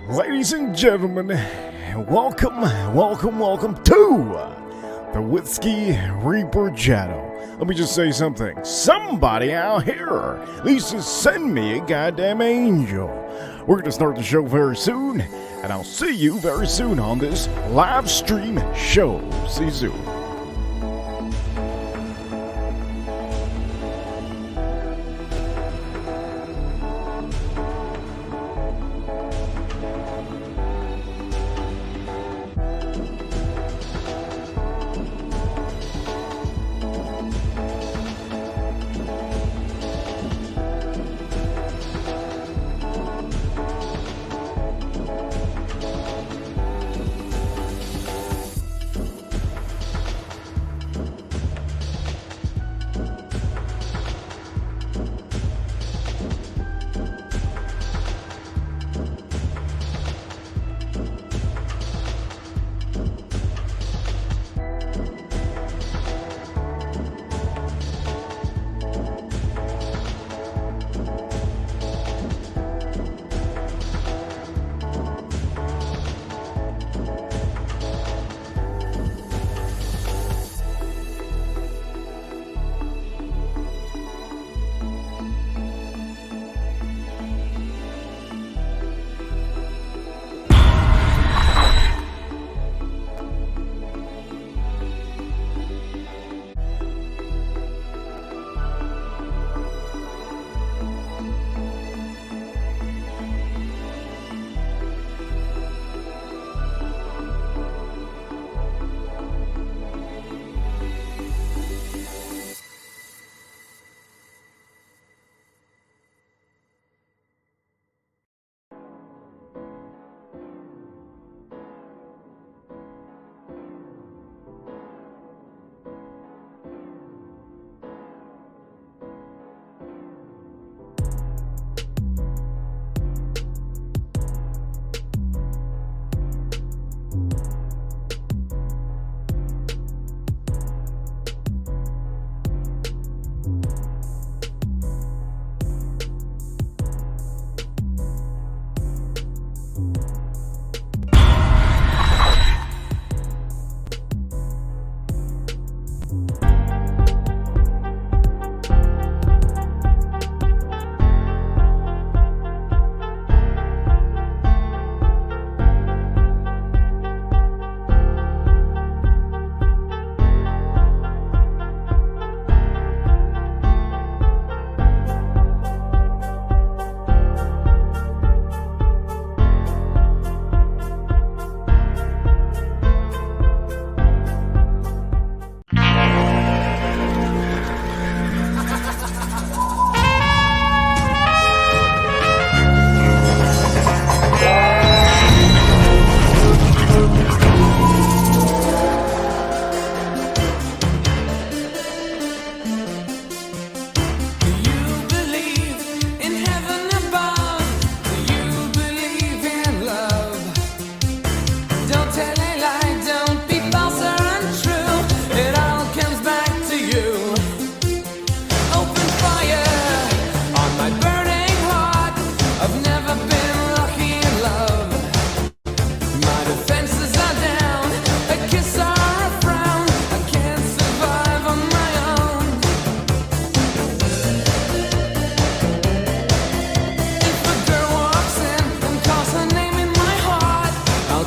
Ladies and gentlemen, welcome to the Whiskey Reaper channel. Let me just say something. Somebody out here needs to send me a goddamn angel. We're going to start the show very soon, and I'll see you very soon on this live stream show. See you soon.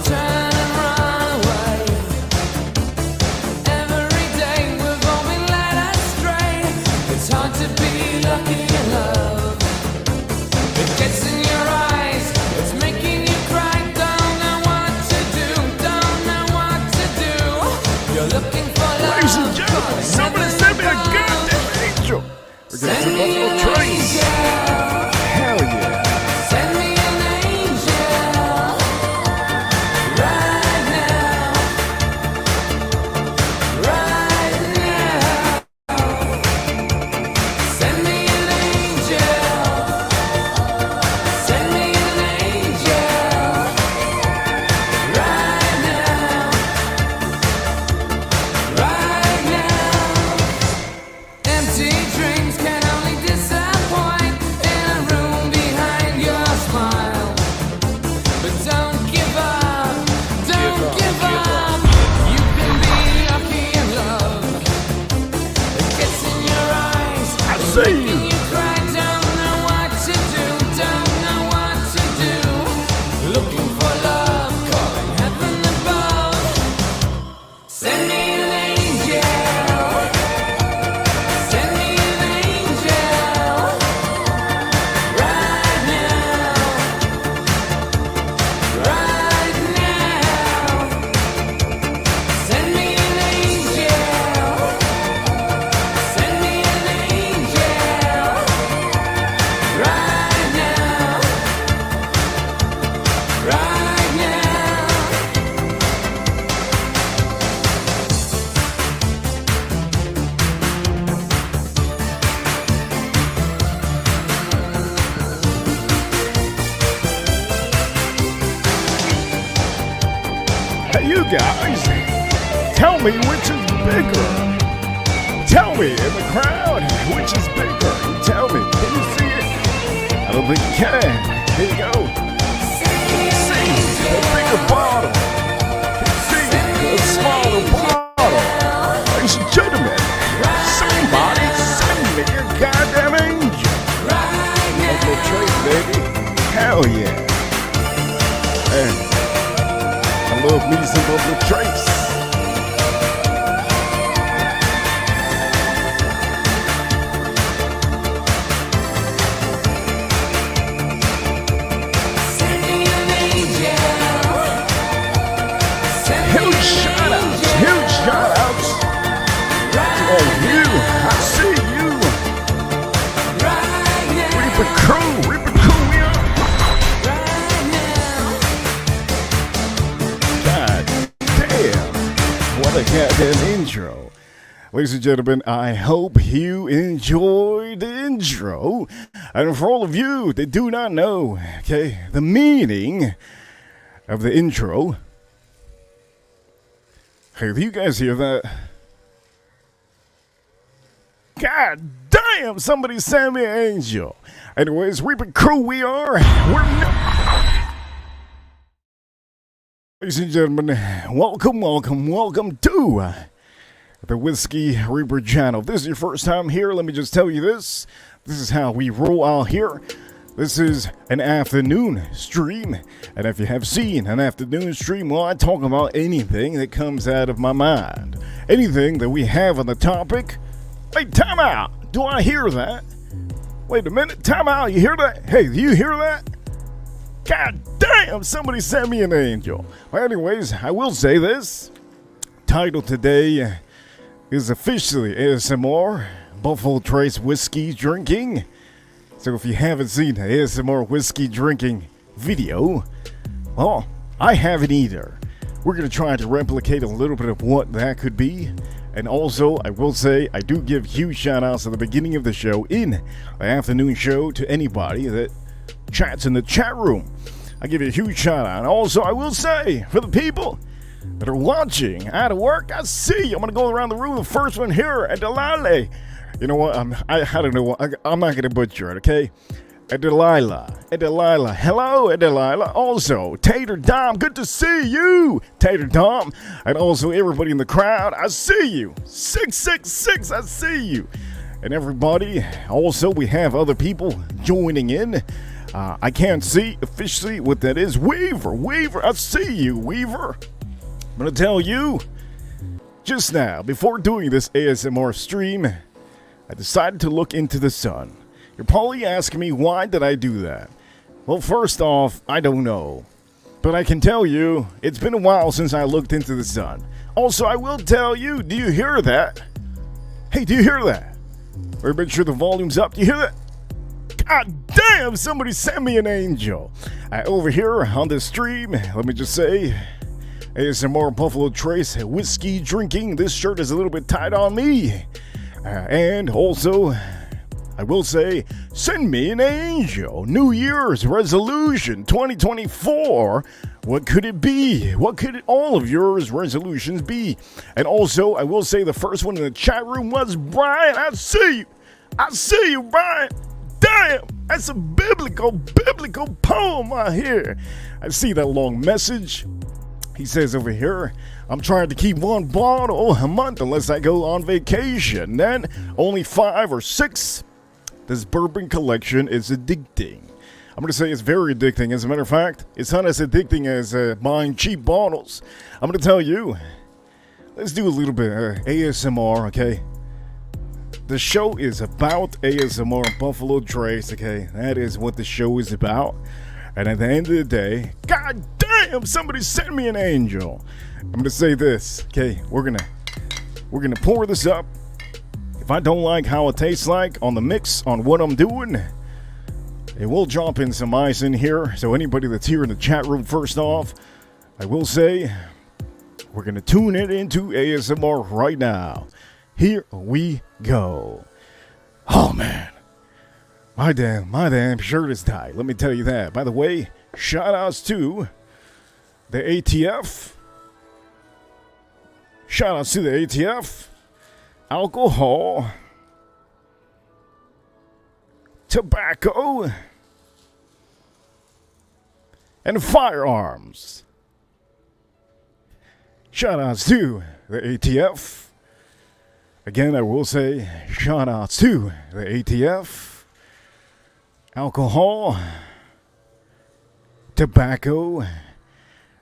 Turn and run away. Hey, you guys, tell me which is bigger. Tell me in the crowd, which is bigger. Tell me, can you see it? I don't think you can. Here you go. See the bigger bottle. See the smaller bottle. Ladies and gentlemen, somebody send me your goddamn angel. Buffalo Trace, baby. Hell yeah. Hey, I love me some Buffalo Trace. Huge shout-outs to all of you. I see you. Reaper Crew, we are. God damn, what a goddamn intro. Ladies and gentlemen, I hope you enjoyed the intro. And for all of you that do not know, okay, the meaning of the intro, hey, do you guys hear that? God damn, somebody send me an angel. Anyways, Reaper Crew, we are. Ladies and gentlemen, welcome to the Whiskey Reaper channel. If this is your first time here, let me just tell you this. This is how we roll out here. This is an afternoon stream, and if you have seen an afternoon stream, well, I talk about anything that comes out of my mind. Anything that we have on the topic. Hey, time out! Do I hear that? Wait a minute, time out, you hear that? Hey, do you hear that? God damn, somebody sent me an angel. Well, anyways, I will say this. Title today is officially ASMR Buffalo Trace Whiskey Drinking. So if you haven't seen the ASMR whiskey drinking video, well, I haven't either. We're going to try to replicate a little bit of what that could be. And also, I will say, I do give huge shout outs at the beginning of the show in the afternoon show to anybody that chats in the chat room. I give you a huge shout out. And also, I will say, for the people that are watching out of work, I see you. I'm going to go around the room. The first one here at Delale. You know what? I don't know. I'm not going to butcher it, okay? Delilah. Hello, Delilah. Also, Tater Dom. Good to see you, Tater Dom. And also, everybody in the crowd. I see you. 666. I see you. And everybody. Also, we have other people joining in. I can't see officially what that is. Weaver. I see you, Weaver. I'm going to tell you. Just now, before doing this ASMR stream, I decided to look into the sun. You're probably asking me, why did I do that? Well, first off, I don't know. But I can tell you, it's been a while since I looked into the sun. Also, I will tell you, do you hear that? Hey, do you hear that? Better make sure the volume's up. Do you hear that? God damn, somebody sent me an angel. Over here on the stream, let me just say, ASMR Buffalo Trace Whiskey Drinking. This shirt is a little bit tight on me. And also, I will say, send me an angel. New Year's resolution 2024. What could it be? What could all of yours resolutions be? And also, I will say the first one in the chat room was Brian. I see you, Brian. Damn, that's a biblical poem right here. I see that long message. He says over here, I'm trying to keep one bottle a month unless I go on vacation. Then only 5 or 6. This bourbon collection is addicting. I'm going to say it's very addicting. As a matter of fact, it's not as addicting as buying cheap bottles. I'm going to tell you, let's do a little bit of ASMR, okay? The show is about ASMR Buffalo Trace, okay? That is what the show is about. And at the end of the day, God damn, somebody sent me an angel. I'm going to say this, okay? We're going to pour this up. If I don't like how it tastes like on the mix, on what I'm doing, it will drop in some ice in here. So anybody that's here in the chat room, first off, I will say, we're going to tune it into ASMR right now. Here we go. Oh, man. My damn shirt is tight. Let me tell you that. By the way, shout outs to the ATF, Shout out to the ATF, alcohol, tobacco, and firearms. Shout outs to the ATF. Again, I will say shout outs to the ATF, alcohol, tobacco,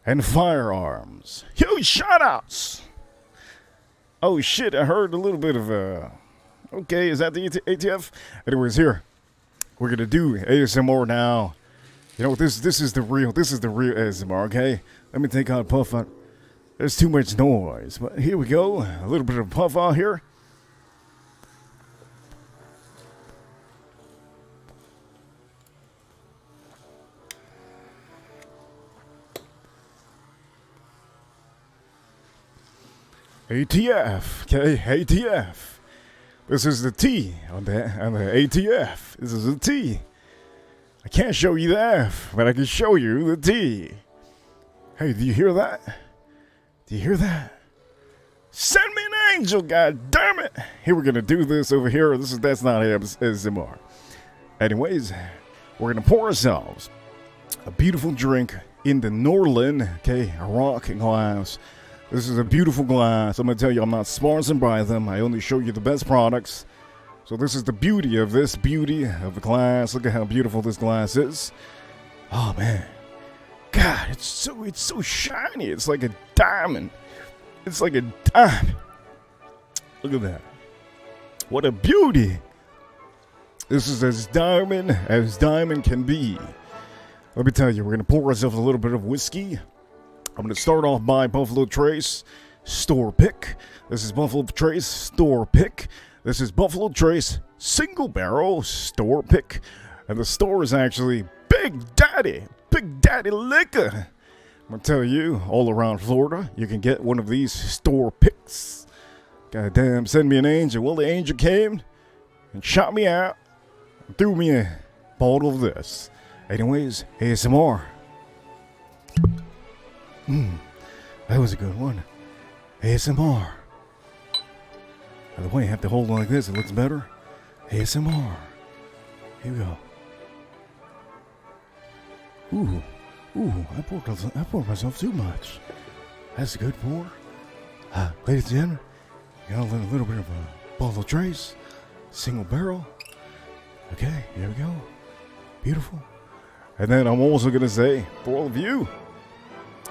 and firearms. Huge shout outs. Oh shit, I heard a little bit of okay, is that the ATF? Anyways, here we're gonna do ASMR now. You know, this is the real ASMR, okay? Let me take out puff out. There's too much noise, but here we go. A little bit of puff out here. ATF, okay, ATF. This is the T on the ATF. This is the T. I can't show you the F, but I can show you the T. Hey, do you hear that? Do you hear that? Send me an angel, god damn it! Here we're gonna do this over here. That's not ASMR. Anyways, we're gonna pour ourselves a beautiful drink in the Norlin, okay, a rock glass. This is a beautiful glass. I'm going to tell you, I'm not sponsored by them. I only show you the best products. So this is the beauty of this, beauty of the glass. Look at how beautiful this glass is. Oh, man. God, it's so shiny. It's like a diamond. It's like a diamond. Look at that. What a beauty. This is as diamond can be. Let me tell you, we're going to pour ourselves a little bit of whiskey. I'm going to start off by Buffalo Trace Store Pick. This is Buffalo Trace Store Pick. This is Buffalo Trace Single Barrel Store Pick. And the store is actually Big Daddy Liquor. I'm going to tell you, all around Florida, you can get one of these store picks. Goddamn, send me an angel. Well, the angel came and shot me out and threw me a bottle of this. Anyways, ASMR. That was a good one. ASMR. By the way, I have to hold it like this. It looks better. ASMR. Here we go. Ooh, I poured myself too much. That's a good pour. Ladies and gentlemen, got a little bit of a Buffalo Trace. Single barrel. Okay, here we go. Beautiful. And then I'm also going to say, for all of you,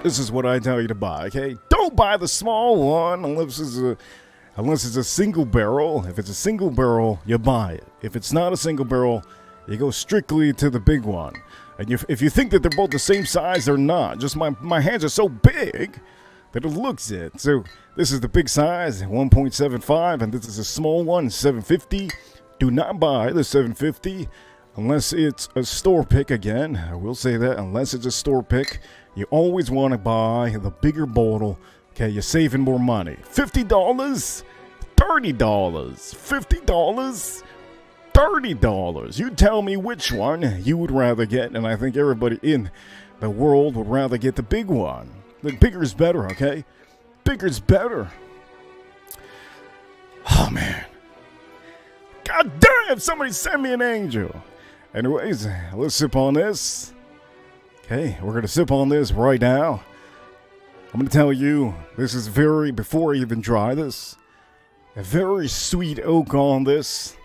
this is what I tell you to buy, okay? Don't buy the small one unless it's a single barrel. If it's a single barrel, you buy it. If it's not a single barrel, you go strictly to the big one. And if you think that they're both the same size, they're not. Just my hands are so big that it looks it. So this is the big size, 1.75, and this is a small one, 750. Do not buy the 750 unless it's a store pick again. I will say that, unless it's a store pick. You always want to buy the bigger bottle. Okay, you're saving more money. $50, $30, $50, $30. You tell me which one you would rather get, and I think everybody in the world would rather get the big one. The bigger is better, okay? Bigger is better. Oh, man. God damn, somebody send me an angel. Anyways, let's sip on this. Okay, we're going to sip on this right now. I'm going to tell you, this is before I even try this, a very sweet oak on this.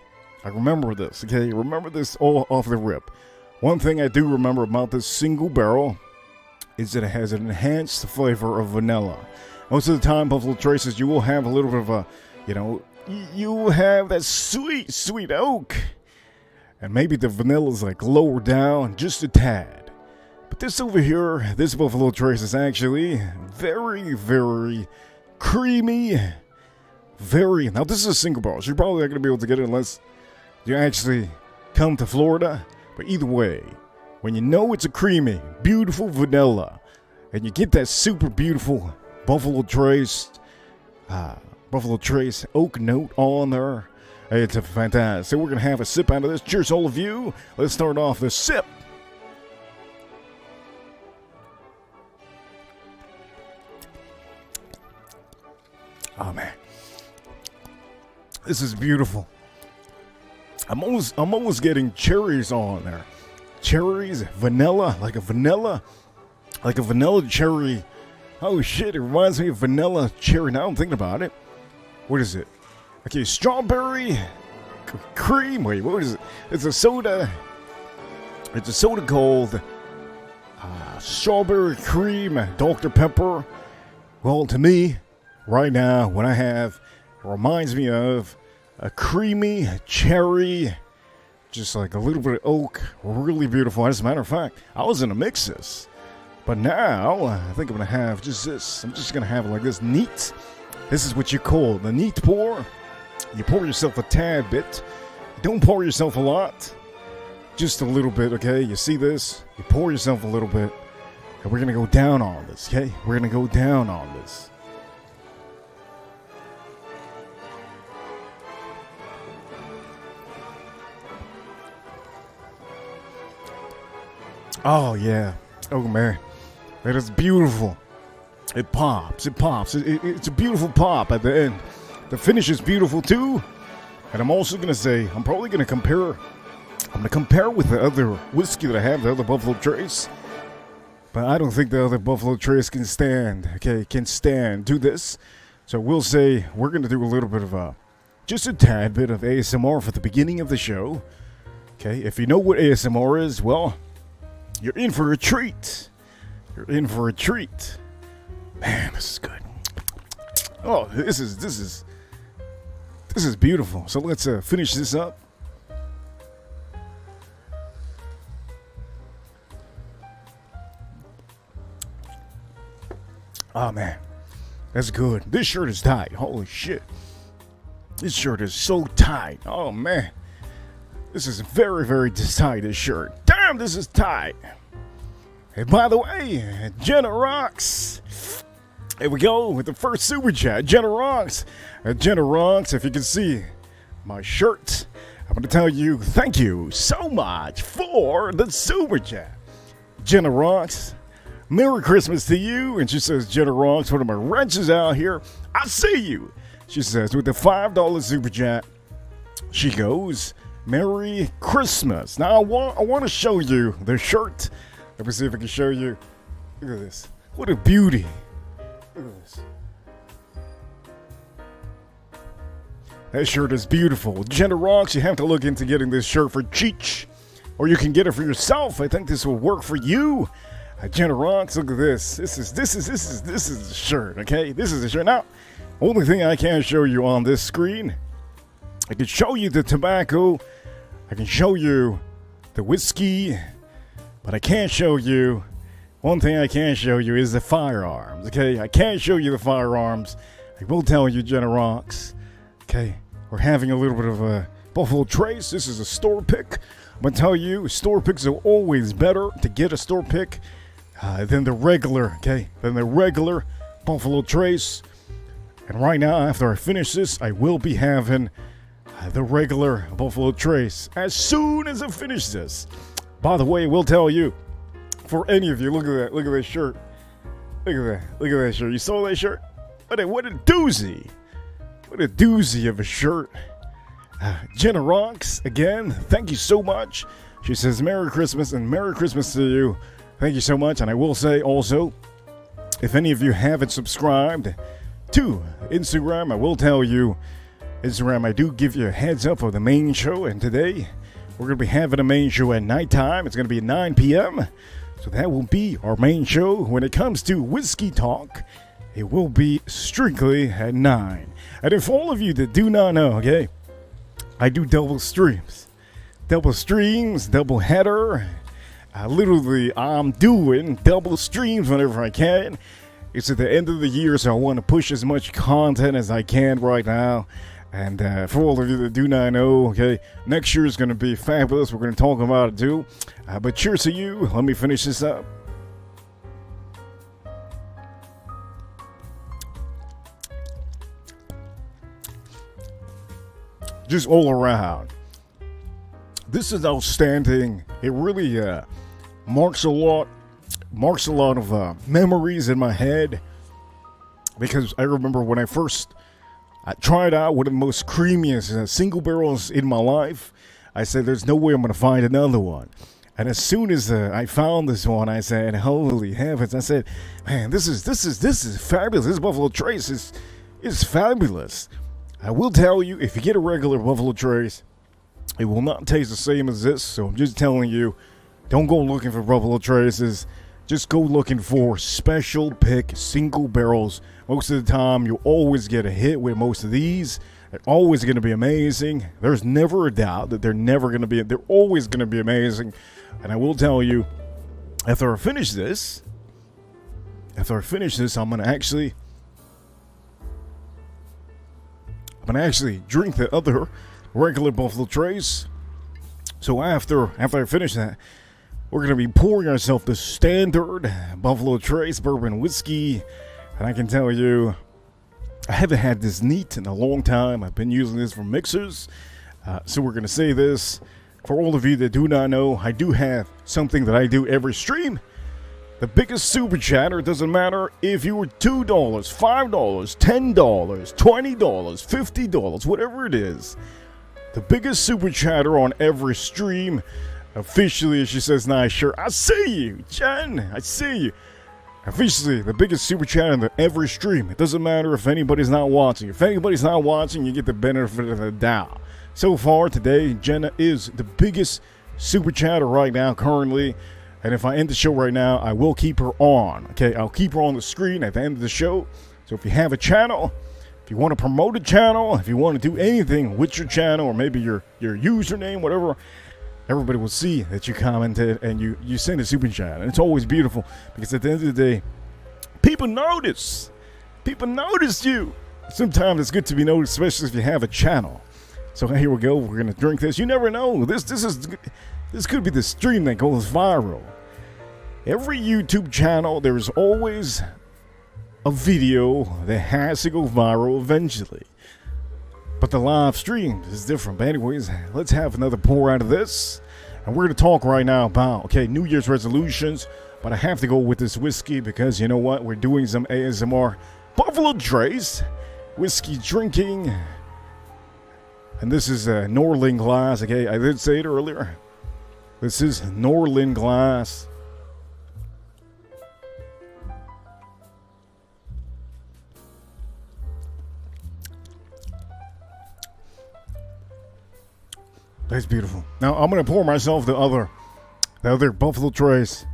I remember this, okay? Remember this all off the rip. One thing I do remember about this single barrel is that it has an enhanced flavor of vanilla. Most of the time, Buffalo Traces, you will have a little bit of a, you will have that sweet oak. And maybe the vanilla is like lower down just a tad. But this over here, this Buffalo Trace is actually very, very creamy. Now this is a single barrel, so you're probably not going to be able to get it unless you actually come to Florida. But either way, when you know it's a creamy, beautiful vanilla, and you get that super beautiful Buffalo Trace oak note on there, it's a fantastic. So we're going to have a sip out of this. Cheers, all of you. Let's start off the sip. Oh man, this is beautiful. I'm almost getting cherries on there. Cherries, vanilla, like a vanilla cherry. Oh shit, it reminds me of vanilla cherry. Now I'm thinking about it. What is it? Okay, strawberry cream. Wait, what is it? It's a soda. It's a soda called strawberry cream Dr. Pepper. Well, to me, right now, what I have, it reminds me of a creamy cherry, just like a little bit of oak. Really beautiful. As a matter of fact, I was gonna mix this, but now I think I'm gonna have just this. I'm just gonna have it like this, neat. This is what you call the neat pour. You pour yourself a tad bit. Don't pour yourself a lot. Just a little bit, okay? You see this? You pour yourself a little bit. And we're gonna go down on this, okay? We're gonna go down on this. Oh, yeah. Oh, man. That is beautiful. It pops. It pops. It's a beautiful pop at the end. The finish is beautiful, too. And I'm also going to say, I'm probably going to compare. I'm going to compare with the other whiskey that I have, the other Buffalo Trace. But I don't think the other Buffalo Trace can stand, okay, do this. So we'll say we're going to do a little bit of just a tad bit of ASMR for the beginning of the show. Okay, if you know what ASMR is, well, you're in for a treat. You're in for a treat. Man, this is good. Oh, this is beautiful. So let's finish this up. Oh man, that's good. This shirt is tight. Holy shit. This shirt is so tight. Oh man. This is very, very tight, this shirt. Damn, this is tight. And by the way, Jenna Rocks. Here we go with the first super chat. Jenna Rocks. Jenna Rocks, if you can see my shirt, I'm going to tell you thank you so much for the super chat. Jenna Rocks, Merry Christmas to you. And she says, Jenna Rocks, one of my wrenches out here. I see you. She says, with the $5 super chat, she goes, Merry Christmas. Now, I want to show you the shirt. Let me see if I can show you. Look at this. What a beauty. Look at this. That shirt is beautiful. Jenna Rocks, you have to look into getting this shirt for Cheech. Or you can get it for yourself. I think this will work for you. Jenna Rocks, look at this. This is the shirt, okay? This is the shirt. Now, only thing I can show you on this screen, I can show you the tobacco. I can show you the whiskey. But I can't show you, one thing I can't show you is the firearms, okay? I can't show you the firearms. I will tell you, Jenna Rocks, okay? We're having a little bit of a Buffalo Trace. This is a store pick. I'm going to tell you, store picks are always better to get a store pick than the regular, okay? Than the regular Buffalo Trace. And right now, after I finish this, I will be having the regular Buffalo Trace as soon as I finish this. By the way, we'll tell you, for any of you, look at that shirt. Look at that shirt. You saw that shirt? What a doozy. What a doozy of a shirt. Jenna Rocks, again, thank you so much. She says, Merry Christmas and Merry Christmas to you. Thank you so much. And I will say also, if any of you haven't subscribed to Instagram, I will tell you, Instagram, I do give you a heads up of the main show. And today, we're going to be having a main show at nighttime. It's going to be at 9 p.m. So that will be our main show. When it comes to whiskey talk, it will be strictly at 9. And if all of you that do not know, okay, I do double streams. Double streams, double header. Literally, I'm doing double streams whenever I can. It's at the end of the year, so I want to push as much content as I can right now. And for all of you that do not know, okay, next year is going to be fabulous. We're going to talk about it too. But cheers to you. Let me finish this up. Just all around. This is outstanding. It really marks a lot of memories in my head. because I remember when I tried out one of the most creamiest single barrels in my life. I said, there's no way I'm going to find another one. And as soon as I found this one, I said, holy heavens. I said, man, this is fabulous. This Buffalo Trace is fabulous. I will tell you, if you get a regular Buffalo Trace, it will not taste the same as this. So I'm just telling you, don't go looking for Buffalo Traces. Just go looking for special pick single barrels. Most of the time, you'll always get a hit with most of these. They're always going to be amazing. There's never a doubt that they're always going to be amazing. And I will tell you, after I finish this, I'm going to actually drink the other regular Buffalo Trace. So after I finish that, we're going to be pouring ourselves the standard Buffalo Trace bourbon whiskey. And I can tell you, I haven't had this neat in a long time. I've been using this for mixers. So we're going to say this. For all of you that do not know, I do have something that I do every stream. The biggest super chatter. It doesn't matter if you were $2, $5, $10, $20, $50, whatever it is. The biggest super chatter on every stream. Officially, she says, nice shirt. I see you, Jen. I see you. Officially, the biggest super chat on every stream. It doesn't matter if anybody's not watching. If anybody's not watching, you get the benefit of the doubt. So far today, Jenna is the biggest super chatter right now, currently. And if I end the show right now, I will keep her on. Okay, I'll keep her on the screen at the end of the show. So if you have a channel, if you want to promote a channel, if you want to do anything with your channel, or maybe your username, whatever, everybody will see that you commented and you send a super chat. And it's always beautiful because at the end of the day, people notice. People notice you. Sometimes it's good to be noticed, especially if you have a channel. So here we go. We're going to drink this. You never know. This could be the stream that goes viral. Every YouTube channel, there's always a video that has to go viral eventually. But the live stream is different. But anyways, let's have another pour out of this. And we're going to talk right now about, New Year's resolutions. But I have to go with this whiskey because you know what? We're doing some ASMR Buffalo Trace whiskey drinking. And this is a Norlin glass. Okay, I did say it earlier. This is Norlin glass. That's beautiful. Now I'm gonna pour myself the other Buffalo Trace.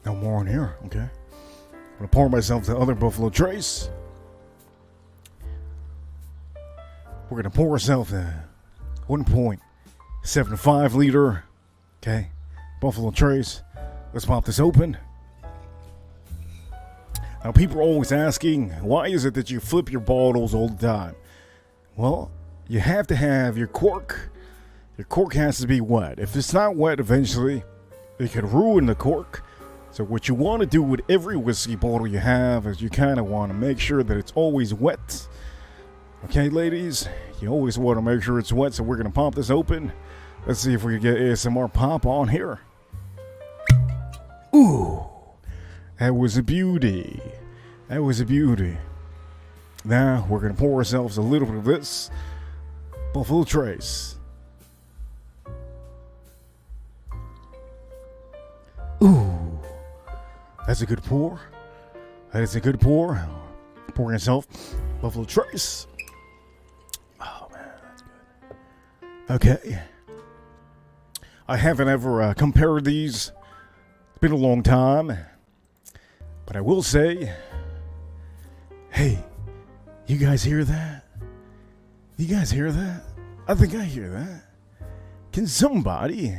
No more in here. Okay. I'm gonna pour myself the other Buffalo Trace. We're gonna pour ourselves the 1.75 liter. Okay. Buffalo Trace. Let's pop this open. Now, people are always asking, why is it that you flip your bottles all the time? Well, you have to have your cork. Your cork has to be wet. If it's not wet, eventually, it could ruin the cork. So what you want to do with every whiskey bottle you have is you kind of want to make sure that it's always wet. Okay, ladies? You always want to make sure it's wet, so we're going to pop this open. Let's see if we can get ASMR pop on here. Ooh. That was a beauty. That was a beauty. Now we're going to pour ourselves a little bit of this Buffalo Trace. Ooh. That's a good pour. That is a good pour. Pouring yourself Buffalo Trace. Oh, man, that's good. Okay. I haven't ever compared these. It's been a long time. But I will say, hey, you guys hear that? You guys hear that? I think I hear that. Can somebody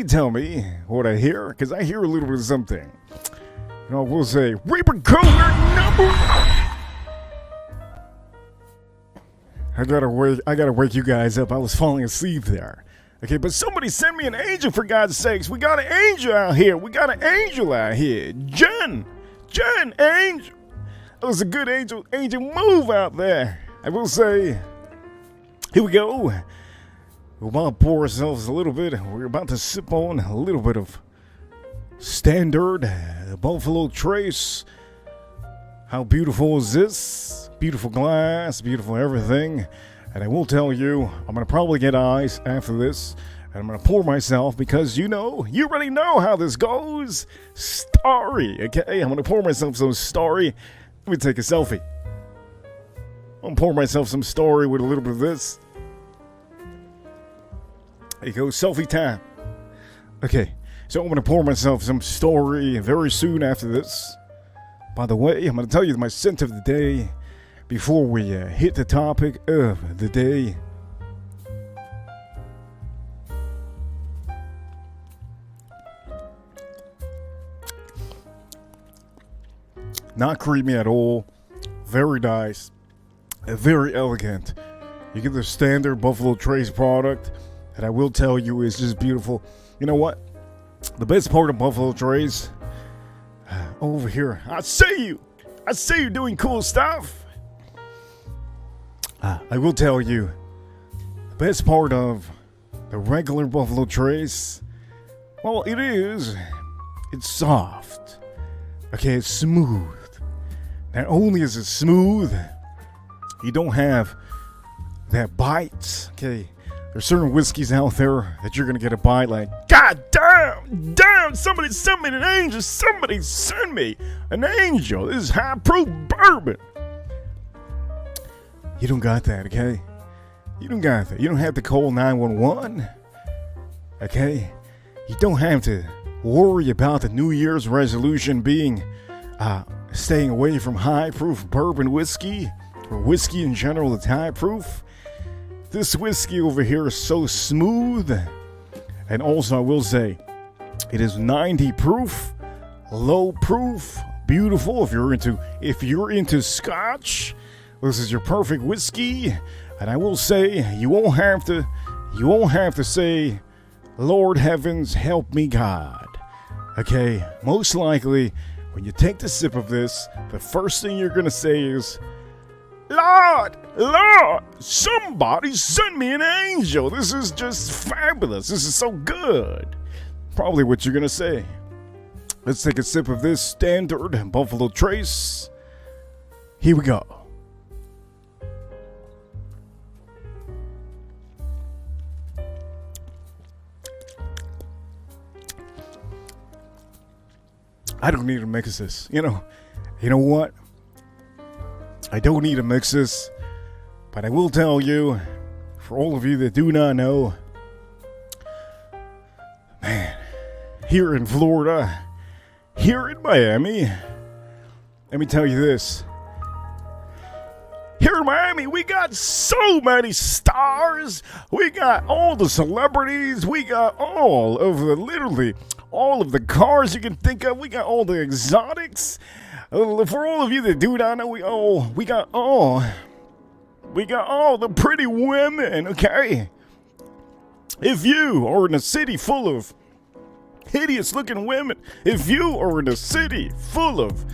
tell me what I hear? Because I hear a little bit of something. And I will say, Reaper Color number. I gotta wake you guys up. I was falling asleep there. Okay, but somebody send me an angel, for God's sakes. We got an angel out here. Jen, angel. That was a good angel move out there. I will say, here we go. we're about to pour ourselves a little bit. We're about to sip on a little bit of standard Buffalo Trace. How beautiful is this? Beautiful glass, beautiful everything. And I will tell you, I'm going to probably get eyes after this. And I'm going to pour myself because you already know how this goes. Starry, okay? I'm going to pour myself some Starry. Let me take a selfie. I'm going to pour myself some Starry with a little bit of this. There you go, selfie time. Okay, so I'm going to pour myself some Starry very soon after this. By the way, I'm going to tell you my scent of the day before we hit the topic of the day. Not creamy at all. Very nice. Very elegant. You get the standard Buffalo Trace product, and I will tell you, it's just beautiful. You know what? The best part of Buffalo Trace, over here. I see you doing cool stuff. I will tell you, the best part of the regular Buffalo Trace, well, it's soft. Okay, it's smooth. Not only is it smooth, you don't have that bite. Okay, there's certain whiskeys out there that you're gonna get a bite like, God damn, somebody sent me an angel, somebody sent me an angel. This is high proof bourbon. You don't got that, okay? You don't got that. You don't have to call 911, okay? You don't have to worry about the New Year's resolution being staying away from high-proof bourbon whiskey, or whiskey in general that's high-proof. This whiskey over here is so smooth, and also I will say, it is 90 proof, low proof, beautiful. If you're into Scotch, this is your perfect whiskey. And I will say, you won't have to say, Lord heavens, help me God. Okay, most likely, when you take the sip of this, the first thing you're going to say is, Lord, somebody sent me an angel. This is just fabulous. This is so good. Probably what you're going to say. Let's take a sip of this standard Buffalo Trace. Here we go. I don't need to mix this. You know what? I don't need to mix this, but I will tell you, for all of you that do not know, man, here in Florida, here in Miami, let me tell you this. Here in Miami, we got so many stars. We got all the celebrities. We got all of the cars you can think of. We got all the exotics. For all of you that do not know, we got all the pretty women, okay? If you are in a city full of hideous looking women, if you are in a city full of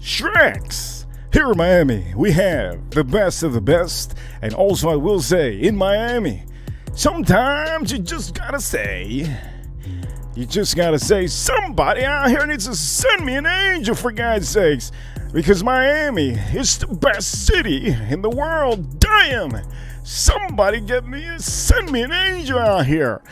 Shreks, here in Miami, we have the best of the best. And also I will say, in Miami, sometimes you just gotta say, somebody out here needs to send me an angel, for God's sakes. Because Miami is the best city in the world. Damn! Somebody send me an angel out here.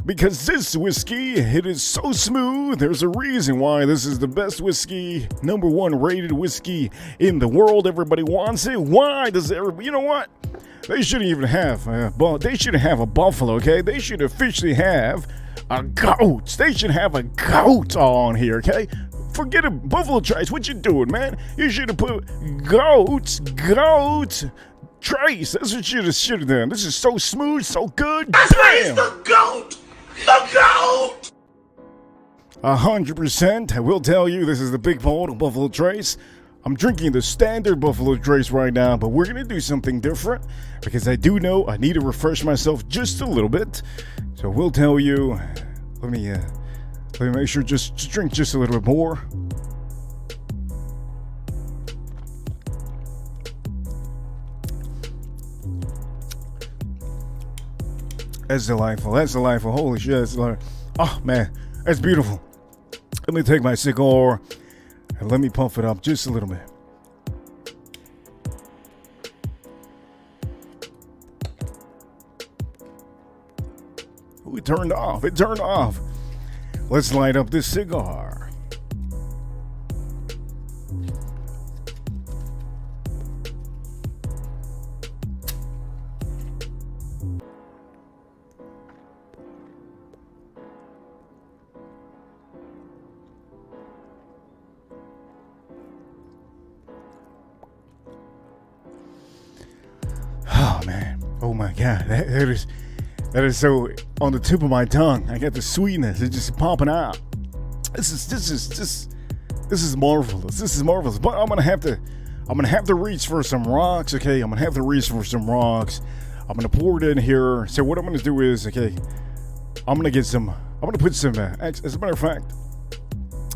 Because this whiskey, it is so smooth. There's a reason why this is the best whiskey, #1 rated whiskey in the world. Everybody wants it. Why does everybody? You know what? They shouldn't even have they shouldn't have a buffalo, okay? They should officially have a goat. They should have a goat on here, okay? Forget a Buffalo Trace. What you doing, man? You should have put goat Trace. That's what you should have done. This is so smooth, so good. Damn! The goat! The goat! 100%. I will tell you, this is the big bowl of Buffalo Trace. I'm drinking the standard Buffalo Trace right now, but we're going to do something different because I do know I need to refresh myself just a little bit. So we'll tell you, let me make sure just to drink just a little bit more. That's delightful. That's delightful. Holy shit. That's delightful. Oh, man. That's beautiful. Let me take my cigar and let me puff it up just a little bit. Ooh, it turned off. It turned off. Let's light up this cigar. Oh man, oh my god, that is so on the tip of my tongue. I got the sweetness, it's just popping out. This is marvelous. This is marvelous. But I'm gonna have to reach for some rocks. Okay, I'm gonna have to reach for some rocks. I'm gonna pour it in here. So what I'm gonna do is, okay, I'm gonna put some. As a matter of fact,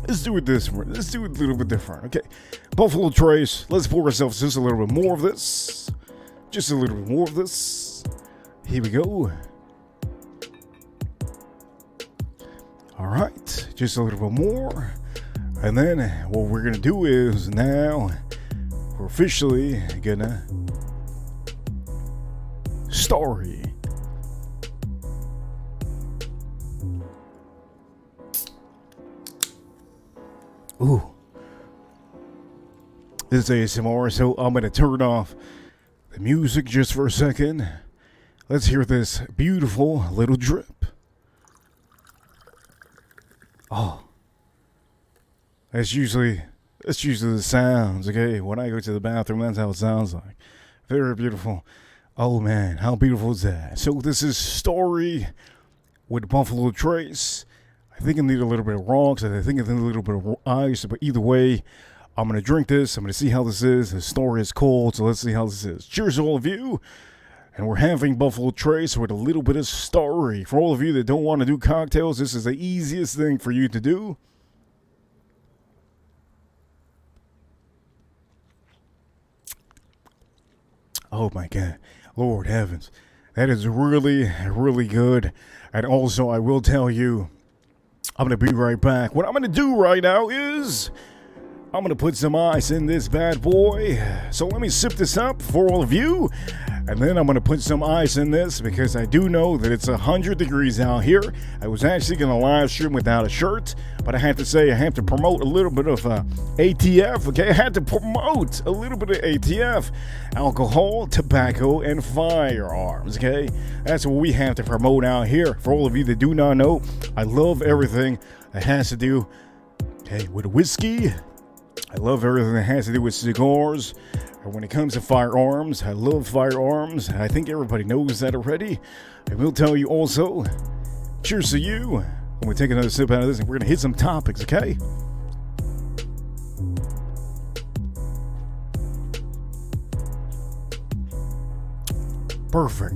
let's do it this way. Let's do it a little bit different. Okay, Buffalo Trace. Let's pour ourselves just a little bit more of this. Just a little bit more of this. Here we go. All right, just a little bit more. And then what we're gonna do is now we're officially gonna story. Ooh. This is ASMR, so I'm gonna turn off the music just for a second. Let's hear this beautiful little drip. Oh. That's usually the sounds, okay? When I go to the bathroom, that's how it sounds like. Very beautiful. Oh man, how beautiful is that? So this is Story with Buffalo Trace. I think I need a little bit of rocks, and I think I need a little bit of ice, but either way, I'm going to drink this. I'm going to see how this is. The story is cold, so let's see how this is. Cheers to all of you. And we're having Buffalo Trace with a little bit of story. For all of you that don't want to do cocktails, this is the easiest thing for you to do. Oh my God. Lord heavens. That is really, really good. And also, I will tell you, I'm going to be right back. What I'm going to do right now is I'm going to put some ice in this bad boy. So let me sip this up for all of you. And then I'm going to put some ice in this because I do know that it's 100 degrees out here. I was actually going to live stream without a shirt, but I had to say I have to promote a little bit of ATF. Okay, I had to promote a little bit of ATF. Alcohol, tobacco, and firearms. Okay, that's what we have to promote out here. For all of you that do not know, I love everything that has to do, okay, with whiskey. I love everything that has to do with cigars. And when it comes to firearms, I love firearms. I think everybody knows that already. I will tell you also, cheers to you. I'm going to take another sip out of this and we're going to hit some topics, okay? Perfect.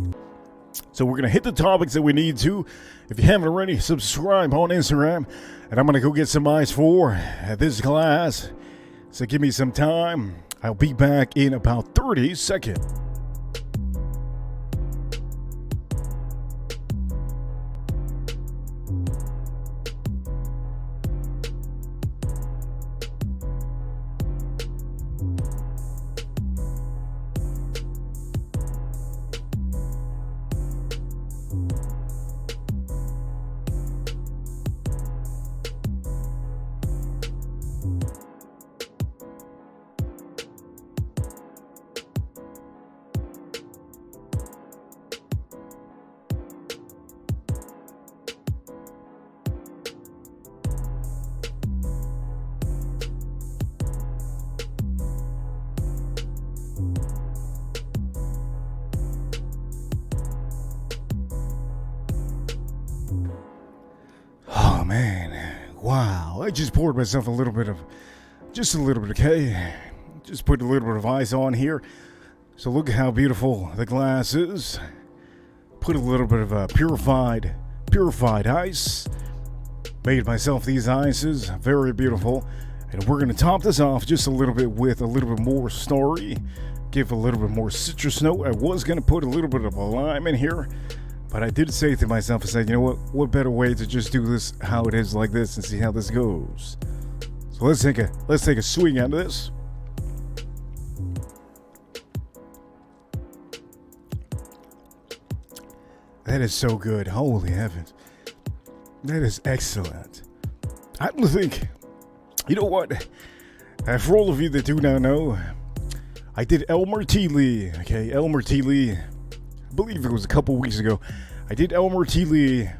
So we're going to hit the topics that we need to. If you haven't already, subscribe on Instagram. And I'm going to go get some ice for this glass. So give me some time. I'll be back in about 30 seconds. Wow, I just poured myself just a little bit, okay? Just put a little bit of ice on here. So look at how beautiful the glass is. Put a little bit of purified ice. Made myself these ices, very beautiful. And we're gonna top this off just a little bit with a little bit more story. Give a little bit more citrus note. I was gonna put a little bit of a lime in here, But I did say to myself, I said, you know what better way to just do this how it is like this and see how this goes. So let's take a swing out of this. That is so good. Holy heavens. That is excellent. I don't think, you know what? For all of you that do not know, I did Elmer T. Lee. Okay, Elmer T. Lee. I believe it was a couple weeks ago. I did Elmer T. Lee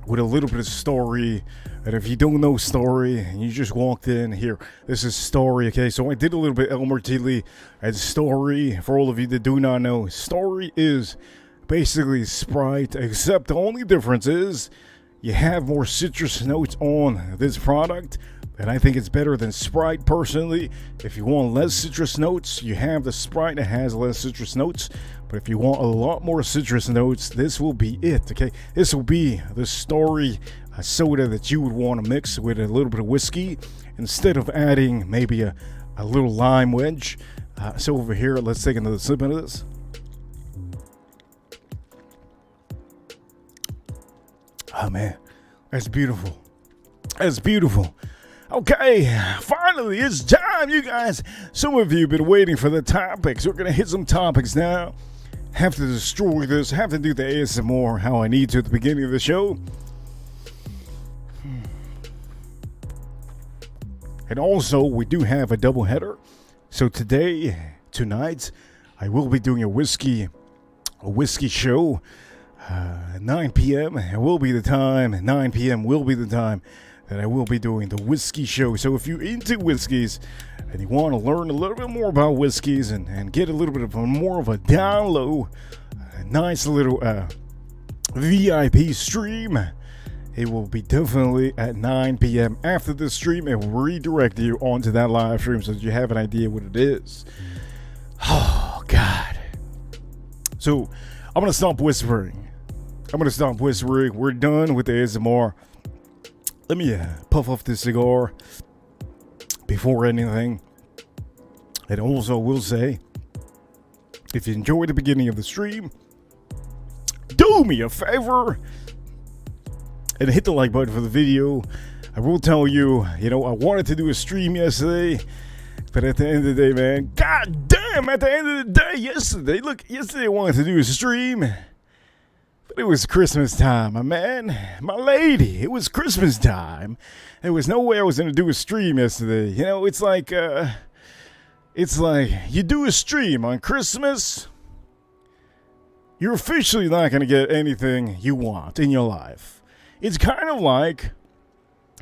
with a little bit of story. And if you don't know story and you just walked in here, this is story. Okay, so I did a little bit Elmer T. Lee and story. For all of you that do not know, story is basically Sprite, except the only difference is you have more citrus notes on this product, and I think it's better than Sprite personally. If you want less citrus notes, you have the Sprite that has less citrus notes, but if you want a lot more citrus notes, this will be it. Okay, this will be the story soda that you would want to mix with a little bit of whiskey instead of adding maybe a little lime wedge. So over here, let's take another sip into this. Oh man, that's beautiful. That's beautiful. Okay, finally it's time, you guys. Some of you have been waiting for the topics. We're gonna hit some topics now. Have to destroy this. Have to do the ASMR how I need to at the beginning of the show. And also, we do have a double header. So tonight, I will be doing a whiskey show. 9 p.m. will be the time. 9 p.m. will be the time that I will be doing the whiskey show. So if you're into whiskeys and you want to learn a little bit more about whiskeys and get a little bit of more of a down low, nice little VIP stream, it will be definitely at 9 p.m. After the stream, it will redirect you onto that live stream so that you have an idea what it is. Oh, God. So I'm going to stop whispering. We're done with the ASMR. Let me puff off this cigar before anything. And also will say, if you enjoyed the beginning of the stream, do me a favor and hit the like button for the video. I will tell you, I wanted to do a stream yesterday, but at the end of the day, man, god damn, at the end of the day, yesterday I wanted to do a stream, but it was Christmas time, my man, my lady, it was Christmas time. There was no way I was going to do a stream yesterday. It's like you do a stream on Christmas, you're officially not going to get anything you want in your life. It's kind of like,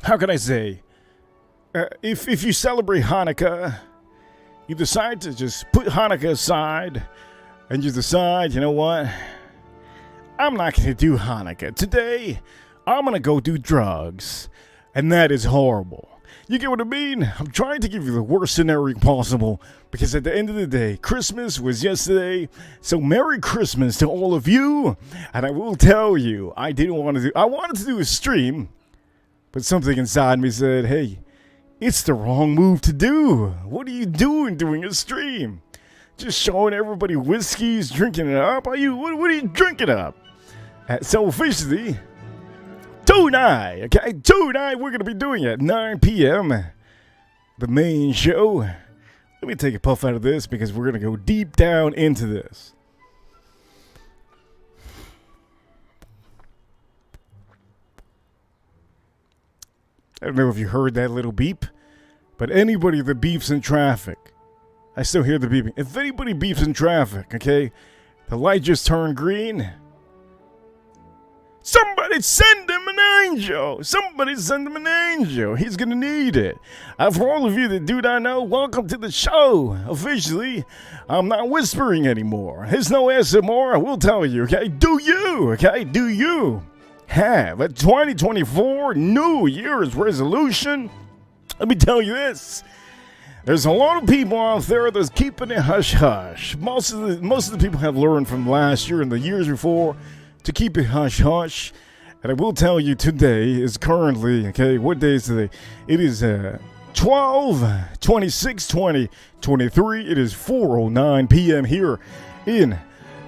how can I say, if you celebrate Hanukkah, you decide to just put Hanukkah aside, and you decide, you know what, I'm not going to do Hanukkah. Today, I'm going to go do drugs, and that is horrible. You get what I mean? I'm trying to give you the worst scenario possible, because at the end of the day, Christmas was yesterday, so Merry Christmas to all of you, and I will tell you, I wanted to do a stream, but something inside me said, hey, it's the wrong move to do. What are you doing a stream? Just showing everybody whiskeys, drinking it up? What are you drinking up? So officially, tonight, we're going to be doing it at 9 p.m. The main show. Let me take a puff out of this because we're going to go deep down into this. I don't know if you heard that little beep, but anybody that beeps in traffic, I still hear the beeping. If anybody beeps in traffic, okay, the light just turned green. Somebody send him an angel. He's going to need it. For all of you that do not know, welcome to the show. Officially, I'm not whispering anymore. There's no ASMR. I will tell you, okay? Do you have a 2024 New Year's resolution? Let me tell you this. There's a lot of people out there that's keeping it hush-hush. Most of the people have learned from last year and the years before to keep it hush-hush. And I will tell you today is currently, what day is today? It is 12/26/2023. It is 4:09 p.m. here in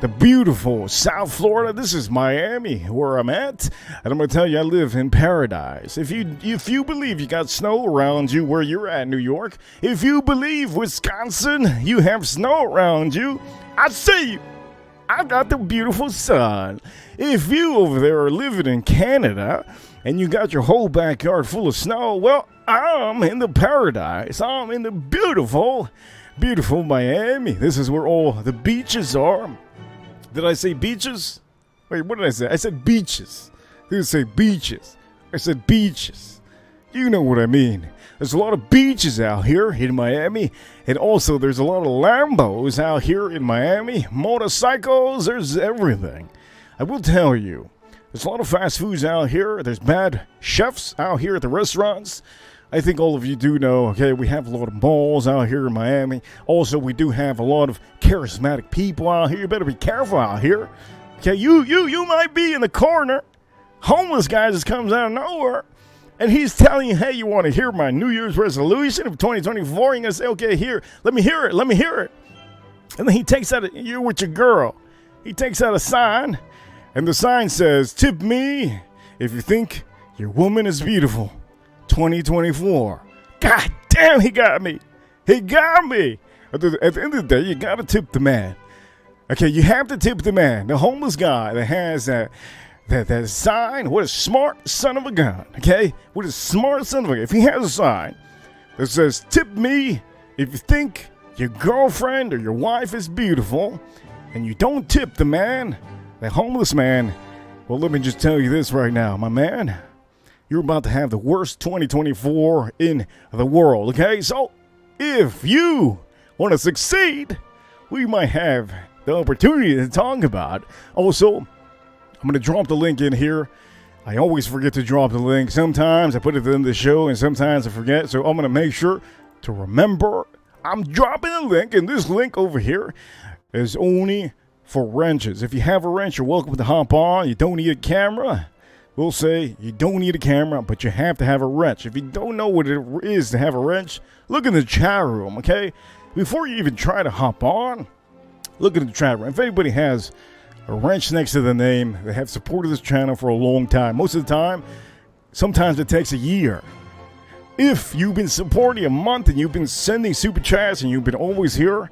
the beautiful South Florida. This is Miami, where I'm at, and I'm gonna tell you, I live in paradise. If you believe you got snow around you where you're at, New York, if you believe Wisconsin, you have snow around you, I see you. I got the beautiful sun. If you over there are living in Canada and you got your whole backyard full of snow, well, I'm in the paradise. I'm in the beautiful, beautiful Miami. This is where all the beaches are. Did I say beaches? Wait, what did I say? I said beaches. I didn't say beaches. I said beaches. You know what I mean. There's a lot of beaches out here in Miami. And also there's a lot of Lambos out here in Miami. Motorcycles, there's everything. I will tell you, there's a lot of fast foods out here. There's bad chefs out here at the restaurants. I think all of you do know, okay, we have a lot of malls out here in Miami. Also, we do have a lot of charismatic people out here. You better be careful out here. Okay, you might be in the corner. Homeless guy just comes out of nowhere. And he's telling you, hey, you want to hear my New Year's resolution of 2024? You're going to say, okay, here, let me hear it. And then he takes out, you're with your girl. He takes out a sign, and the sign says, tip me if you think your woman is beautiful. 2024. God damn, he got me. At the end of the day, you got to tip the man. Okay, you have to tip the man. The homeless guy that has that sign. What a smart son of a gun. Okay? What a smart son of a gun. If he has a sign that says, tip me if you think your girlfriend or your wife is beautiful, and you don't tip the man, the homeless man, well, let me just tell you this right now, my man. You're about to have the worst 2024 in the world, okay? So, if you want to succeed, we might have the opportunity to talk about. Also, I'm going to drop the link in here. I always forget to drop the link. Sometimes I put it at the end of the show, and sometimes I forget. So, I'm going to make sure to remember I'm dropping a link, and this link over here is only for wrenches. If you have a wrench, you're welcome to hop on. You don't need a camera. We'll say you don't need a camera, but you have to have a wrench. If you don't know what it is to have a wrench, look in the chat room, okay? Before you even try to hop on, look in the chat room. If anybody has a wrench next to the name, they have supported this channel for a long time. Most of the time, sometimes it takes a year. If you've been supporting a month and you've been sending super chats and you've been always here,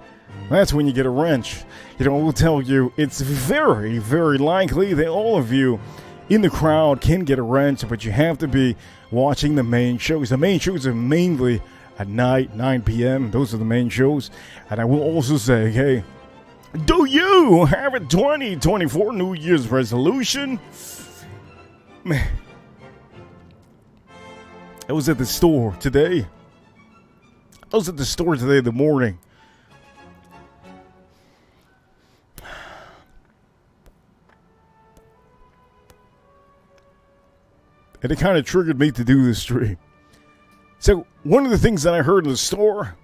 that's when you get a wrench. You know, we'll tell you, it's very, very likely that all of you in the crowd can get a wrench, but you have to be watching the main shows. The main shows are mainly at night, 9 p.m. Those are the main shows. And I will also say, hey, do you have a 2024 New Year's resolution? Man, I was at the store today. In the morning. And it kind of triggered me to do this stream. So one of the things that I heard in the store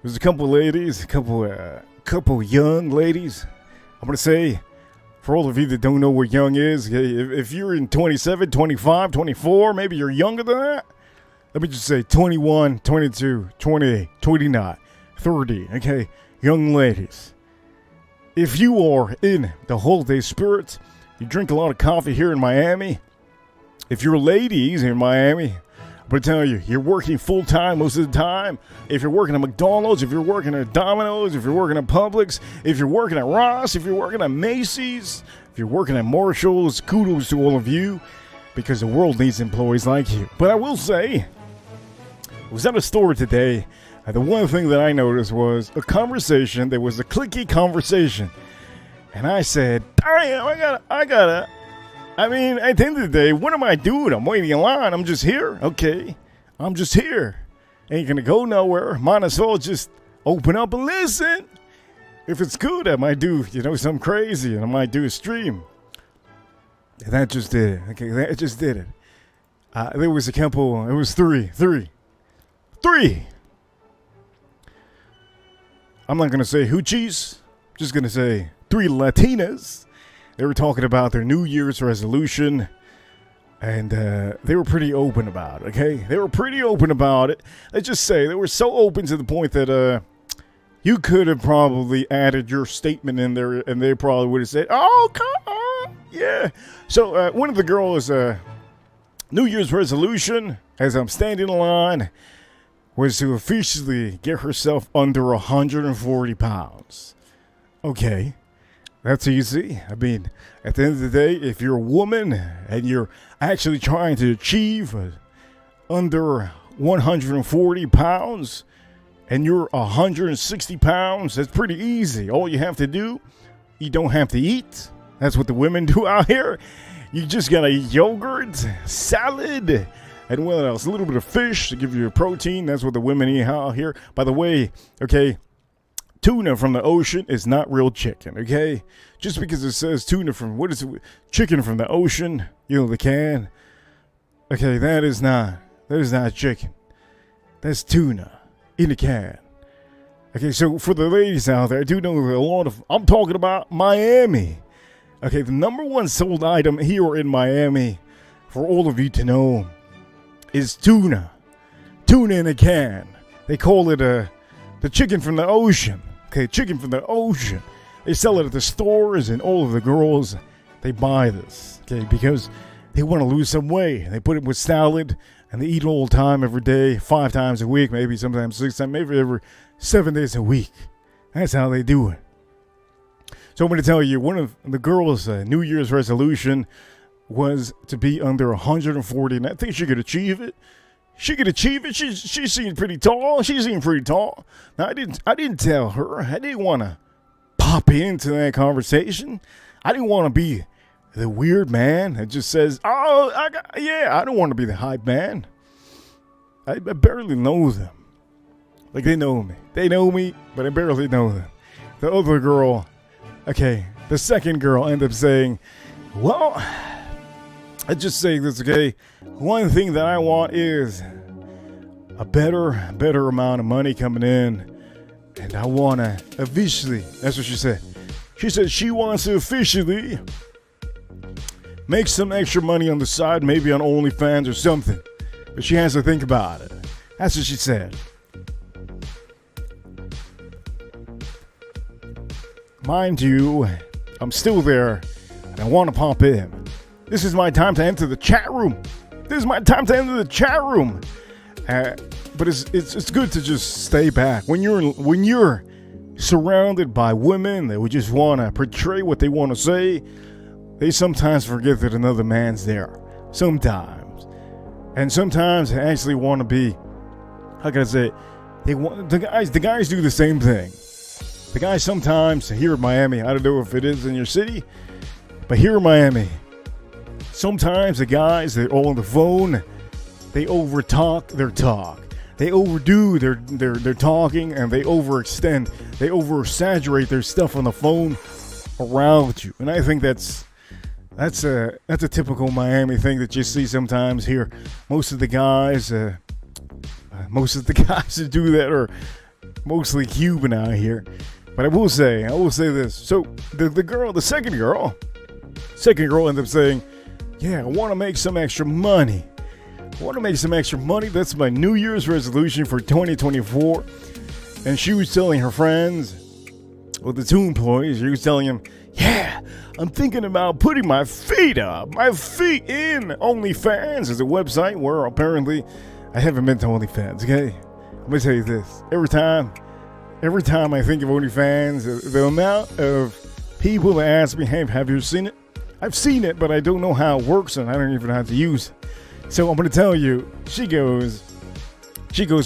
was a couple ladies, a couple young ladies. I'm going to say, for all of you that don't know what young is, if you're in 27, 25, 24, maybe you're younger than that, let me just say 21, 22, 28, 29, 30, okay? Young ladies. If you are in the holiday spirit, you drink a lot of coffee here in Miami. If you're ladies in Miami, I'm going to tell you, you're working full-time most of the time. If you're working at McDonald's, if you're working at Domino's, if you're working at Publix, if you're working at Ross, if you're working at Macy's, if you're working at Marshall's, kudos to all of you, because the world needs employees like you. But I will say, I was at a store today, and the one thing that I noticed was a conversation. There was a cliquey conversation. And I said, damn, I mean, at the end of the day, what am I doing? I'm waiting in line. I'm just here. Okay. I'm just here. Ain't gonna go nowhere. Might as well just open up and listen. If it's good, I might do, something crazy, and I might do a stream. And that just did it. Okay, that just did it. There was a couple, it was three. I'm not gonna say hoochies. Just gonna say 3 Latinas. They were talking about their New Year's resolution, and they were pretty open about it, okay? They were pretty open about it. Let's just say they were so open to the point that, you could have probably added your statement in there, and they probably would have said, "Oh, come on, yeah." So one of the girls' New Year's resolution, as I'm standing in line, was to officially get herself under 140 pounds. Okay, that's easy. I mean, at the end of the day, if you're a woman and you're actually trying to achieve under 140 pounds and you're 160 pounds, that's pretty easy. All you have to do, you don't have to eat. That's what the women do out here. You just gotta eat yogurt, salad, and what else? A little bit of fish to give you a protein. That's what the women eat out here. By the way, okay, tuna from the ocean is not real chicken, okay? Just because it says tuna from, what is it? Chicken from the ocean, you know, the can. Okay, that is not chicken. That's tuna in a can. Okay, so for the ladies out there, I do know a lot of, I'm talking about Miami. Okay, the number one sold item here in Miami, for all of you to know, is tuna. Tuna in a can. They call it the chicken from the ocean. Okay, chicken from the ocean. They sell it at the stores, and all of the girls, they buy this. Okay, because they want to lose some weight. They put it with salad, and they eat it all the time, every day, 5 times a week, maybe sometimes 6 times, maybe every 7 days a week. That's how they do it. So I'm going to tell you, one of the girls' New Year's resolution was to be under 140, and I think she could achieve it. She could achieve it. She seemed pretty tall. She seemed pretty tall. Now, I didn't tell her. I didn't want to pop into that conversation. I didn't want to be the weird man that just says, "Oh, I don't want to be the hype man." I barely know them. Like, they know me. They know me, but I barely know them. The other girl, okay, the second girl ended up saying, "Well, I just say this, okay? One thing that I want is a better amount of money coming in, and I want to officially," that's what she said. She said she wants to officially make some extra money on the side, maybe on OnlyFans or something. But she has to think about it. That's what she said. Mind you, I'm still there, and I want to pop in. This is my time to enter the chat room. This is my time to enter the chat room. But it's good to just stay back. When you're surrounded by women that would just want to portray what they want to say, they sometimes forget that another man's there. Sometimes. And sometimes they actually want to be, how can I say, the guys do the same thing. The guys sometimes, here in Miami, I don't know if it is in your city, but here in Miami, sometimes the guys, they're all on the phone, they overtalk their talk. They overdo their talking, and they overextend. They oversaturate their stuff on the phone around you. And I think that's a typical Miami thing that you see sometimes here. Most of the guys that do that are mostly Cuban out here. But I will say this. So the second girl ended up saying, "Yeah, I want to make some extra money. That's my New Year's resolution for 2024." And she was telling her friends, well, the 2 employees, she was telling them, "Yeah, I'm thinking about putting my feet in OnlyFans." Is a website where apparently I haven't been to OnlyFans, okay? I'm going to tell you this. Every time I think of OnlyFans, the amount of people that ask me, "Hey, have you seen it?" I've seen it, but I don't know how it works, and I don't even know how to use it. So I'm going to tell you, she goes,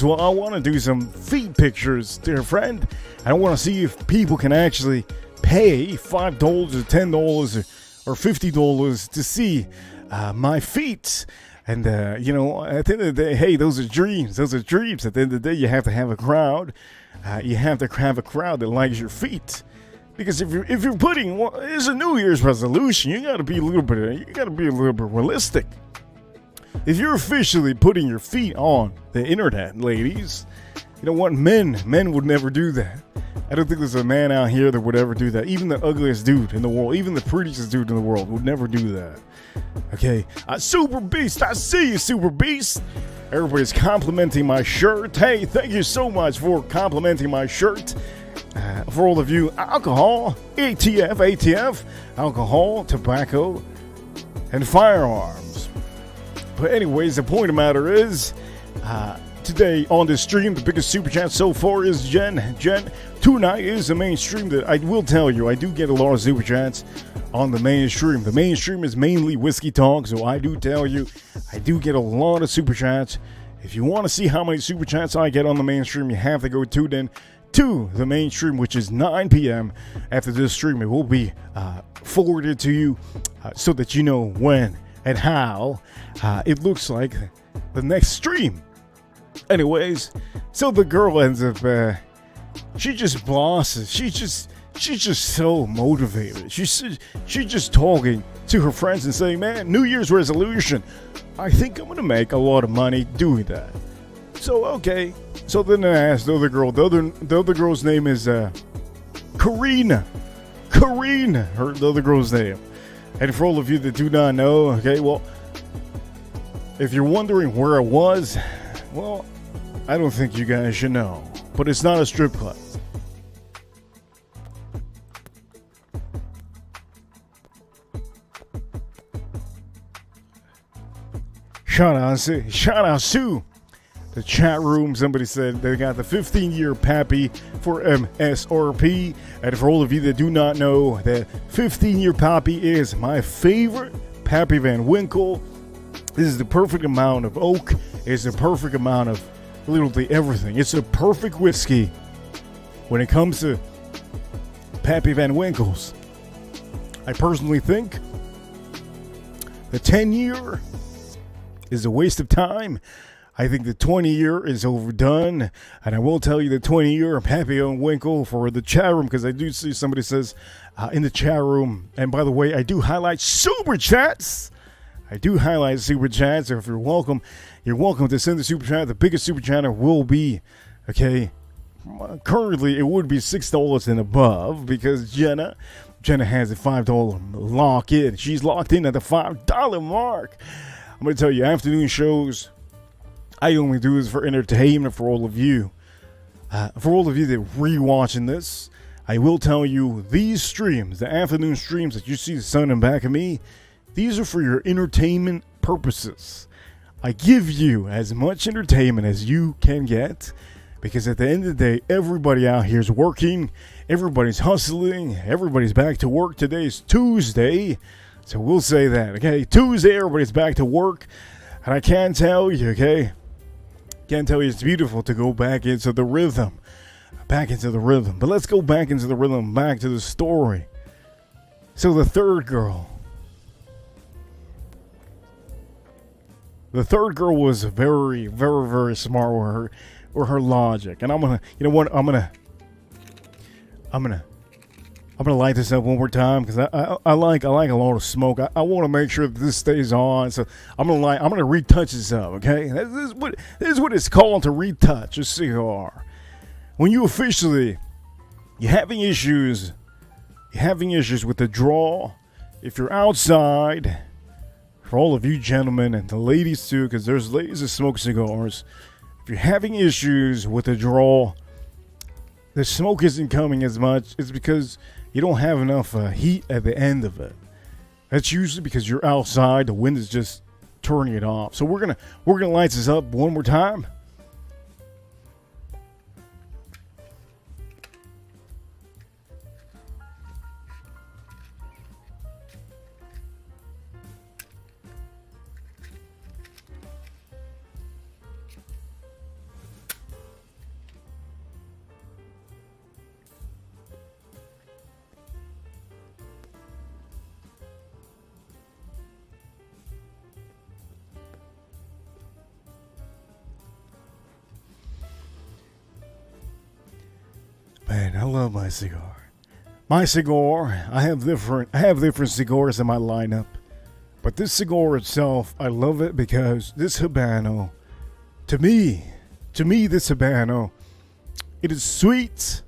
"Well, I want to do some feet pictures to her friend. I want to see if people can actually pay $5 or $10 or $50 to see my feet." And, at the end of the day, hey, those are dreams. At the end of the day, you have to have a crowd. You have to have a crowd that likes your feet. Because if you're putting, it's a New Year's resolution, you got to be a little bit realistic. If you're officially putting your feet on the internet, ladies, you know what? Men would never do that. I don't think there's a man out here that would ever do that. Even the ugliest dude in the world, even the prettiest dude in the world would never do that. Okay, Super Beast, I see you, Super Beast. Everybody's complimenting my shirt. Hey, thank you so much for complimenting my shirt. For all of you, alcohol, ATF, alcohol, tobacco, and firearms. But anyways, the point of the matter is, today on this stream, the biggest super chat so far is Jen. Jen, tonight is the main stream that I will tell you, I do get a lot of super chats on the main stream. The main stream is mainly whiskey talk, so I do tell you, I do get a lot of super chats. If you want to see how many super chats I get on the main stream, you have to go tune in to the main stream, which is 9 p.m. After this stream, it will be forwarded to you so that you know when and how it looks like the next stream. Anyways, so the girl ends up, she just blossoms. She's just so motivated. She's just talking to her friends and saying, man, New Year's resolution, I think I'm going to make a lot of money doing that. So, okay. So then I asked the other girl. The other girl's name is Karina. The other girl's name. And for all of you that do not know, okay, well, if you're wondering where I was, well, I don't think you guys should know. But it's not a strip club. Shout out Sue. The chat room, somebody said they got the 15-year Pappy for MSRP. And for all of you that do not know, that 15-year Pappy is my favorite Pappy Van Winkle. This is the perfect amount of oak. It's the perfect amount of literally everything. It's a perfect whiskey when it comes to Pappy Van Winkles. I personally think the 10-year is a waste of time. I think the 20-year is overdone, and I will tell you the 20-year Pappy Van Winkle for the chat room, because I do see somebody says in the chat room, and by the way, I do highlight super chats. So if you're welcome to send the super chat. The biggest super chatter will be, okay, currently it would be $6 and above, because Jenna has a $5 lock in. She's locked in at the $5 mark. I'm going to tell you, afternoon shows, I only do this for entertainment for all of you. For all of you that are rewatching this, I will tell you, these streams, the afternoon streams that you see the sun in back of me, these are for your entertainment purposes. I give you as much entertainment as you can get, because at the end of the day, everybody out here is working, everybody's hustling, everybody's back to work. Today's Tuesday, so we'll say that, okay? Tuesday, everybody's back to work, and I can't tell you, okay? Can't tell you it's beautiful to go back into the rhythm. But let's go back into the rhythm, back to the story. So the third girl was very, very, very smart with her logic. And I'm gonna light this up one more time, because I like a lot of smoke. I want to make sure that this stays on. So I'm gonna retouch this up. Okay, this is what it's called, to retouch a cigar. When you're having issues with the draw. If you're outside, for all of you gentlemen and the ladies too, because there's ladies that smoke cigars. If you're having issues with the draw, the smoke isn't coming as much. It's because you don't have enough heat at the end of it. That's usually because you're outside. The wind is just turning it off. So we're gonna light this up one more time. Man, I love my cigar. I have different cigars in my lineup. But this cigar itself, I love it because this Habano, to me, this Habano, it is sweet,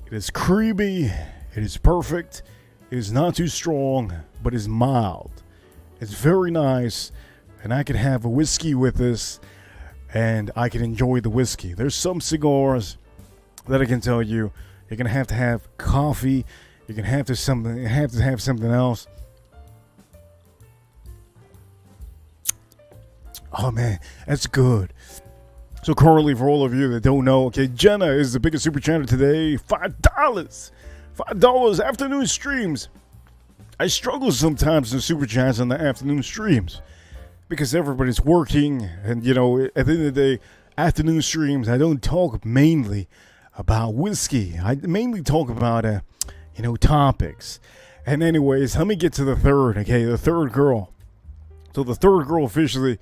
it is creamy, it is perfect, it is not too strong, but is mild. It's very nice, and I can have a whiskey with this, and I can enjoy the whiskey. There's some cigars that I can tell you, You're gonna have to have coffee. You're gonna have to have something else. Oh man, that's good. So currently, for all of you that don't know, okay, Jenna is the biggest super chatter today. $5 afternoon streams. I struggle sometimes in super chats on the afternoon streams because everybody's working, and you know, at the end of the day, afternoon streams, I don't talk mainly about whiskey. I mainly talk about topics. And anyways, let me get to the third. Okay, the third girl. So the third girl officially,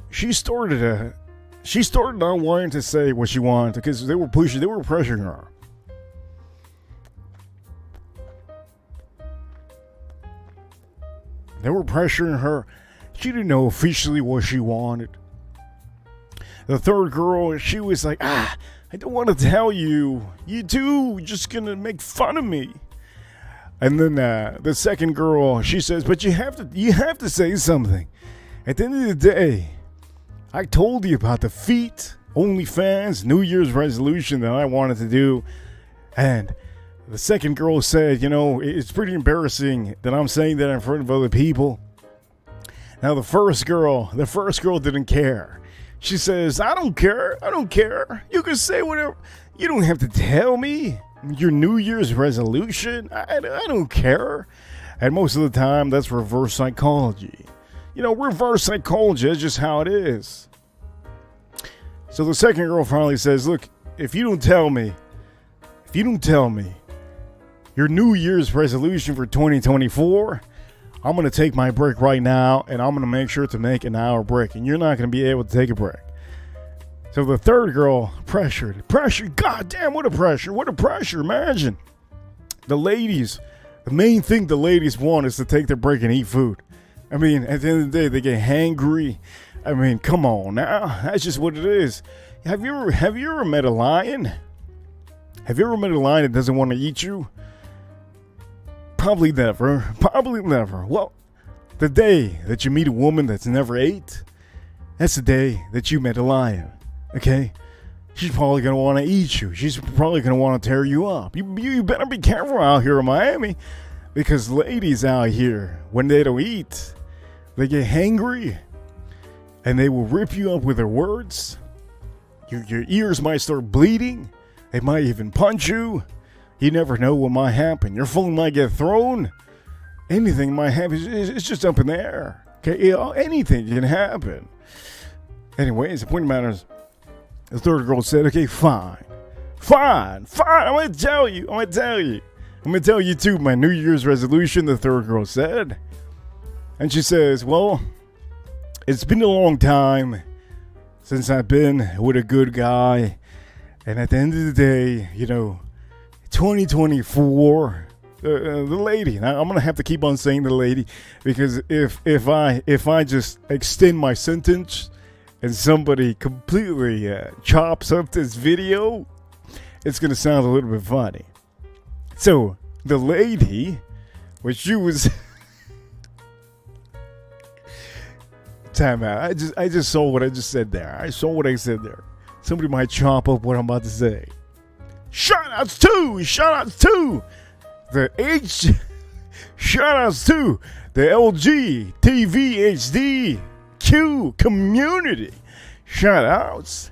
she started not wanting to say what she wanted because they were pressuring her. They were pressuring her. She didn't know officially what she wanted. The third girl, she was like, I don't want to tell you. You two just gonna make fun of me. And then the second girl, she says, but you have to say something. At the end of the day, I told you about the feet, OnlyFans, New Year's resolution that I wanted to do. And the second girl said, it's pretty embarrassing that I'm saying that in front of other people. Now the first girl didn't care. She says, I don't care. You can say whatever. You don't have to tell me your New Year's resolution. I don't care. And most of the time, that's reverse psychology. Reverse psychology is just how it is. So the second girl finally says, look, if you don't tell me your New Year's resolution for 2024, I'm going to take my break right now, and I'm going to make sure to make an hour break, and you're not going to be able to take a break. So the third girl pressured. God damn, what a pressure. Imagine. The main thing the ladies want is to take their break and eat food. I mean, at the end of the day, they get hangry. I mean, come on now. That's just what it is. Have you ever met a lion? Have you ever met a lion that doesn't want to eat you? Probably never. Well, the day that you meet a woman that's never ate, that's the day that you met a lion. Okay? She's probably going to want to eat you. She's probably going to want to tear you up. You better be careful out here in Miami, because ladies out here, when they don't eat, they get hangry, and they will rip you up with their words. Your ears might start bleeding. They might even punch you. You never know what might happen. Your phone might get thrown. Anything might happen. It's just up in the air. Okay, anything can happen. Anyways, the point of the matter is, the third girl said, okay, fine. I'm going to tell you. I'm going to tell you too my New Year's resolution, the third girl said. And she says, well, it's been a long time since I've been with a good guy. And at the end of the day, 2024, the lady. Now, I'm gonna have to keep on saying the lady, because if I just extend my sentence and somebody completely chops up this video, it's gonna sound a little bit funny. So the lady, which she was time out. I just saw what I just said there. Somebody might chop up what I'm about to say. Shoutouts to the shoutouts to the LG TV HD Q community. Shoutouts.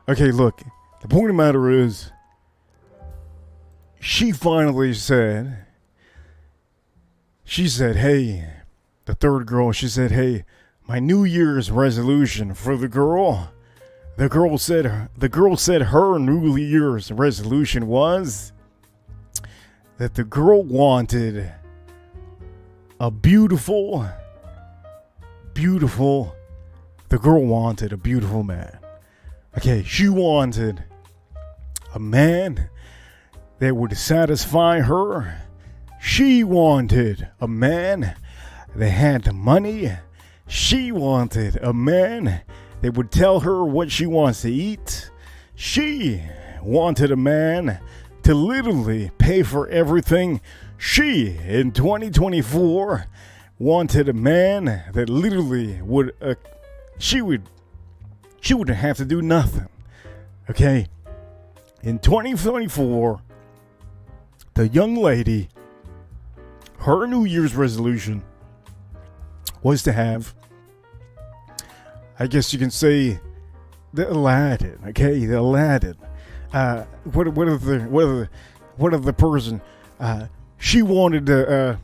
Okay, look. The point of the matter is, she finally said, hey, the third girl, she said, hey, my New Year's resolution for the girl. The girl said her New Year's resolution was that the girl wanted a beautiful man. Okay, she wanted a man that would satisfy her. She wanted a man that had the money. She wanted a man that would tell her what she wants to eat. She wanted a man to literally pay for everything. She, in 2024, wanted a man that literally would, she wouldn't have to do nothing. Okay? In 2024, the young lady, her New Year's resolution was to have, I guess you can say, the Aladdin. Okay, the Aladdin. What of the person? She wanted the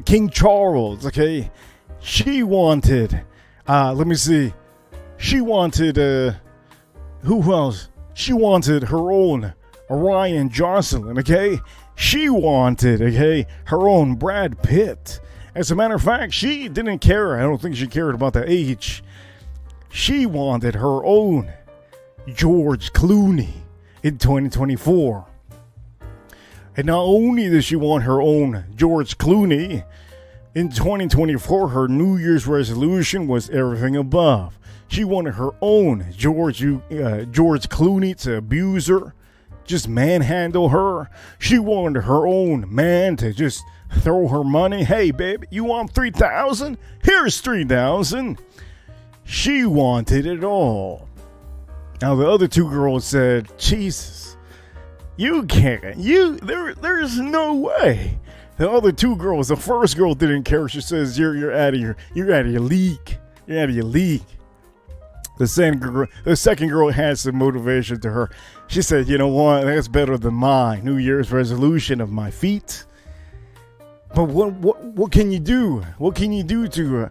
King Charles. Okay, she wanted. Let me see. She wanted. Who else? She wanted her own Ryan Jocelyn, okay? She wanted, okay, her own Brad Pitt. As a matter of fact, she didn't care. I don't think she cared about the age. She wanted her own George Clooney in 2024. And not only did she want her own George Clooney, in 2024, her New Year's resolution was everything above. She wanted her own George Clooney to abuse her, just manhandle her. She wanted her own man to just throw her money. Hey, baby, you want 3,000? Here's 3,000. She wanted it all. Now the other two girls said, "Jesus, you can't. There's no way." The other two girls, the first girl didn't care. She says, "You're out of your league. You're out of your league." The second girl had some motivation to her. She said, "You know what? That's better than my New Year's resolution of my feet." But what can you do? What can you do to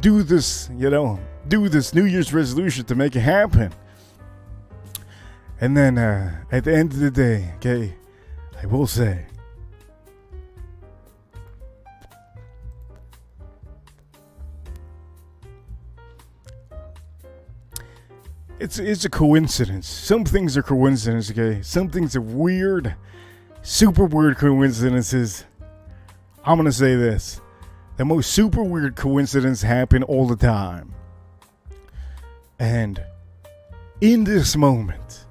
do this? Do this New Year's resolution to make it happen? And then at the end of the day, okay, I will say, It's a coincidence. Some things are coincidence, okay? Some things are weird, super weird coincidences. I'm gonna say this. The most super weird coincidence happen all the time. And in this moment,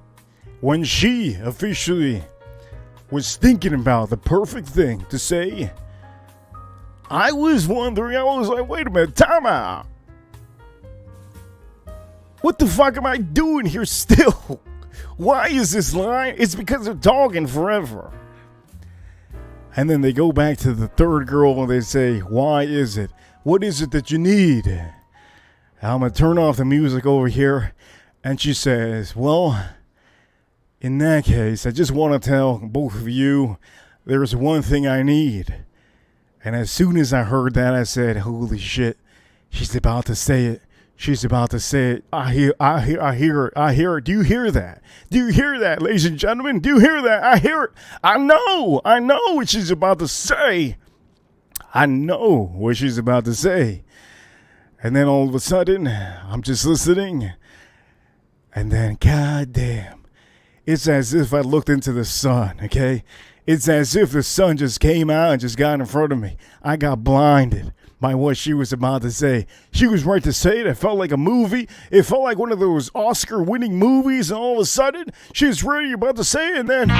when she officially was thinking about the perfect thing to say, I was like, wait a minute, time out. What the fuck am I doing here still? Why is this line? It's because they're talking forever. And then they go back to the third girl and they say, why is it? What is it that you need? I'm going to turn off the music over here. And she says, well, in that case, I just want to tell both of you, there's one thing I need. And as soon as I heard that, I said, holy shit, she's about to say it. She's about to say it. I hear it. Do you hear that? Do you hear that, ladies and gentlemen? Do you hear that? I hear it. I know what she's about to say. I know what she's about to say. And then all of a sudden, I'm just listening. And then, goddamn, it's as if I looked into the sun, okay? It's as if the sun just came out and just got in front of me. I got blinded by what she was about to say. She was right to say it. It felt like a movie. It felt like one of those Oscar-winning movies, and all of a sudden, she was really about to say it, and then...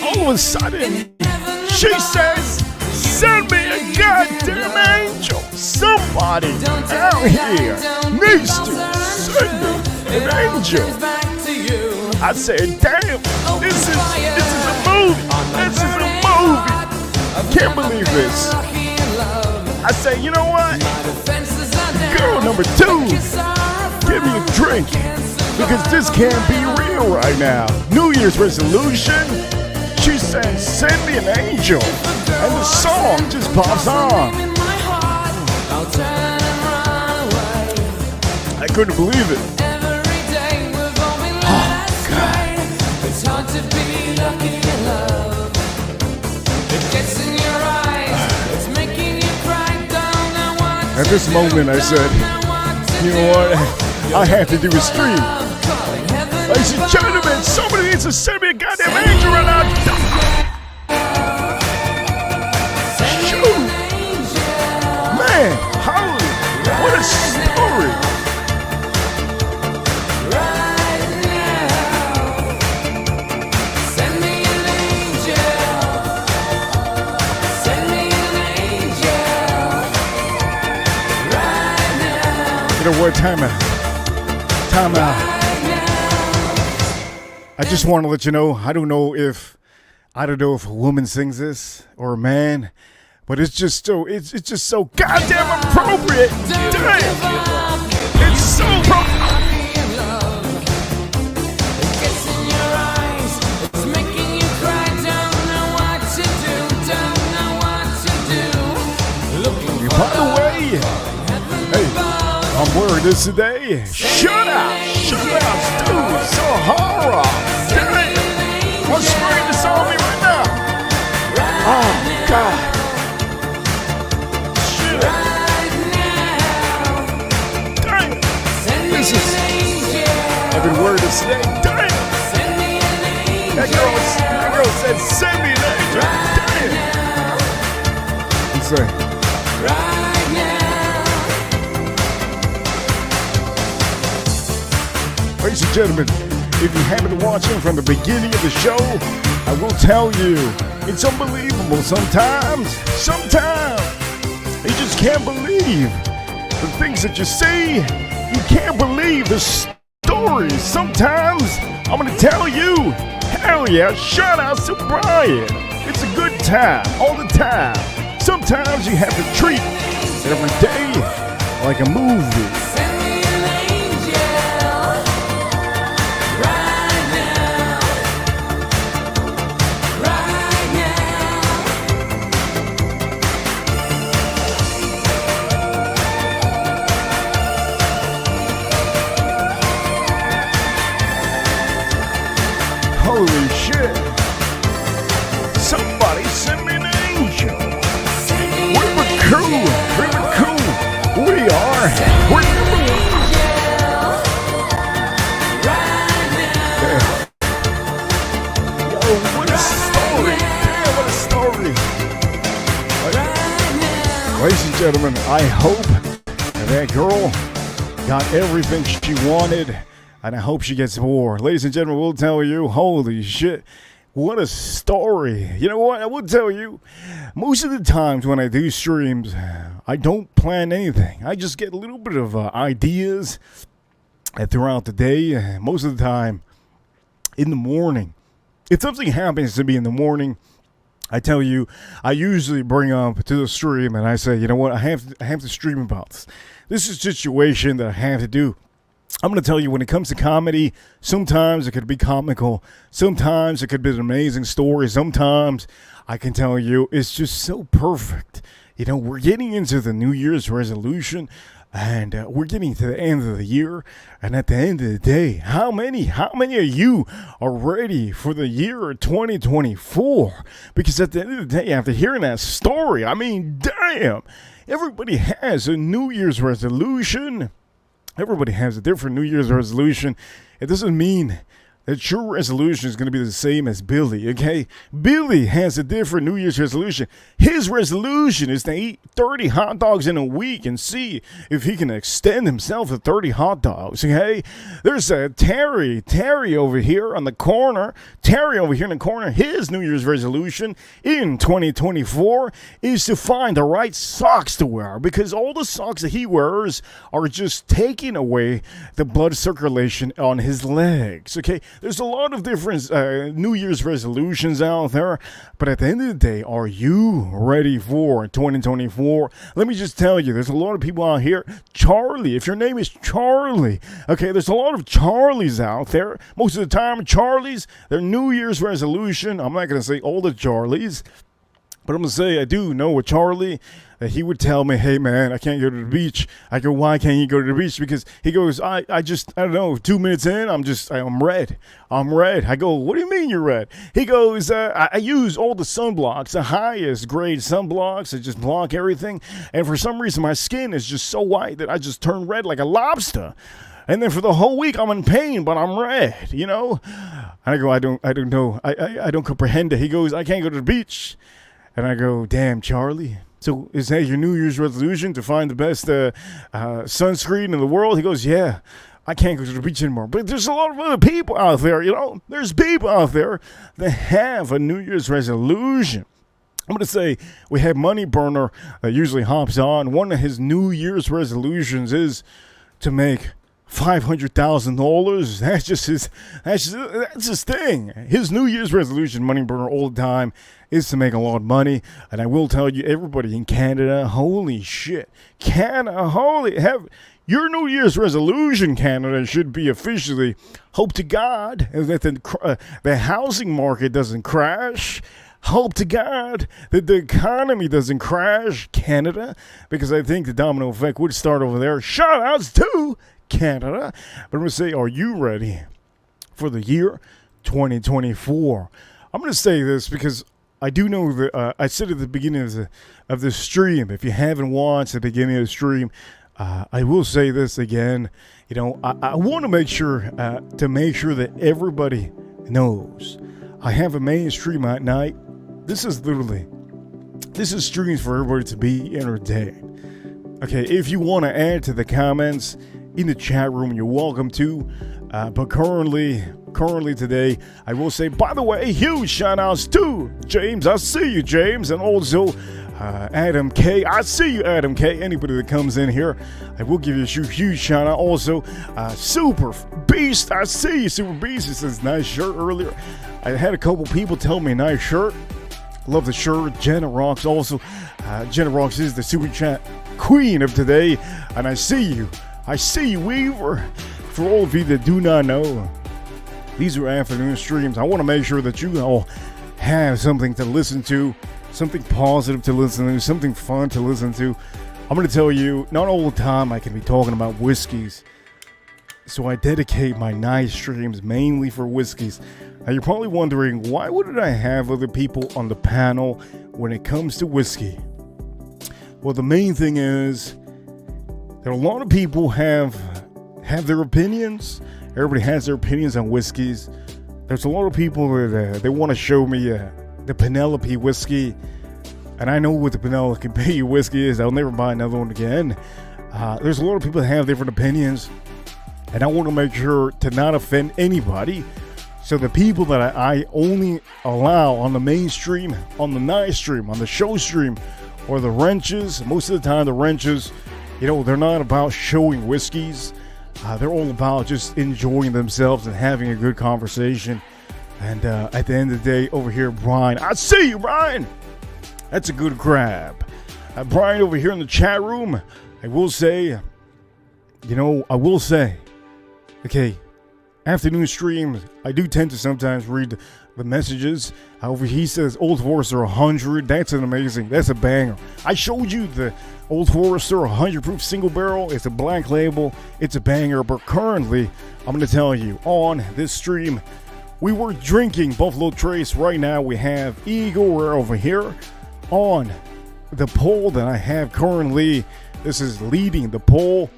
all of a sudden, she says, send me a goddamn angel. Somebody out here needs to send me an angel. I said, damn, this is a movie. This is a movie. I can't believe this. I say, you know what? Girl number 2, give me a drink. Because this can't be real right now. New Year's resolution. She says, send me an angel. And the song just pops on. I couldn't believe it. Oh, God. It's hard to be lucky in love. It gets in your eyes. It's making you cry down. At this moment, I said, you know what? I have to do a stream. Ladies and gentlemen, somebody needs to send me a goddamn angel right now. Man, holy, what a story. know what? Time out. Time out. I just want to let you know, I don't know if a woman sings this or a man, but it's just so goddamn appropriate. Damn. It's so appropriate. By the way, hey, I'm wearing this today. Shoutout, dude, Sahara. Damn, I'm spraying this on me right now. Oh God, shit. Damn, this is. I've been wearing this today. Damn, that girl said send me an angel. Damn. Insane. Right now. Ladies and gentlemen, if you haven't been watching from the beginning of the show, I will tell you, it's unbelievable sometimes. You just can't believe the things that you see. You can't believe the stories. Sometimes, I'm going to tell you, hell yeah, shout out to Brian. It's a good time, all the time. Sometimes you have to treat every day like a movie. Send me an angel right now. Right now. Holy shit. Somebody send me an angel. Cool. We are. We're number one. Yo, what a story. Damn, what a story. Ladies and gentlemen, I hope that girl got everything she wanted, and I hope she gets more. Ladies and gentlemen, we'll tell you, holy shit. What a story. You know what? I will tell you, most of the times when I do streams, I don't plan anything. I just get a little bit of ideas throughout the day. Most of the time, in the morning. If something happens to me in the morning, I tell you, I usually bring up to the stream and I say, you know what? I have to stream about this. This is a situation that I have to do. I'm going to tell you, when it comes to comedy, sometimes it could be comical. Sometimes it could be an amazing story. Sometimes I can tell you it's just so perfect. You know, we're getting into the New Year's resolution, and we're getting to the end of the year. And at the end of the day, how many of you are ready for the year 2024? Because at the end of the day, after hearing that story, I mean, damn, everybody has a New Year's resolution. Everybody has a different New Year's resolution. It doesn't mean that your resolution is going to be the same as Billy, okay? Billy has a different New Year's resolution. His resolution is to eat 30 hot dogs in a week and see if he can extend himself to 30 hot dogs, okay? There's Terry over here on the corner. Terry over here in the corner, his New Year's resolution in 2024 is to find the right socks to wear, because all the socks that he wears are just taking away the blood circulation on his legs, okay? There's a lot of different New Year's resolutions out there, but at the end of the day, are you ready for 2024? Let me just tell you, there's a lot of people out here. Charlie, if your name is Charlie, okay, there's a lot of Charlies out there. Most of the time, Charlies, their New Year's resolution, I'm not going to say all the Charlies, but I'm going to say I do know a Charlie that he would tell me, hey man, I can't go to the beach. I go, why can't you go to the beach? Because he goes, I don't know, 2 minutes in, I'm red. I go, what do you mean you're red? He goes, I use all the sunblocks, the highest grade sunblocks that just block everything. And for some reason, my skin is just so white that I just turn red like a lobster. And then for the whole week, I'm in pain, but I'm red, you know? And I go, I don't know. I don't comprehend it. He goes, I can't go to the beach. And I go, damn, Charlie. So is that your New Year's resolution, to find the best sunscreen in the world? He goes, yeah, I can't go to the beach anymore. But there's a lot of other people out there, you know. There's people out there that have a New Year's resolution. I'm going to say we have Money Burner that usually hops on. One of his New Year's resolutions is to make $500,000. That's his thing. His New Year's resolution, money burner all the time, is to make a lot of money. And I will tell you, everybody in Canada, holy shit, Canada, your New Year's resolution, Canada, should be officially, hope to God that the housing market doesn't crash. Hope to God that the economy doesn't crash, Canada, because I think the domino effect would start over there. Shout outs to Canada. But I'm going to say, are you ready for the year 2024? I'm going to say this because I do know that I said at the beginning of the stream, if you haven't watched the beginning of the stream, I will say this again. You know, I want to make sure that everybody knows I have a main stream at night. This is streams for everybody to be entertained. Okay, if you want to add to the comments in the chat room, you're welcome to. But currently today, I will say, by the way, huge shout outs to James. I see you, James, and also Adam K. I see you, Adam K. Anybody that comes in here, I will give you a huge shout out. Also, Super Beast. I see you, Super Beast. It says nice shirt earlier. I had a couple people tell me nice shirt. Love the shirt. Jenna Rocks also. Jenna Rocks is the super chat queen of today. And I see you, Weaver. For all of you that do not know, these are afternoon streams. I want to make sure that you all have something to listen to, something positive to listen to, something fun to listen to. I'm going to tell you, not all the time I can be talking about whiskeys. So I dedicate my night streams mainly for whiskeys. Now you're probably wondering, why wouldn't I have other people on the panel when it comes to whiskey? Well, the main thing is that a lot of people have their opinions. Everybody has their opinions on whiskeys. There's a lot of people that they want to show me the Penelope whiskey. And I know what the Penelope whiskey is. I'll never buy another one again. There's a lot of people that have different opinions. And I want to make sure to not offend anybody. So the people that I only allow on the mainstream, on the night stream, on the show stream, or the wrenches, most of the time the wrenches, you know, they're not about showing whiskeys. They're all about just enjoying themselves and having a good conversation. And at the end of the day, over here, Brian. I see you, Brian. That's a good grab. Brian over here in the chat room, I will say, okay, afternoon streams, I do tend to sometimes read the messages. However, he says Old Forester 100. That's that's a banger. I showed you the Old Forester 100 proof single barrel. It's a black label. It's a banger. But currently, I'm going to tell you, on this stream, we were drinking Buffalo Trace. Right now, we have Eagle Rare over here on the poll that I have currently. This is leading the poll.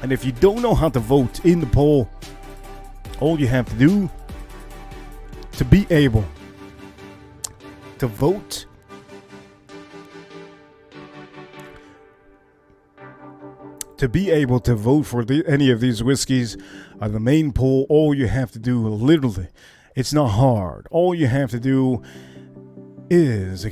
And if you don't know how to vote in the poll, all you have to do to be able to vote for any of these whiskeys on the main poll, all you have to do, literally, it's not hard. All you have to do is,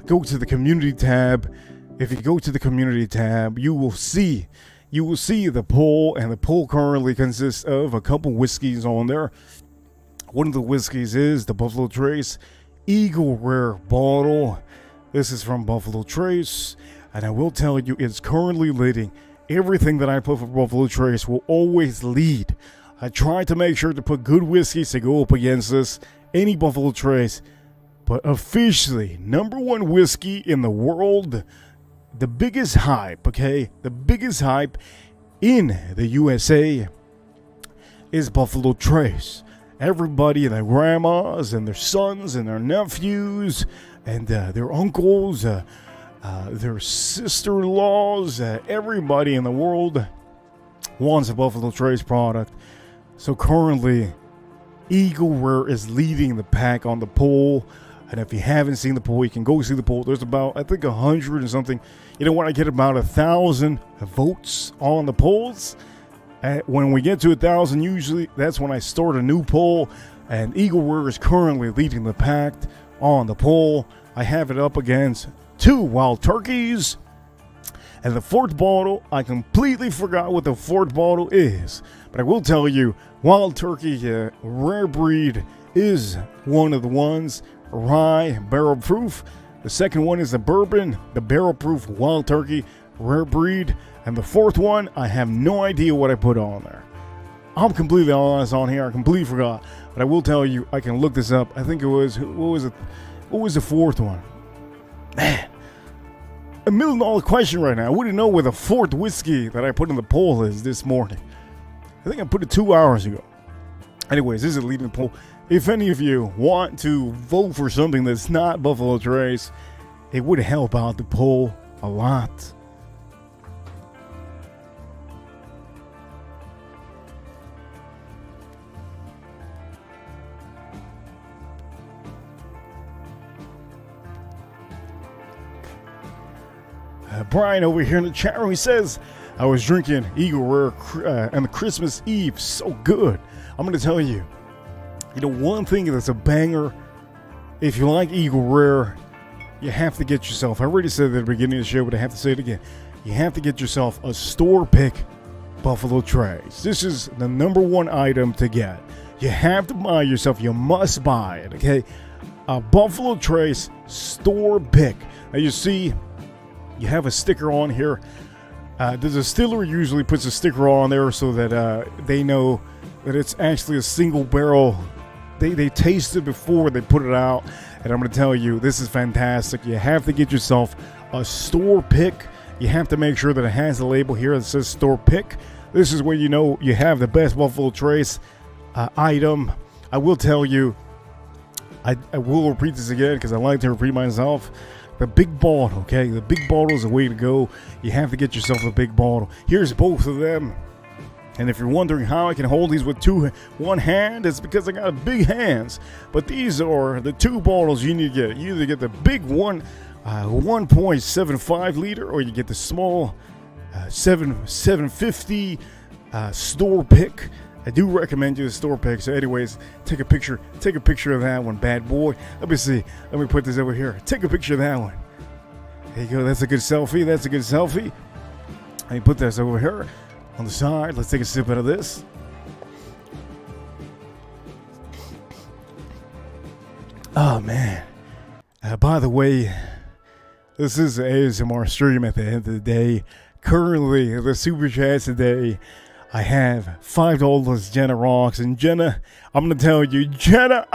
go to the community tab. If you go to the community tab, you will see the poll, and the poll currently consists of a couple whiskeys on there. One of the whiskeys is the Buffalo Trace Eagle Rare bottle. This is from Buffalo Trace, and I will tell you, it's currently leading. Everything that I put for Buffalo Trace will always lead. I try to make sure to put good whiskeys to go up against this, any Buffalo Trace, but officially, number one whiskey in the world. The biggest hype, the biggest hype in the USA is Buffalo Trace. Everybody, their grandmas and their sons and their nephews and their uncles, their sister-in-laws, everybody in the world wants a Buffalo Trace product. So currently, Eagle Rare is leading the pack on the poll. And if you haven't seen the poll, you can go see the poll. There's about, I think, 100 and something. You know, when I get about 1,000 votes on the polls, when we get to 1,000, usually that's when I start a new poll. And Eagle Rare is currently leading the pack on the poll. I have it up against two Wild Turkeys. And the fourth bottle, I completely forgot what the fourth bottle is. But I will tell you, Wild Turkey Rare Breed is one of the ones. Rye Barrel Proof. The second one is the Bourbon, the Barrel Proof Wild Turkey Rare Breed. And the fourth one, I have no idea what I put on there. I'm completely honest on here. I completely forgot. But I will tell you, I can look this up. I think it was, what was it? What was the fourth one? Man, $1 million question right now. I wouldn't know where the fourth whiskey that I put in the poll is this morning. I think I put it 2 hours ago. Anyways, this is a leading poll. If any of you want to vote for something that's not Buffalo Trace, it would help out the poll a lot. Brian over here in the chat room, he says, I was drinking Eagle Rare on the Christmas Eve. So good. I'm going to tell you, one thing that's a banger, if you like Eagle Rare, you have to get yourself, I already said it at the beginning of the show, but I have to say it again. You have to get yourself a store pick Buffalo Trace. This is the number one item to get. You have to buy yourself, you must buy it, okay? A Buffalo Trace store pick. Now you see, you have a sticker on here. The distiller usually puts a sticker on there so that they know that it's actually a single barrel. They taste it before they put it out. And I'm going to tell you, this is fantastic. You have to get yourself a store pick. You have to make sure that it has the label here that says store pick. This is where you know you have the best Buffalo Trace item. I will tell you, I will repeat this again because I like to repeat myself. The big bottle, okay? The big bottle is the way to go. You have to get yourself a big bottle. Here's both of them. And if you're wondering how I can hold these with one hand, it's because I got big hands. But these are the two bottles you need to get. You either get the big one, 1.75 liter, or you get the small 750 store pick. I do recommend you the store pick. So anyways, take a picture of that one, bad boy. Let me see. Let me put this over here. Take a picture of that one. There you go. That's a good selfie. That's a good selfie. Let me put this over here on the side. Let's take a sip out of this. Oh, man. By the way, this is an ASMR stream at the end of the day. Currently, the Super Chat today, I have $5 Jenna Rocks. And Jenna, I'm going to tell you, Jenna,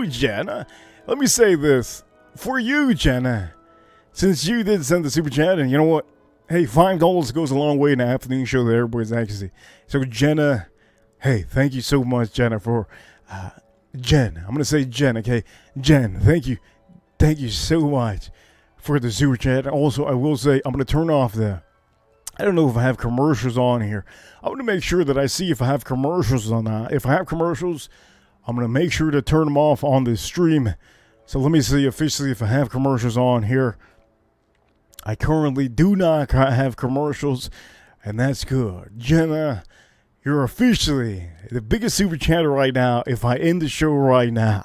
Jenna. Let me say this. For you, Jenna, since you did send the Super Chat, and you know what? Hey, $5 goes a long way in the afternoon show that everybody's actually. So, Jenna, hey, thank you so much, Jenna, for Jen. I'm going to say Jen, okay? Jen, thank you. Thank you so much for the Super Chat. Also, I will say, I'm going to turn off I don't know if I have commercials on here. I'm going to make sure that I see if I have commercials on that. If I have commercials, I'm going to make sure to turn them off on the stream. So let me see officially if I have commercials on here. I currently do not have commercials, and that's good. Jenna, you're officially the biggest Super Chatter right now if I end the show right now.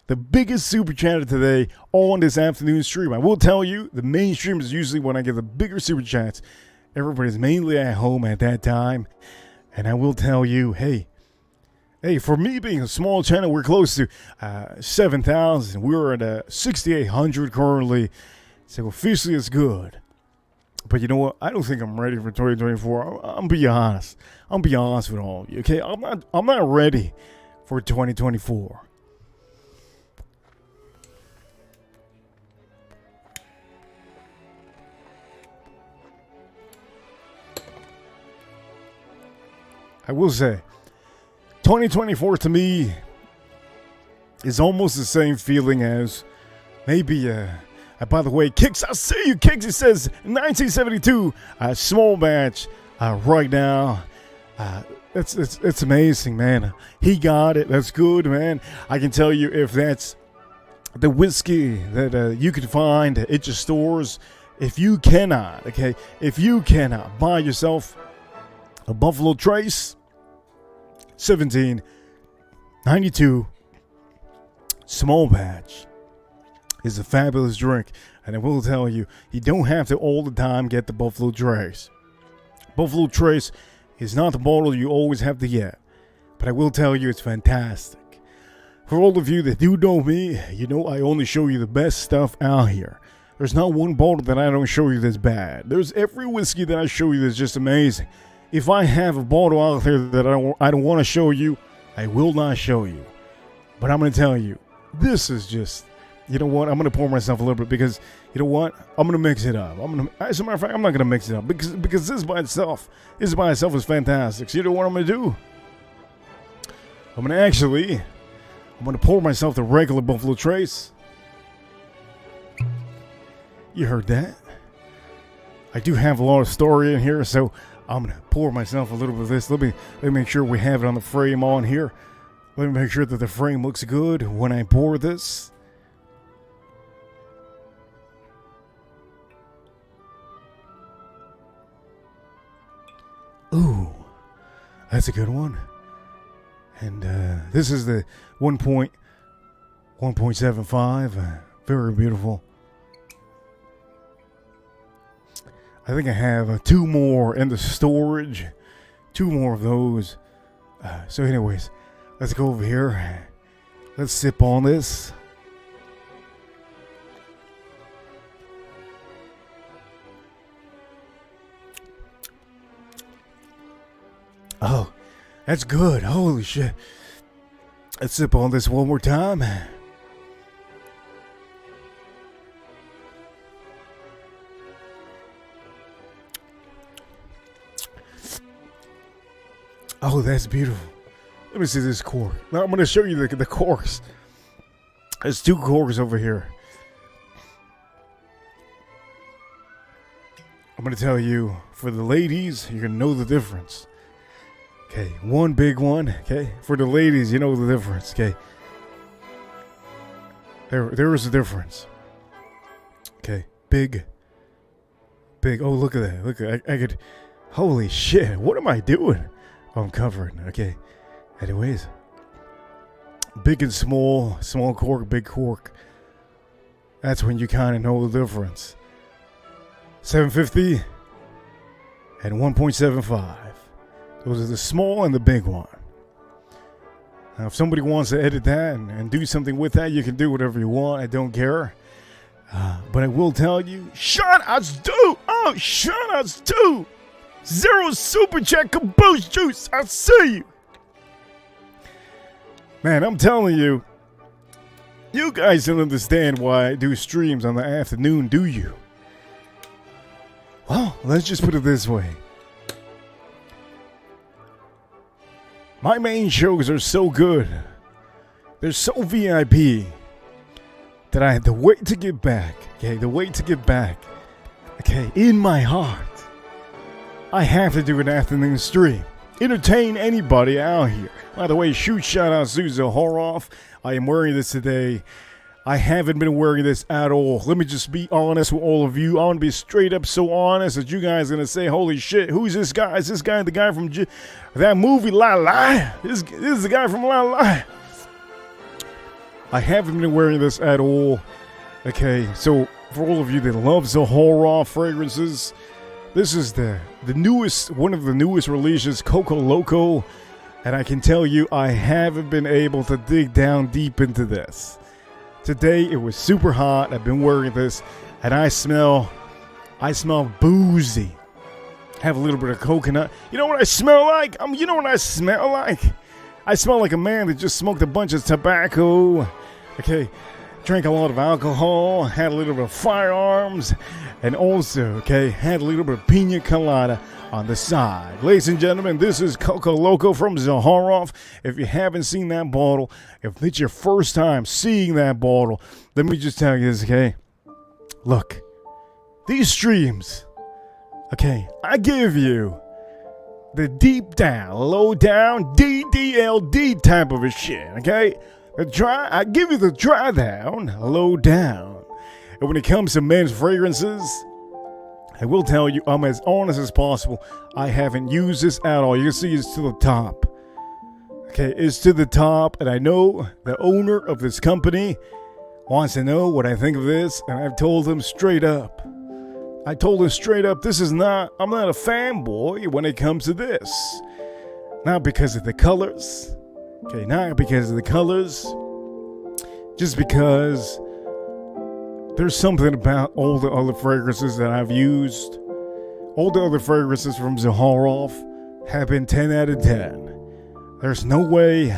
The biggest Super Chatter today on this afternoon stream. I will tell you, the main stream is usually when I get the bigger Super Chats. Everybody's mainly at home at that time. And I will tell you, hey, for me being a small channel, we're close to 7,000. We're at 6,800 currently. So officially it's good. But you know what? I don't think I'm ready for 2024. I'm be honest. I'm be honest with all of you. Okay, I'm not ready for 2024. I will say, 2024 to me is almost the same feeling as maybe, by the way, Kicks, I see you, Kicks, it says 1972, small batch right now. It's amazing, man. He got it. That's good, man. I can tell you if that's the whiskey that you can find at your stores, if you cannot buy yourself a Buffalo Trace 1792 small batch, is a fabulous drink. And I will tell you, you don't have to all the time get the Buffalo Trace. Buffalo Trace is not the bottle you always have to get. But I will tell you, it's fantastic. For all of you that do know me, you know I only show you the best stuff out here. There's not one bottle that I don't show you that's bad. There's every whiskey that I show you that's just amazing. If I have a bottle out there that I don't want to show you, I will not show you. But I'm going to tell you, this is just, you know what, I'm going to pour myself a little bit because, you know what, I'm going to mix it up. As a matter of fact, I'm not going to mix it up because this by itself is fantastic. So you know what I'm going to do? I'm going to pour myself the regular Buffalo Trace. You heard that? I do have a lot of story in here, so I'm going to pour myself a little bit of this. Let me make sure we have it on the frame on here. Let me make sure that the frame looks good when I pour this. Ooh, that's a good one. And this is the 1.75. Very beautiful. I think I have 2 more in the storage. 2 more of those. So anyways, let's go over here. Let's sip on this. Oh, that's good. Holy shit. Let's sip on this one more time. Oh, that's beautiful. Let me see this cork. Now I'm going to show you the corks. There's 2 corks over here. I'm going to tell you, for the ladies, you're going to know the difference. Okay, one big one. Okay, for the ladies, you know the difference. Okay, there is a difference. Okay, big. Oh, look at that. Look at I could. Holy shit! What am I doing? Oh, I'm covering. Okay. Anyways, big and small cork, big cork. That's when you kind of know the difference. 750 and 1.75. Those are the small and the big one. Now, if somebody wants to edit that and do something with that, you can do whatever you want. I don't care. But I will tell you, shoutouts to! Oh, shoutouts to! Zero Super Chat Caboose Juice! I see you! Man, I'm telling you, you guys don't understand why I do streams on the afternoon, do you? Well, let's just put it this way. My main shows are so good. They're so VIP that I had to wait to get back. Okay, the wait to get back. Okay, in my heart, I have to do an afternoon stream. Entertain anybody out here. By the way, shout out to Zaharoff. I am wearing this today. I haven't been wearing this at all. Let me just be honest with all of you. I want to be straight up so honest that you guys are going to say, holy shit, who's this guy? Is this guy the guy from that movie, La La? This is the guy from La La. I haven't been wearing this at all. Okay, so for all of you that love Zaharoff fragrances, this is the newest, one of the newest releases, Coco Loco. And I can tell you, I haven't been able to dig down deep into this. Today, it was super hot. I've been wearing this, and I smell boozy. Have a little bit of coconut. You know what I smell like? You know what I smell like? I smell like a man that just smoked a bunch of tobacco. Okay, drank a lot of alcohol, had a little bit of firearms, and also, okay, had a little bit of pina colada on the side. Ladies and gentlemen, this is Coco Loco from Zaharoff. If you haven't seen that bottle, if it's your first time seeing that bottle, let me just tell you this, okay? Look, these streams, okay, I give you the deep down, low down, DDLD type of a shit, okay? I give you the dry down, low down. And when it comes to men's fragrances, I will tell you, I'm as honest as possible. I haven't used this at all. You can see it's to the top. Okay, it's to the top. And I know the owner of this company wants to know what I think of this, and I've told him straight up. I told him straight up, I'm not a fanboy when it comes to this. Not because of the colors. Okay, not because of the colors. Just because there's something about all the other fragrances that I've used. All the other fragrances from Zaharoff have been 10 out of 10. There's no way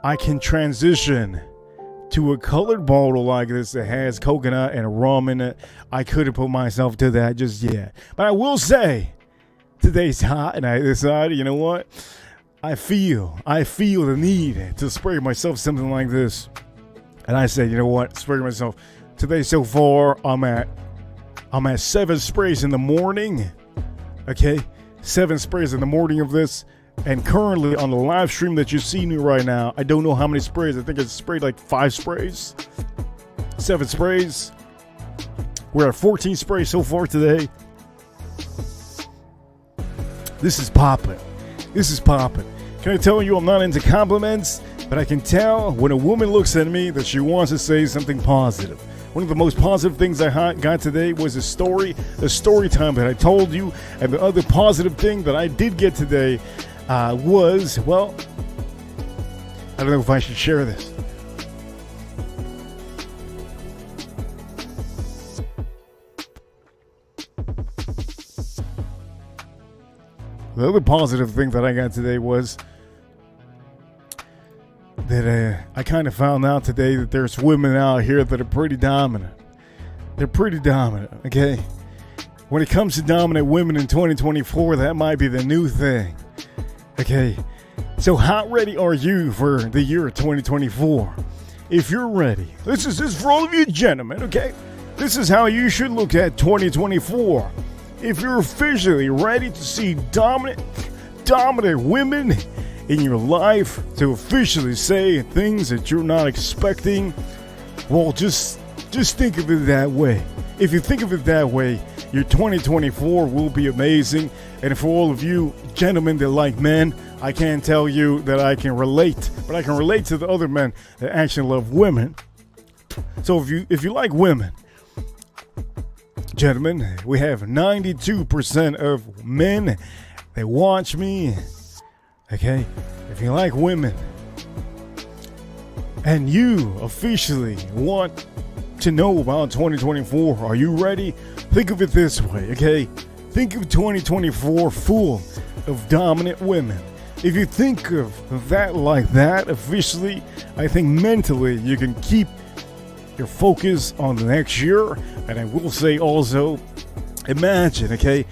I can transition to a colored bottle like this that has coconut and rum in it. I couldn't put myself to that just yet. But I will say, today's hot and I decided, you know what? I feel the need to spray myself something like this. And I said, you know what? Spray myself. Today so far, I'm at 7 sprays in the morning. Okay? 7 sprays in the morning of this. And currently on the live stream that you see me right now, I don't know how many sprays. I think it's sprayed like 5 sprays. 7 sprays. We're at 14 sprays so far today. This is popping. This is popping. Can I tell you I'm not into compliments? But I can tell when a woman looks at me that she wants to say something positive. One of the most positive things I got today was the story time that I told you. And the other positive thing that I did get today was, well, I don't know if I should share this. The other positive thing that I got today was that I kind of found out today that there's women out here that are pretty dominant. They're pretty dominant, okay? When it comes to dominant women in 2024, that might be the new thing, okay? So how ready are you for the year 2024? If you're ready, this is for all of you gentlemen, okay? This is how you should look at 2024. If you're officially ready to see dominant women in your life, to officially say things that you're not expecting, well, just think of it that way. If you think of it that way, your 2024 will be amazing. And for all of you gentlemen that like men, I can't tell you that I can relate, but I can relate to the other men that actually love women. So if you like women, gentlemen, we have 92% of men that watch me. Okay, if you like women and you officially want to know about 2024, are you ready? Think of it this way, okay? Think of 2024 full of dominant women. If you think of that like that, officially, I think mentally you can keep your focus on the next year. And I will say also, imagine, okay,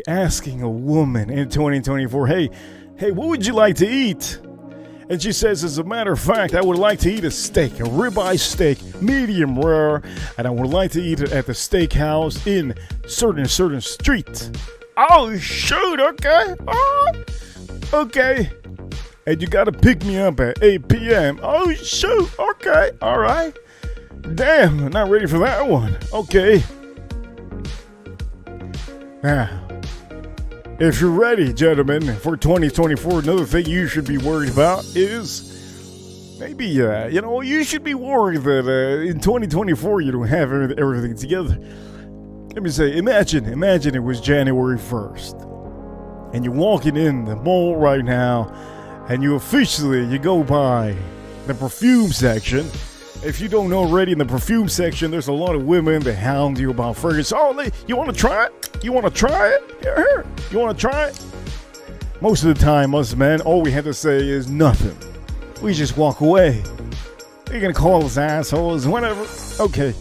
asking a woman in 2024, hey, what would you like to eat? And she says, as a matter of fact, I would like to eat a steak, a ribeye steak, medium rare, and I would like to eat it at the steakhouse in certain street. Oh, shoot, okay. Oh, okay. And you gotta pick me up at 8 p.m. Oh, shoot, okay, all right. Damn, not ready for that one. Okay. Now, if you're ready, gentlemen, for 2024, another thing you should be worried about is maybe, you should be worried that in 2024 you don't have everything together. Let me say, imagine it was January 1st, and you're walking in the mall right now, and you go by the perfume section. If you don't know already, in the perfume section, there's a lot of women that hound you about fragrance. Oh, you want to try it? You want to try it? Here. You want to try it? Most of the time, us men, all we have to say is nothing. We just walk away. You're going to call us assholes, whatever. Okay.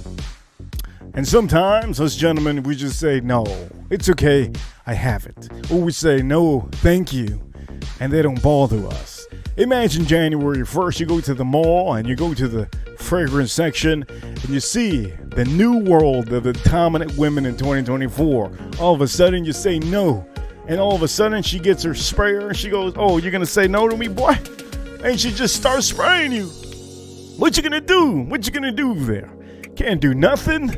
And sometimes, us gentlemen, we just say, no, it's okay, I have it. Or we say, no, thank you. And they don't bother us. Imagine January 1st, you go to the mall and you go to the fragrance section and you see the new world of the dominant women in 2024. All of a sudden you say no, and all of a sudden she gets her sprayer and she goes, oh, you're gonna say no to me, boy? And she just starts spraying you. What you gonna do? What you gonna do there? Can't do nothing.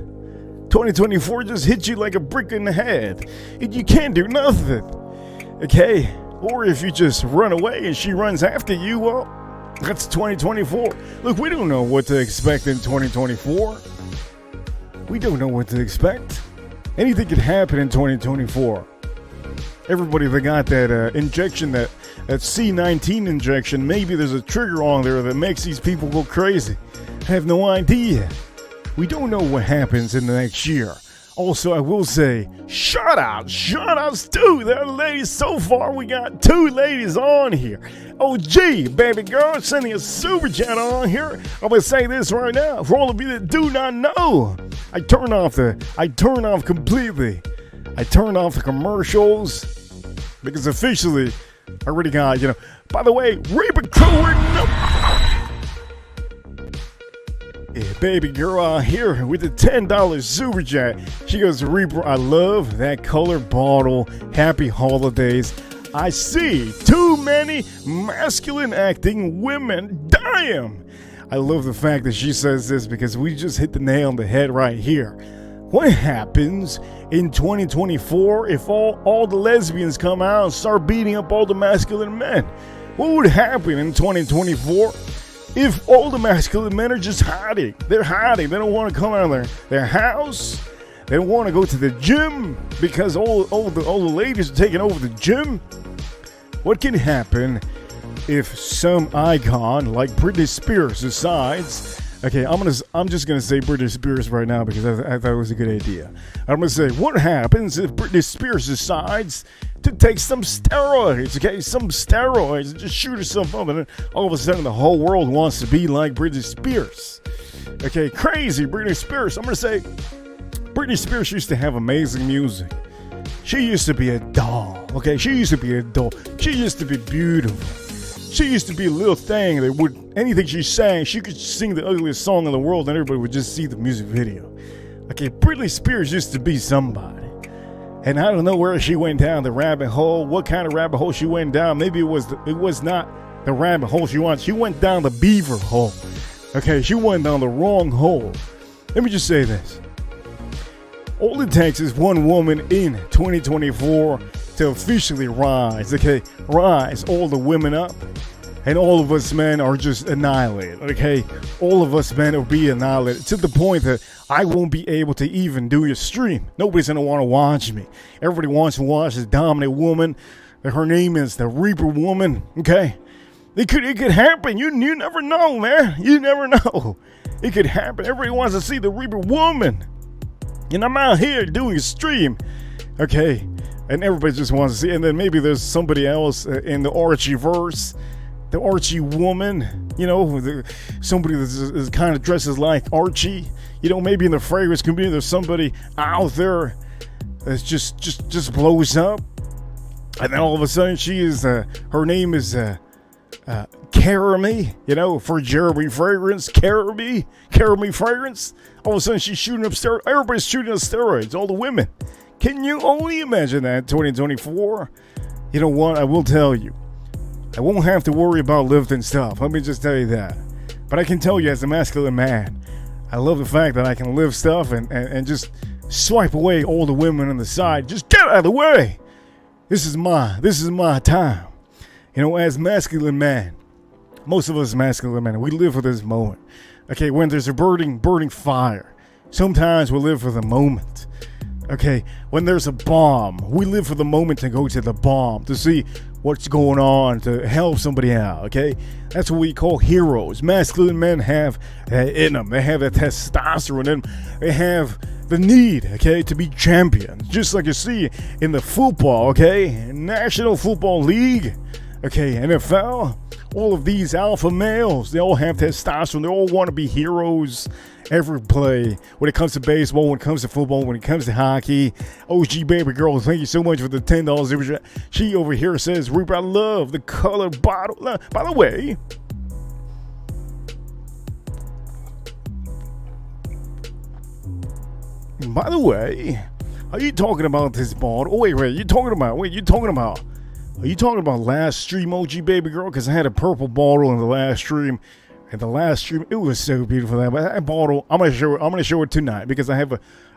2024 just hit you like a brick in the head. You can't do nothing. Okay? Or if you just run away and she runs after you, well, That's 2024. Look, we don't know what to expect in 2024. We don't know what to expect. Anything could happen in 2024. Everybody that got that injection, that C19 injection, maybe there's a trigger on there that makes these people go crazy. I have no idea. We don't know what happens in the next year. Also, I will say, shout-outs to the ladies. So far, we got 2 ladies on here. OG, baby girl, sending a super chat on here. I'm gonna say this right now, for all of you that do not know, I turn off completely. I turn off the commercials because officially, I already got, by the way, Reaper Crew. Yeah, baby girl out here with the $10 super chat. She goes, Reaper, I love that color bottle. Happy holidays. I see too many masculine acting women. Damn. I love the fact that she says this because we just hit the nail on the head right here. What happens in 2024 if all the lesbians come out and start beating up all the masculine men? What would happen in 2024? If all the masculine men are just hiding, they're hiding. They don't want to come out of their house. They don't want to go to the gym because all the ladies are taking over the gym. What can happen if some icon like Britney Spears decides? Okay, I'm just gonna say Britney Spears right now because I thought it was a good idea. I'm gonna say, what happens if Britney Spears decides to take some steroids? Okay, some steroids, and just shoot herself up, and then all of a sudden the whole world wants to be like Britney Spears. Okay, crazy Britney Spears. I'm gonna say, Britney Spears used to have amazing music. She used to be a doll. Okay, she used to be a doll. She used to be beautiful. She used to be a little thing that would, anything she sang, she could sing the ugliest song in the world and everybody would just see the music video. Okay, Britney Spears used to be somebody. And I don't know where she went down the rabbit hole, what kind of rabbit hole she went down. Maybe it was not the rabbit hole she went. She went down the beaver hole. Okay, she went down the wrong hole. Let me just say this. All it takes is one woman in 2024 to officially rise. Okay, rise all the women up. And all of us men are just annihilated, okay? All of us men will be annihilated to the point that I won't be able to even do your stream. Nobody's gonna want to watch me. Everybody wants to watch this dominant woman. Her name is the Reaper Woman, okay? It could happen. You never know, man. You never know. It could happen. Everybody wants to see the Reaper Woman. And I'm out here doing a stream, okay? And everybody just wants to see. And then maybe there's somebody else in the Archie verse. The Archie woman, somebody that kind of dresses like Archie. Maybe in the fragrance community, there's somebody out there that just blows up. And then all of a sudden, her name is Caramy, for Jeremy Fragrance. Caramy Fragrance. All of a sudden, she's shooting up steroids. Everybody's shooting up steroids, all the women. Can you only imagine that in 2024? You know what? I will tell you. I won't have to worry about lifting stuff. Let me just tell you that. But I can tell you as a masculine man, I love the fact that I can lift stuff and just swipe away all the women on the side. Just get out of the way. This is my time. As masculine man, most of us masculine men, we live for this moment. Okay, when there's a burning fire, sometimes we live for the moment. Okay, when there's a bomb, we live for the moment to go to the bomb, to see what's going on, to help somebody out, okay? That's what we call heroes. Masculine men have that in them. They have that testosterone in them. They have the need, okay, to be champions. Just like you see in the football, okay? National Football League, okay, NFL. All of these alpha males, they all have testosterone. They all want to be heroes every play. When it comes to baseball, when it comes to football, when it comes to hockey. OG baby girl, thank you so much for the $10. She over here says, Reaper, I love the color bottle. By the way, are you talking about this bottle? Oh, wait, are you talking about last stream, OG baby girl? Because I had a purple bottle in the last stream. And the last stream, it was so beautiful. That bottle, I'm gonna show it tonight because I have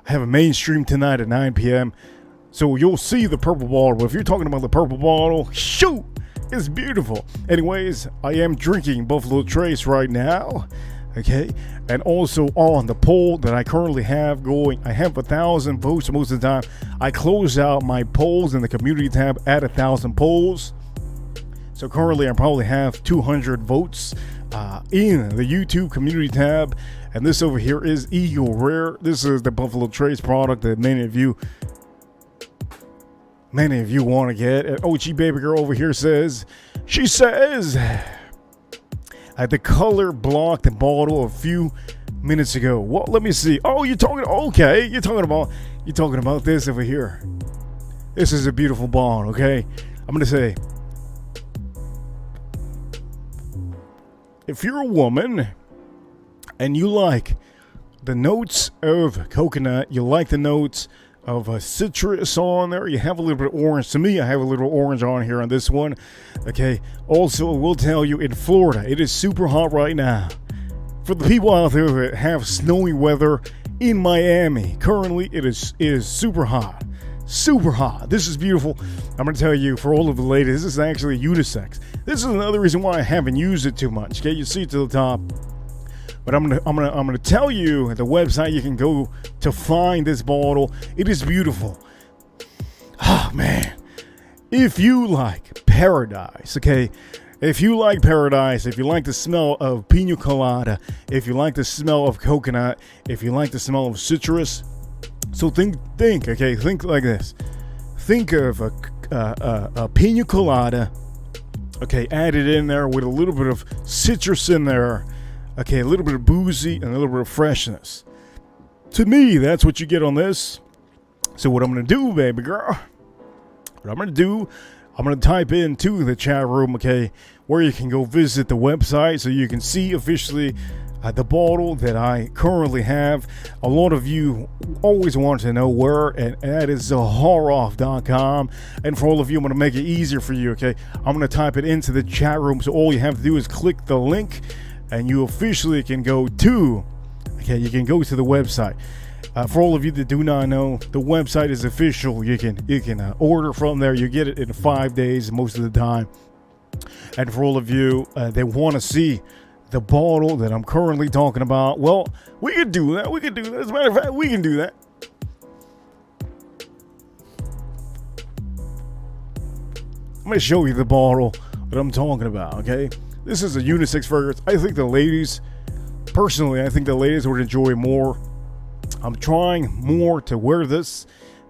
a main stream tonight at 9 p.m. So you'll see the purple bottle. But if you're talking about the purple bottle, shoot, It's beautiful. Anyways, I am drinking Buffalo Trace right now. Okay, and also on the poll that I currently have going, I have 1,000 votes most of the time. I close out my polls in the community tab at 1,000 polls. So currently I probably have 200 votes in the YouTube community tab. And this over here is Eagle Rare. This is the Buffalo Trace product that many of you want to get. And OG Baby Girl over here says, she says, the color blocked the bottle a few minutes ago. Well, let me see. Oh, you're talking about this over here. This is a beautiful bottle, okay? I'm gonna say, if you're a woman and you like the notes of coconut, you like the notes of citrus on there, you have a little bit of orange. To me, I have a little orange on here on this one. Okay. Also, I will tell you, in Florida, it is super hot right now. For the people out there that have snowy weather in Miami, currently it is super hot. Super hot. This is beautiful. I'm going to tell you, for all of the ladies, this is actually unisex. This is another reason why I haven't used it too much. Okay, you see it to the top. But I'm gonna tell you the website you can go to find this bottle. It is beautiful. Oh man. If you like paradise, okay? If you like paradise, if you like the smell of pina colada, if you like the smell of coconut, if you like the smell of citrus, so think, okay? Think like this. Think of a pina colada, okay? Add it in there with a little bit of citrus in there. Okay, a little bit of boozy and a little bit of freshness. To me, that's what you get on this. So what I'm going to do, baby girl, I'm going to type into the chat room, okay, where you can go visit the website so you can see officially the bottle that I currently have. A lot of you always want to know where, and that is SHOUTOUT.com. And for all of you, I'm going to make it easier for you, okay? I'm going to type it into the chat room, so all you have to do is click the link, and you officially can go to, okay, you can go to the website. For all of you that do not know, the website is official. You can order from there. You get it in 5 days most of the time. And for all of you that want to see the bottle that I'm currently talking about, well, we can do that. As a matter of fact, we can do that. I'm going to show you the bottle that I'm talking about, okay? This is a unisex fragrance. I think the ladies would enjoy more. I'm trying more to wear this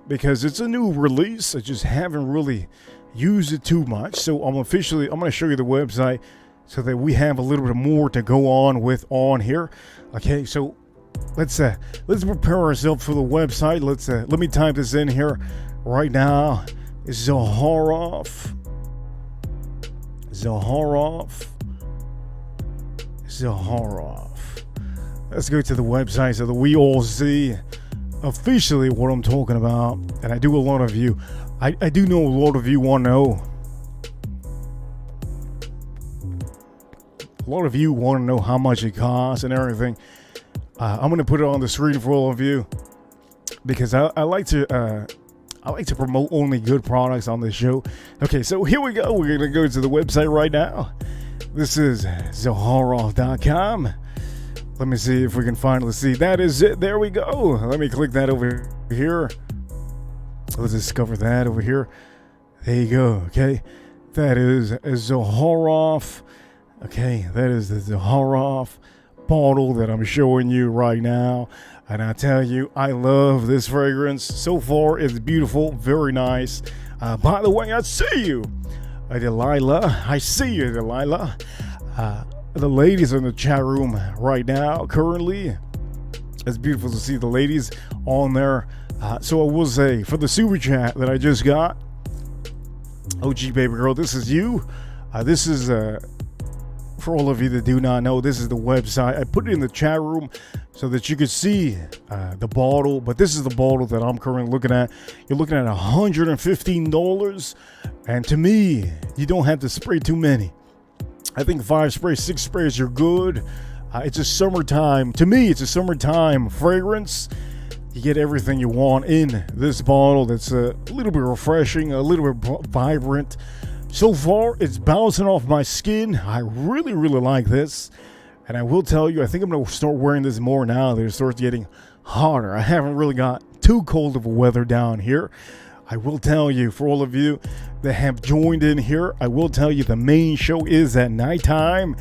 because it's a new release. I just haven't really used it too much. So I'm going to show you the website so that we have a little bit more to go on with on here. Okay, so let's prepare ourselves for the website. Let me type this in here right now. Zaharoff. Let's go to the website so that we all see officially what I'm talking about. And I do know a lot of you want to know. A lot of you want to know how much it costs and everything. I'm going to put it on the screen for all of you because I like to promote only good products on this show. Okay, so here we go. We're going to go to the website right now. This is Zaharoff.com. Let me see if we can finally see. That is it. There we go. Let me click that over here. Let's discover that over here. There you go. Okay. That is Zaharoff. Okay. That is the Zaharoff bottle that I'm showing you right now. And I tell you, I love this fragrance. So far, it's beautiful. Very nice. By the way, I see you, Delilah. I see you, Delilah. The ladies in the chat room right now, currently. It's beautiful to see the ladies on there. So I will say, for the super chat that I just got, OG Baby Girl, this is you. This is, for all of you that do not know, this is the website. I put it in the chat room so that you could see the bottle. But this is the bottle that I'm currently looking at. You're looking at $115. And to me, you don't have to spray too many. I think 5 sprays, 6 sprays, you're good. It's a summertime. To me, it's a summertime fragrance. You get everything you want in this bottle. That's a little bit refreshing, a little bit vibrant. So far, it's bouncing off my skin. I really, really like this. And I will tell you, I think I'm going to start wearing this more now that it starts getting hotter. I haven't really got too cold of a weather down here. I will tell you, for all of you that have joined in here, I will tell you the main show is at nighttime,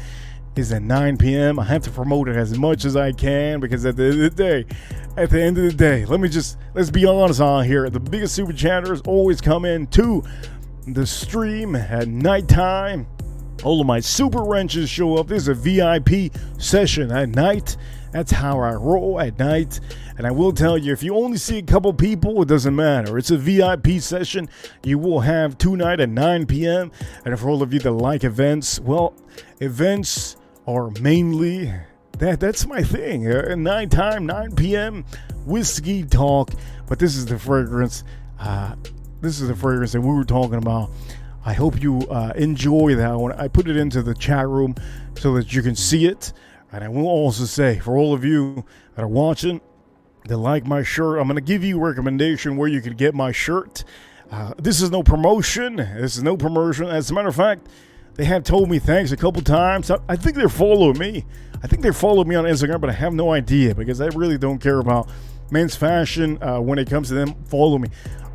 is at 9 p.m. I have to promote it as much as I can because at the end of the day, let's be honest on here. The biggest super chatters always come in to the stream at nighttime. All of my super wrenches show up. This is a VIP session at night. That's how I roll at night. And I will tell you, if you only see a couple people, it doesn't matter. It's a VIP session. You will have tonight at 9 p.m. And for all of you that like events, well, events are mainly, that's my thing. At nighttime, 9 p.m., whiskey talk. But this is the fragrance. This is the fragrance that we were talking about. I hope you enjoy that one. I put it into the chat room so that you can see it. And I will also say, for all of you that are watching, that like my shirt, I'm going to give you a recommendation where you can get my shirt. This is no promotion. This is no promotion. As a matter of fact, they have told me thanks a couple times. I think they're following me. I think they followed me on Instagram, but I have no idea because I really don't care about men's fashion when it comes to them. Follow me.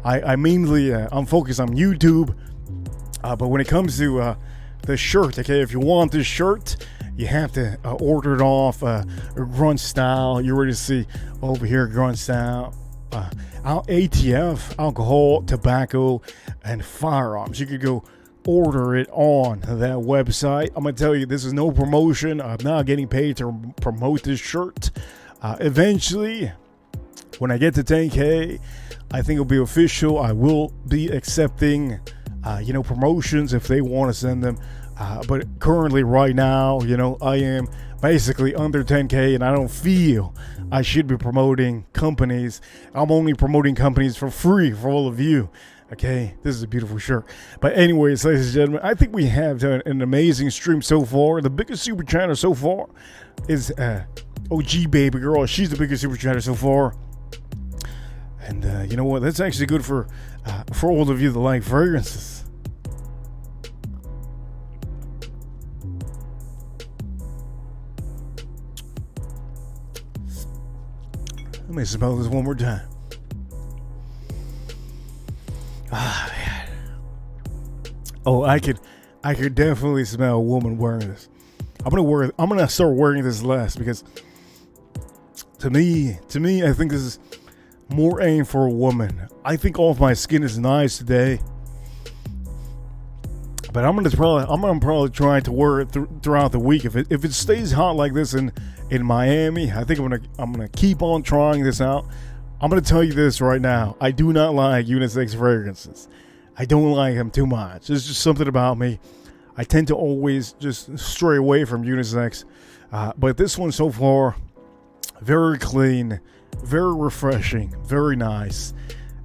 I mainly, I'm focused on YouTube. But when it comes to the shirt, okay, if you want this shirt, you have to order it off Grunt Style. You already see over here, Grunt Style. ATF, alcohol, tobacco, and firearms. You could go order it on that website. I'm going to tell you, this is no promotion. I'm not getting paid to promote this shirt. Eventually, when I get to 10K, I think it'll be official. I will be accepting promotions if they want to send them. But currently right now, I am basically under 10K and I don't feel I should be promoting companies. I'm only promoting companies for free for all of you. Okay, this is a beautiful shirt. But anyways, ladies and gentlemen, I think we have done an amazing stream so far. The biggest super chatter so far is OG Baby Girl. She's the biggest super chatter so far. And you know what? That's actually good for all of you that like fragrances. Let me smell this one more time. Ah, man. Oh, I could definitely smell a woman wearing this. I'm gonna start wearing this less because to me, I think this is more aimed for a woman. I think all of my skin is nice today, but I'm gonna probably try to wear it throughout the week. If it stays hot like this in Miami, I think I'm gonna keep on trying this out. I'm gonna tell you this right now. I do not like unisex fragrances. I don't like them too much. There's just something about me. I tend to always just stray away from unisex. But this one so far, very clean, very refreshing, very nice.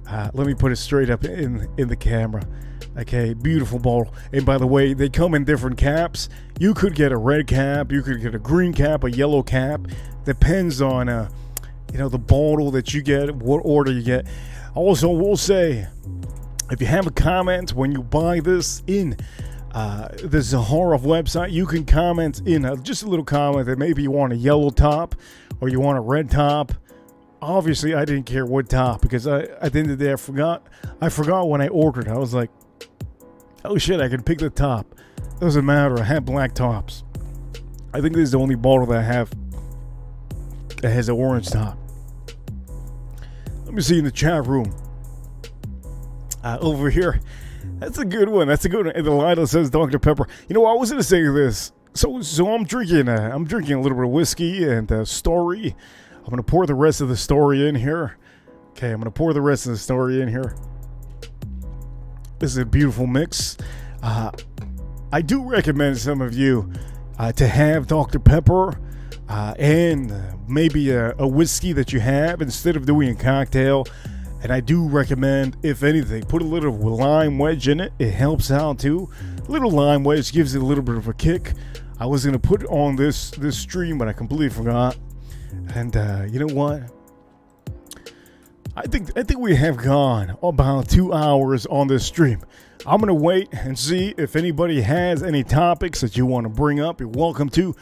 Let me put it straight up in the camera. Okay, beautiful bottle. And by the way, they come in different caps. You could get a red cap, you could get a green cap, a yellow cap. Depends on the bottle that you get, what order you get. Also, we'll say, if you have a comment when you buy this in the Zahara website, you can comment in just a little comment that maybe you want a yellow top or you want a red top. Obviously, I didn't care what top because at the end of the day, I forgot when I ordered. I was like, oh shit, I can pick the top. Doesn't matter. I have black tops. I think this is the only bottle that I have that has an orange top. Let me see in the chat room. Over here. That's a good one. That's a good one. And the line that says Dr. Pepper. You know, I was going to say this. So I'm drinking a little bit of whiskey and Story. I'm going to pour the rest of the Story in here. Okay, I'm going to pour the rest of the Story in here. This is a beautiful mix. I do recommend some of you to have Dr. Pepper and maybe a whiskey that you have instead of doing a cocktail. And I do recommend, if anything, put a little lime wedge in it. It helps out too. A little lime wedge gives it a little bit of a kick. I was going to put it on this stream, but I completely forgot. And you know what? I think we have gone about 2 hours on this stream. I'm gonna wait and see if anybody has any topics that you want to bring up. You're welcome to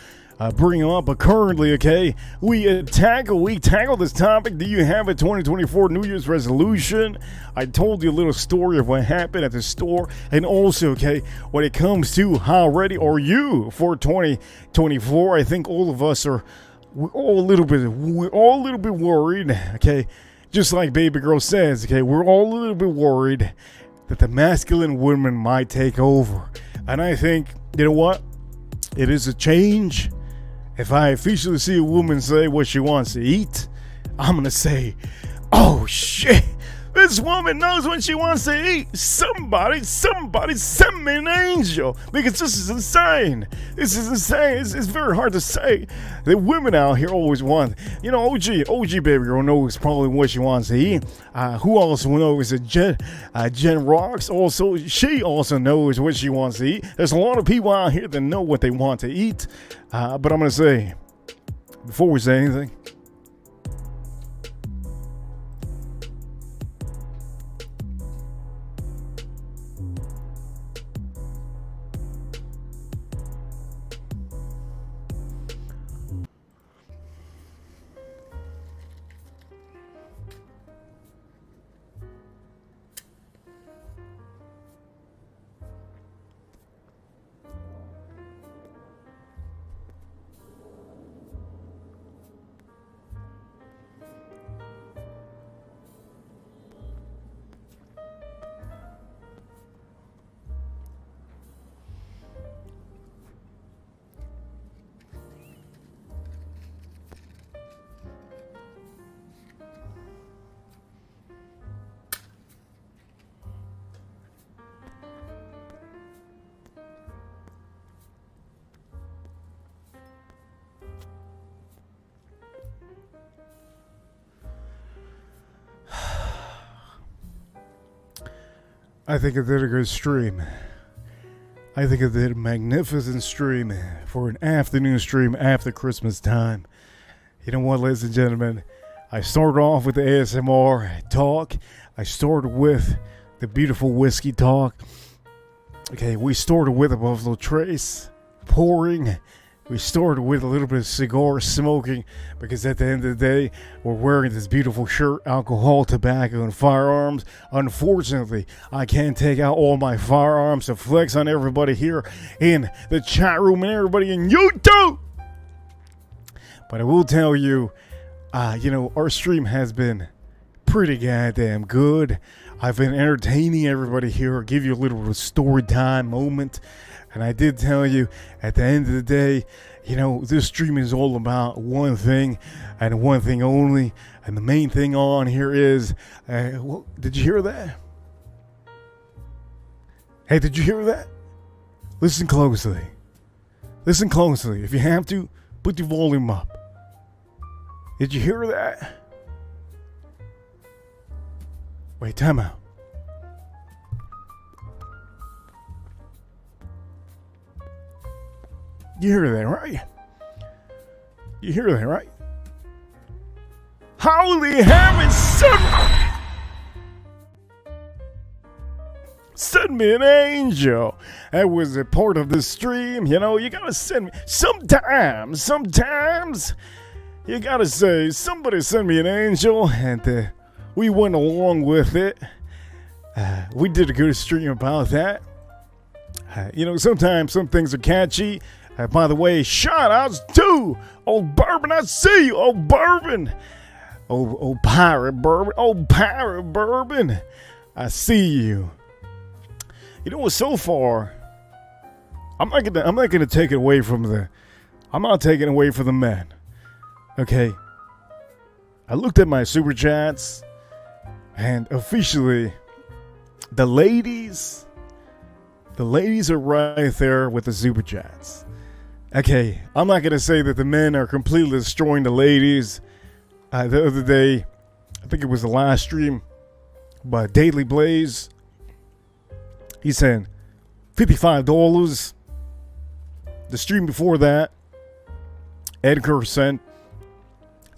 bring them up. But currently, okay, we tackle this topic. Do you have a 2024 New Year's resolution? I told you a little story of what happened at the store, and also, okay, when it comes to how ready are you for 2024? I think all of us we're all a little bit worried. Okay. Just like Baby Girl says, okay, we're all a little bit worried that the masculine woman might take over. And I think, you know what? It is a change. If I officially see a woman say what she wants to eat, I'm going to say, oh shit, this woman knows what she wants to eat. Somebody send me an angel, because this is insane. It's very hard to say. The women out here always want, you know, OG Baby Girl knows probably what she wants to eat. Who also knows that Jen Rocks, she also knows what she wants to eat. There's a lot of people out here that know what they want to eat. But I'm going to say, before we say anything, I think I did a good stream. I think I did a magnificent stream for an afternoon stream after Christmas time. You know what, ladies and gentlemen? I started off with the ASMR talk. I started with the beautiful whiskey talk. Okay, we started with a Buffalo Trace pouring. We started with a little bit of cigar smoking, because at the end of the day, we're wearing this beautiful shirt, alcohol, tobacco, and firearms. Unfortunately, I can't take out all my firearms to flex on everybody here in the chat room and everybody in YouTube. But I will tell you, our stream has been pretty goddamn good. I've been entertaining everybody here, give you a little story time moment. And I did tell you, at the end of the day, this stream is all about one thing and one thing only. And the main thing on here is, did you hear that? Hey, did you hear that? Listen closely. Listen closely. If you have to, put your volume up. Did you hear that? Wait, time out. You hear that, right? You hear that, right? Holy heaven, send me an angel. That was a part of the stream. You gotta send me. Sometimes, you gotta say, somebody send me an angel. And we went along with it. We did a good stream about that. Sometimes some things are catchy. By the way, shout outs to old Bourbon. I see you, old Bourbon. Old Pirate Bourbon. Old Pirate Bourbon. I see you. You know what? So far, I'm not gonna take it away from I'm not taking it away from the men. Okay. I looked at my super chats, and officially, the ladies are right there with the super chats. Okay, I'm not going to say that the men are completely destroying the ladies. The other day, I think it was the last stream by Daily Blaze. He said $55. The stream before that, Edgar sent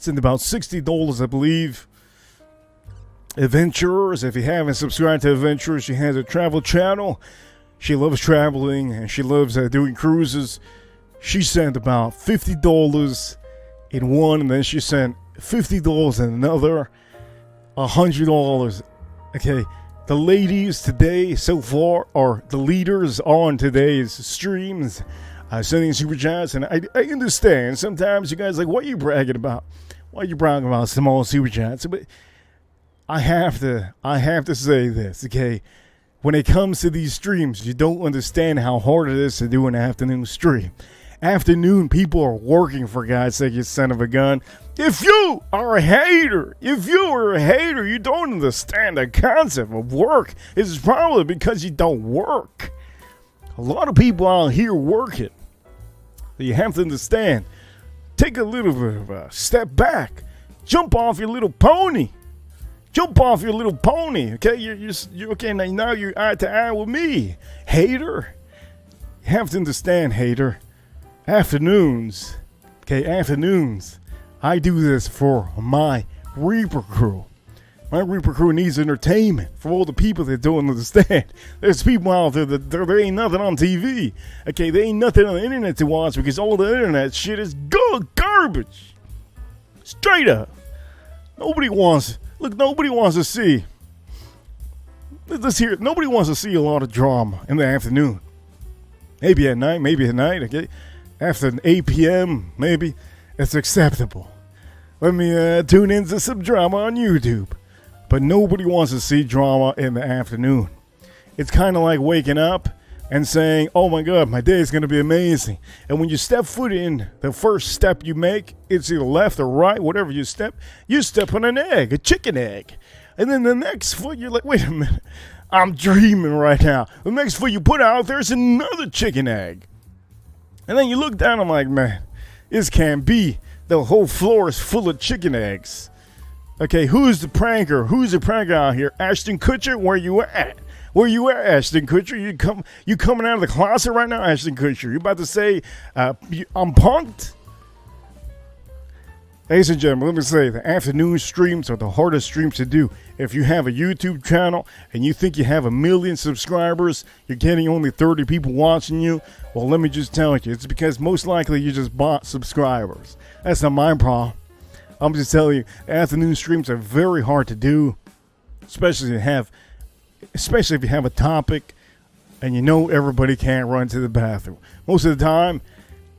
about $60, I believe. Adventurers. If you haven't subscribed to Adventurers, she has a travel channel. She loves traveling and she loves doing cruises. She sent about $50 in one, and then she sent $50 in another, $100. Okay, the ladies today so far are the leaders on today's streams, sending super chats. And I understand sometimes you guys like, what are you bragging about? Why are you bragging about small super chats? But I have to say this, okay? When it comes to these streams, you don't understand how hard it is to do an afternoon stream. Afternoon, people are working, for God's sake, you son of a gun. If you are a hater, you don't understand the concept of work. It's probably because you don't work. A lot of people out here working. You have to understand. Take a little bit of a step back. Jump off your little pony. Okay? You're okay. Now you're eye to eye with me, hater. You have to understand, hater. Afternoons. I do this for my Reaper crew. My Reaper crew needs entertainment for all the people that don't understand. There's people out there that there ain't nothing on TV. Okay, there ain't nothing on the internet to watch because all the internet shit is garbage. Straight up. Nobody wants to see. Nobody wants to see a lot of drama in the afternoon. Maybe at night, okay? After 8 p.m., maybe, it's acceptable. Let me tune into some drama on YouTube. But nobody wants to see drama in the afternoon. It's kind of like waking up and saying, oh my God, my day is going to be amazing. And when you step foot in, the first step you make, it's either left or right, whatever you step on an egg, a chicken egg. And then the next foot, you're like, wait a minute, I'm dreaming right now. The next foot you put out, there's another chicken egg. And then you look down, I'm like, man, this can't be. The whole floor is full of chicken eggs. Okay, who's the pranker? Who's the pranker out here? Ashton Kutcher, where you at? Where you at, Ashton Kutcher? You coming out of the closet right now, Ashton Kutcher? You about to say, I'm punked? Ladies and gentlemen, let me say, the afternoon streams are the hardest streams to do. If you have a YouTube channel and you think you have 1 million subscribers, you're getting only 30 people watching you, well, let me just tell you, it's because most likely you just bought subscribers. That's not my problem. I'm just telling you, afternoon streams are very hard to do, especially if you have a topic and you know everybody can't run to the bathroom. Most of the time,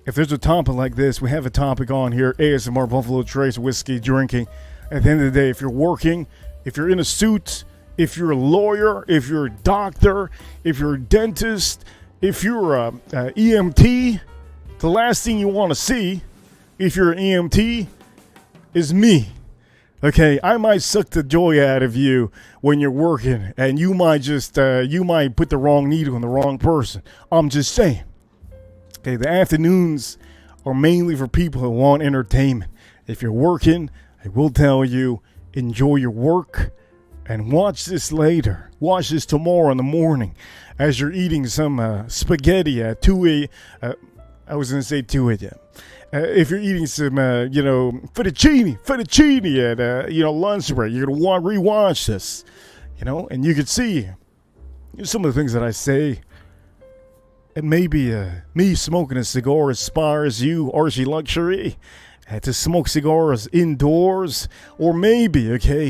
if there's a topic like this, we have a topic on here, ASMR Buffalo Trace whiskey drinking. At the end of the day, if you're working, if you're in a suit, if you're a lawyer, if you're a doctor, if you're a dentist, if you're a EMT, the last thing you want to see, if you're an EMT, is me. Okay, I might suck the joy out of you when you're working, and you might put the wrong needle on the wrong person. I'm just saying. Okay, the afternoons are mainly for people who want entertainment. If you're working, I will tell you, enjoy your work and watch this later. Watch this tomorrow in the morning as you're eating some spaghetti at 2 a.m. I was going to say 2 a.m. If you're eating some, fettuccine at, lunch break, you're going to want to rewatch this, and you can see some of the things that I say. And maybe me smoking a cigar inspires you, RG Luxury, to smoke cigars indoors. Or maybe,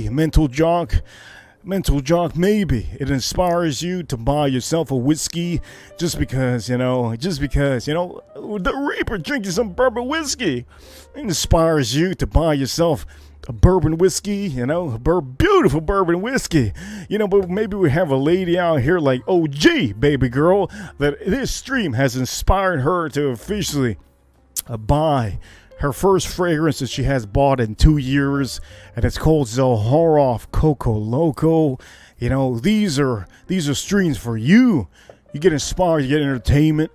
mental jog, maybe it inspires you to buy yourself a whiskey just because, the Reaper drinking some bourbon whiskey. It inspires you to buy yourself a bourbon whiskey, beautiful bourbon whiskey. But maybe we have a lady out here like OG, baby girl, that this stream has inspired her to officially buy her first fragrance that she has bought in 2 years, and it's called Zaharoff Coco Loco. These are streams for you. You get inspired, you get entertainment.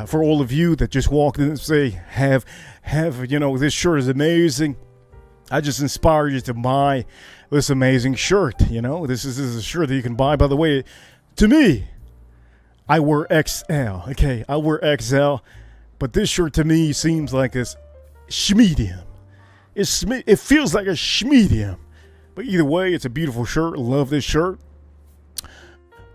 For all of you that just walked in and say, have this shirt is amazing. I just inspire you to buy this amazing shirt. This is a shirt that you can buy. By the way, to me, I wear XL. Okay, I wear XL, but this shirt to me seems like it's schmedium. It feels like a schmedium, But either way, it's a beautiful shirt. Love this shirt.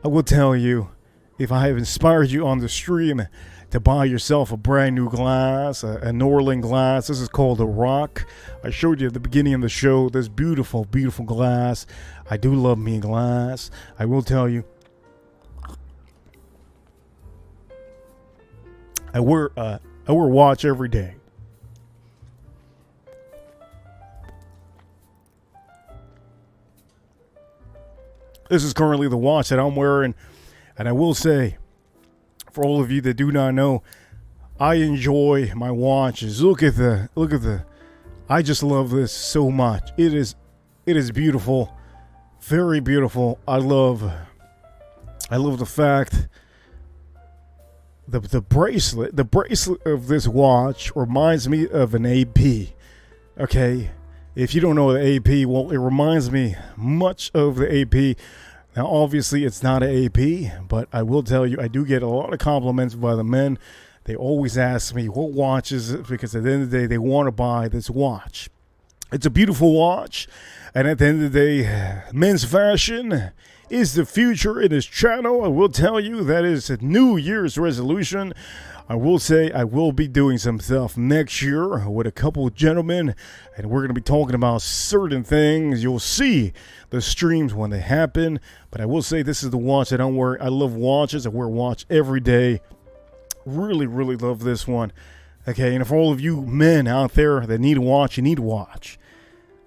I will tell you, if I have inspired you on the stream to buy yourself a brand new glass, a Norland glass. This is called a Rock. I showed you at the beginning of the show this beautiful, beautiful glass. I do love me a glass. I will tell you, I wear a watch every day. This is currently the watch that I'm wearing, and I will say, for all of you that do not know, I enjoy my watches. Look at the. I just love this so much. It is beautiful, very beautiful. I love the fact the bracelet of this watch reminds me of an AP. Okay, if you don't know the AP, well, it reminds me much of the AP. Now, obviously, it's not an AP, but I will tell you, I do get a lot of compliments by the men. They always ask me, what watch is it? Because at the end of the day, they want to buy this watch. It's a beautiful watch. And at the end of the day, men's fashion is the future in this channel. I will tell you, that is a New Year's resolution. I will say I will be doing some stuff next year with a couple of gentlemen, and we're going to be talking about certain things. You'll see the streams when they happen, but I will say this is the watch that I'm wearing. I love watches. I wear a watch every day. Really, really love this one. Okay, and for all of you men out there that need a watch, you need a watch.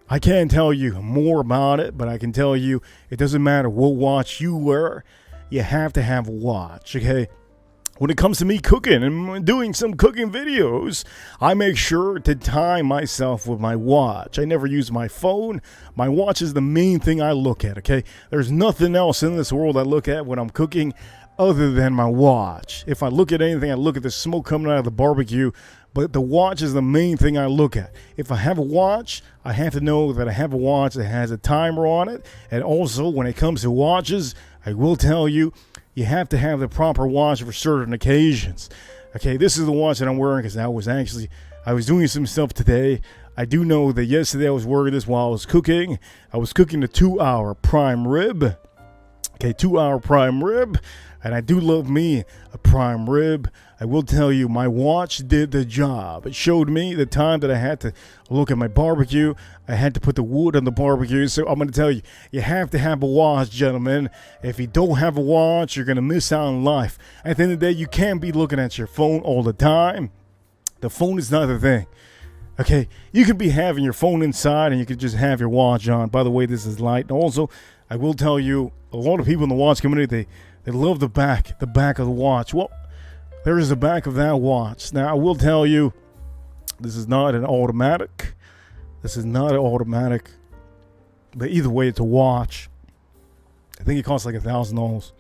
I can't tell you more about it, but I can tell you it doesn't matter what watch you wear. You have to have a watch, okay? When it comes to me cooking and doing some cooking videos, I make sure to time myself with my watch. I never use my phone. My watch is the main thing I look at, okay? There's nothing else in this world I look at when I'm cooking other than my watch. If I look at anything, I look at the smoke coming out of the barbecue, but the watch is the main thing I look at. If I have a watch, I have to know that I have a watch that has a timer on it. And also, when it comes to watches, I will tell you, you have to have the proper watch for certain occasions. Okay, this is the watch that I'm wearing because I was doing some stuff today. I do know that yesterday I was wearing this while I was cooking. I was cooking the 2-hour prime rib. Okay, 2-hour prime rib. And I do love me a prime rib. I will tell you, my watch did the job. It showed me the time that I had to look at my barbecue. I had to put the wood on the barbecue. So I'm going to tell you, you have to have a watch, gentlemen. If you don't have a watch, you're going to miss out on life. At the end of the day, you can't be looking at your phone all the time. The phone is not the thing. Okay, you could be having your phone inside and you could just have your watch on. By the way, this is light. And also, I will tell you, a lot of people in the watch community, they love the back of the watch. Well, there is the back of that watch. Now, I will tell you, this is not an automatic. This is not an automatic. But either way, it's a watch. I think it costs like $1,000.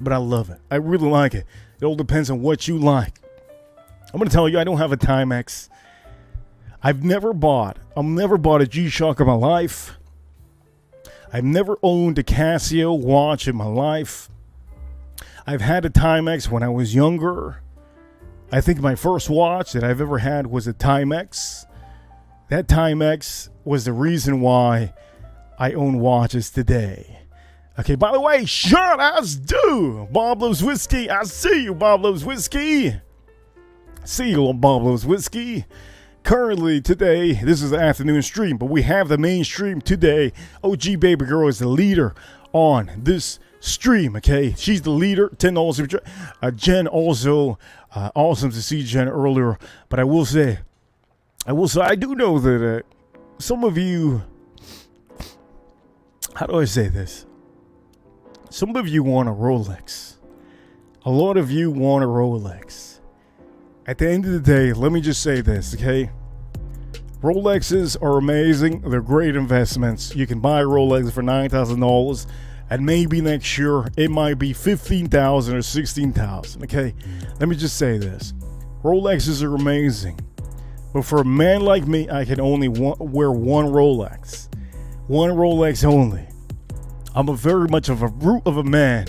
But I love it. I really like it. It all depends on what you like. I'm going to tell you, I don't have a Timex. I've never bought a G-Shock in my life. I've never owned a Casio watch in my life. I've had a Timex when I was younger. I think my first watch that I've ever had was a Timex. That Timex was the reason why I own watches today. Okay, by the way, shout outs to Bob Loves Whiskey. I see you, Bob Loves Whiskey. See you on Bob Loves Whiskey. Currently, today, this is the afternoon stream, but we have the main stream today. OG Baby Girl is the leader on this stream, okay? She's the leader. $10. Jen also, awesome to see Jen earlier. But I will say, I do know that some of you, how do I say this? Some of you want a Rolex. A lot of you want a Rolex. At the end of the day, let me just say this, okay? Rolexes are amazing. They're great investments. You can buy a Rolex for $9,000, and maybe next year it might be $15,000 or $16,000, okay? Let me just say this. Rolexes are amazing. But for a man like me, I can only wear one Rolex. One Rolex only. I'm a very much of a brute of a man.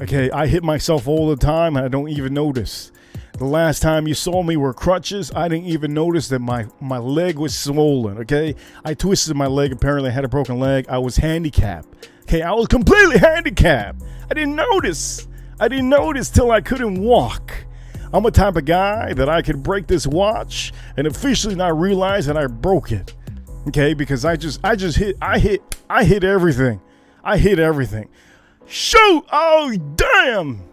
Okay, I hit myself all the time and I don't even notice. The last time you saw me were crutches. I didn't even notice that my leg was swollen, okay? I twisted my leg. Apparently I had a broken leg. I was handicapped. Okay, I was completely handicapped. I didn't notice till I couldn't walk. I'm a type of guy that I could break this watch and officially not realize that I broke it. Okay, because I hit everything. I hit everything. Shoot! Oh, damn!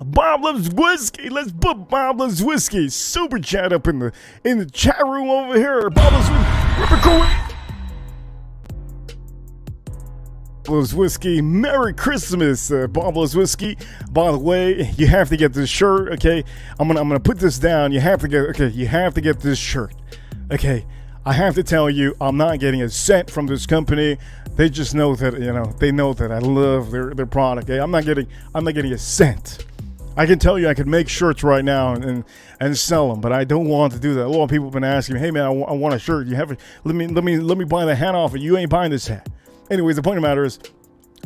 Bob Loves Whiskey. Let's put Bob Loves Whiskey super chat up in the chat room over here. Bob Loves Whiskey. Merry Christmas, Bob Loves Whiskey. By the way, you have to get this shirt. Okay, I'm gonna put this down. You have to get this shirt. Okay, I have to tell you, I'm not getting a cent from this company. They just know that they know that I love their product. Okay? I'm not getting a cent. I can tell you I could make shirts right now and sell them, but I don't want to do that. A lot of people have been asking me, hey man, I want a shirt. You have it? Let me buy the hat off it. You ain't buying this hat. Anyways, the point of the matter is,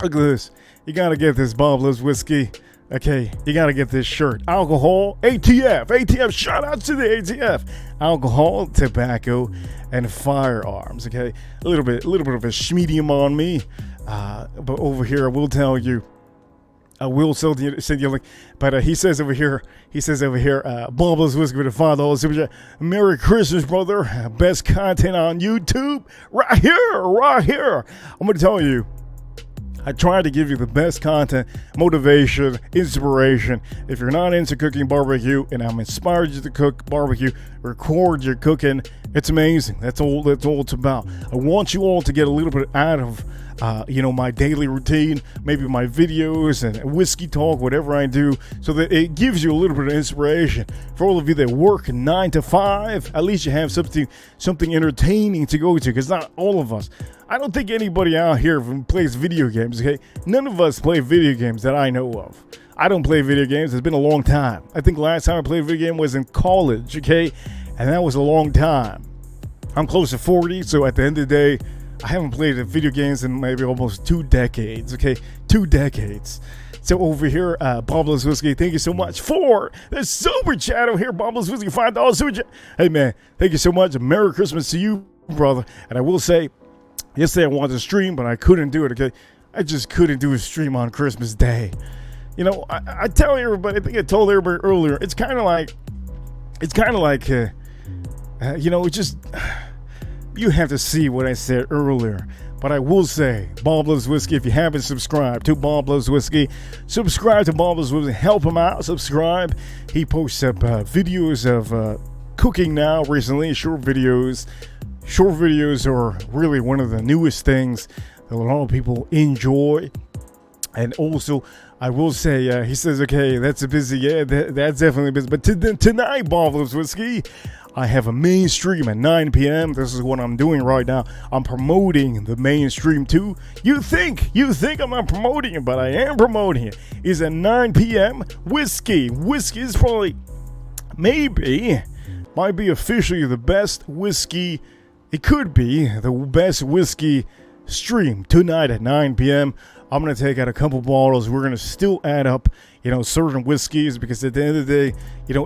look at this. You gotta get this Bob Loves Whiskey. Okay, you gotta get this shirt. Alcohol, ATF, shout out to the ATF. Alcohol, tobacco, and firearms. Okay, a little bit of a schmedium on me, but over here I will tell you. I will send you a link, but he says over here, Bob Loves Whiskey with a $5 super chat. Merry Christmas, brother. Best content on YouTube, right here. I'm gonna tell you, I try to give you the best content, motivation, inspiration. If you're not into cooking barbecue, and I'm inspired you to cook barbecue, record your cooking. It's amazing. That's all it's about. I want you all to get a little bit out of my daily routine, maybe my videos and whiskey talk, whatever I do, so that it gives you a little bit of inspiration. For all of you that work 9 to 5, at least you have something entertaining to go to, because not all of us. I don't think anybody out here plays video games, okay? None of us play video games that I know of. I don't play video games. It's been a long time. I think last time I played a video game was in college, okay? And that was a long time. I'm close to 40, so at the end of the day, I haven't played video games in maybe almost 2 decades, okay? 2 decades. So over here, Bob Loves Whiskey, thank you so much for the super chat over here. Bob Loves Whiskey, $5 super chat. Hey, man, thank you so much. Merry Christmas to you, brother. And I will say, yesterday I wanted to stream, but I couldn't do it, okay? I just couldn't do a stream on Christmas Day. I tell everybody, I think I told everybody earlier, it's kind of like, you have to see what I said earlier. But I will say, Bob Loves Whiskey, if you haven't subscribed to Bob Loves Whiskey, subscribe to Bob Loves Whiskey. Help him out. Subscribe. He posts up videos of cooking now recently, short videos. Short videos are really one of the newest things that a lot of people enjoy. And also, I will say, he says, okay, that's a busy, that's definitely busy. But tonight, Bob Loves Whiskey, I have a main stream at 9 p.m. This is what I'm doing right now. I'm promoting the main stream too. You think I'm not promoting it, but I am promoting it. It's at 9 p.m. Whiskey is probably, might be officially the best whiskey. It could be the best whiskey stream tonight at 9 p.m. I'm going to take out a couple bottles. We're going to still add up, certain whiskeys, because at the end of the day,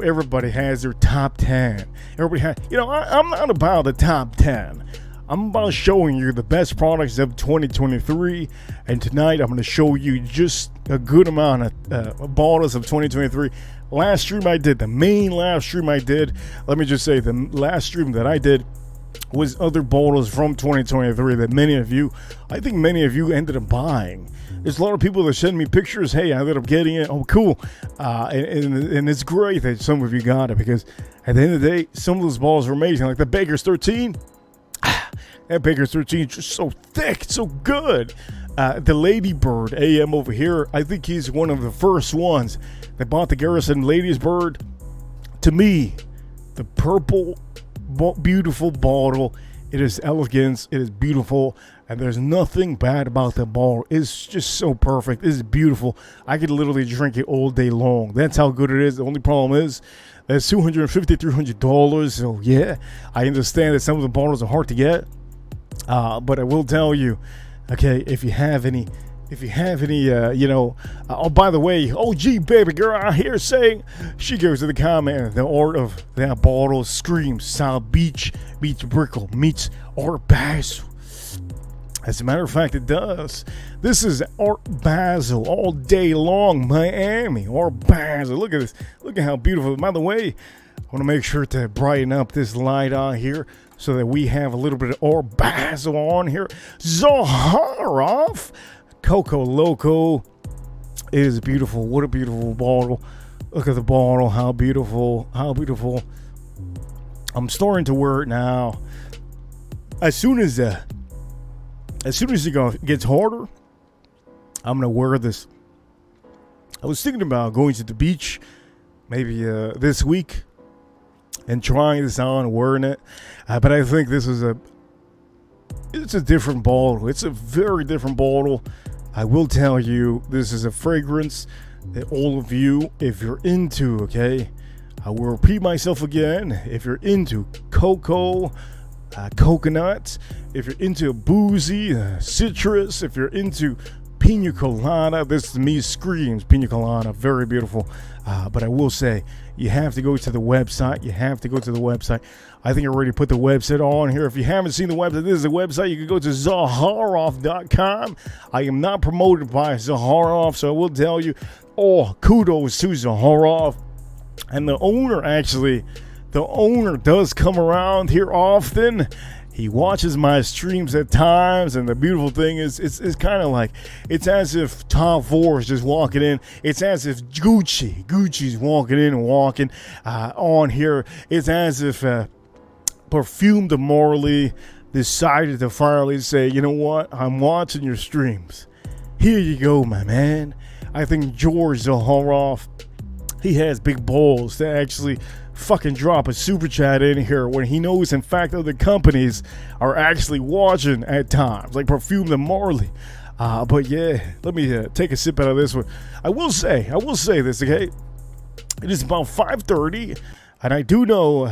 everybody has their top 10. Everybody has, I'm not about the top 10. I'm about showing you the best products of 2023. And tonight, I'm going to show you just a good amount of bottles of 2023. Last stream I did, the main last stream I did, let me just say, the last stream that I did was other bottles from 2023 that many of you ended up buying. There's a lot of people that send me pictures. Hey, I ended up getting it. Oh, cool. And it's great that some of you got it, because at the end of the day, some of those bottles are amazing. Like the Baker's 13. That Baker's 13 is just so thick, so good. The Ladybird AM over here, I think he's one of the first ones that bought the Garrison Ladies Bird. To me, the purple, beautiful bottle. It is elegance. It is beautiful. And there's nothing bad about the bottle. It's just so perfect. It's beautiful. I could literally drink it all day long. That's how good it is. The only problem is it's $250, $300. So yeah, I understand that some of the bottles are hard to get. But I will tell you, okay, if you have any if you have any, oh, by the way, OG baby girl out here saying, she goes to the comment, the art of that bottle screams South Beach meets Brickell meets Art Basel. As a matter of fact, it does. This is Art Basel all day long, Miami. Art Basel. Look at this. Look at how beautiful. By the way, I want to make sure to brighten up this light on here so that we have a little bit of Art Basel on here. Zaharoff. Coco Loco. It is beautiful. What a beautiful bottle. Look at the bottle. How beautiful. How beautiful. I'm starting to wear it now. As soon as it gets harder, I'm gonna wear this. I was thinking about going to the beach maybe this week and trying this on and wearing it, but I think this is it's a different bottle. It's a very different bottle. I will tell you, this is a fragrance that all of you, if you're into, okay, I will repeat myself again, if you're into cocoa, coconut, if you're into boozy, citrus, if you're into pina colada, this to me screams pina colada. Very beautiful. But I will say, you have to go to the website. You have to go to the website. I think I already put the website on here. If you haven't seen the website, this is the website. You can go to Zaharoff.com. I am not promoted by Zaharoff, so I will tell you, kudos to Zaharoff. And the owner does come around here often. He watches my streams at times, and the beautiful thing is, it's kind of like, it's as if Tom Ford is just walking in. It's as if Gucci's walking in and walking on here. It's as if Perfume de Morley decided to finally say, you know what, I'm watching your streams. Here you go, my man. I think George Zaharoff, he has big balls to actually fucking drop a super chat in here when he knows, in fact, other companies are actually watching at times, like Perfume de Marley. But yeah, let me take a sip out of this one. I will say this, okay? It is about 5:30, and I do know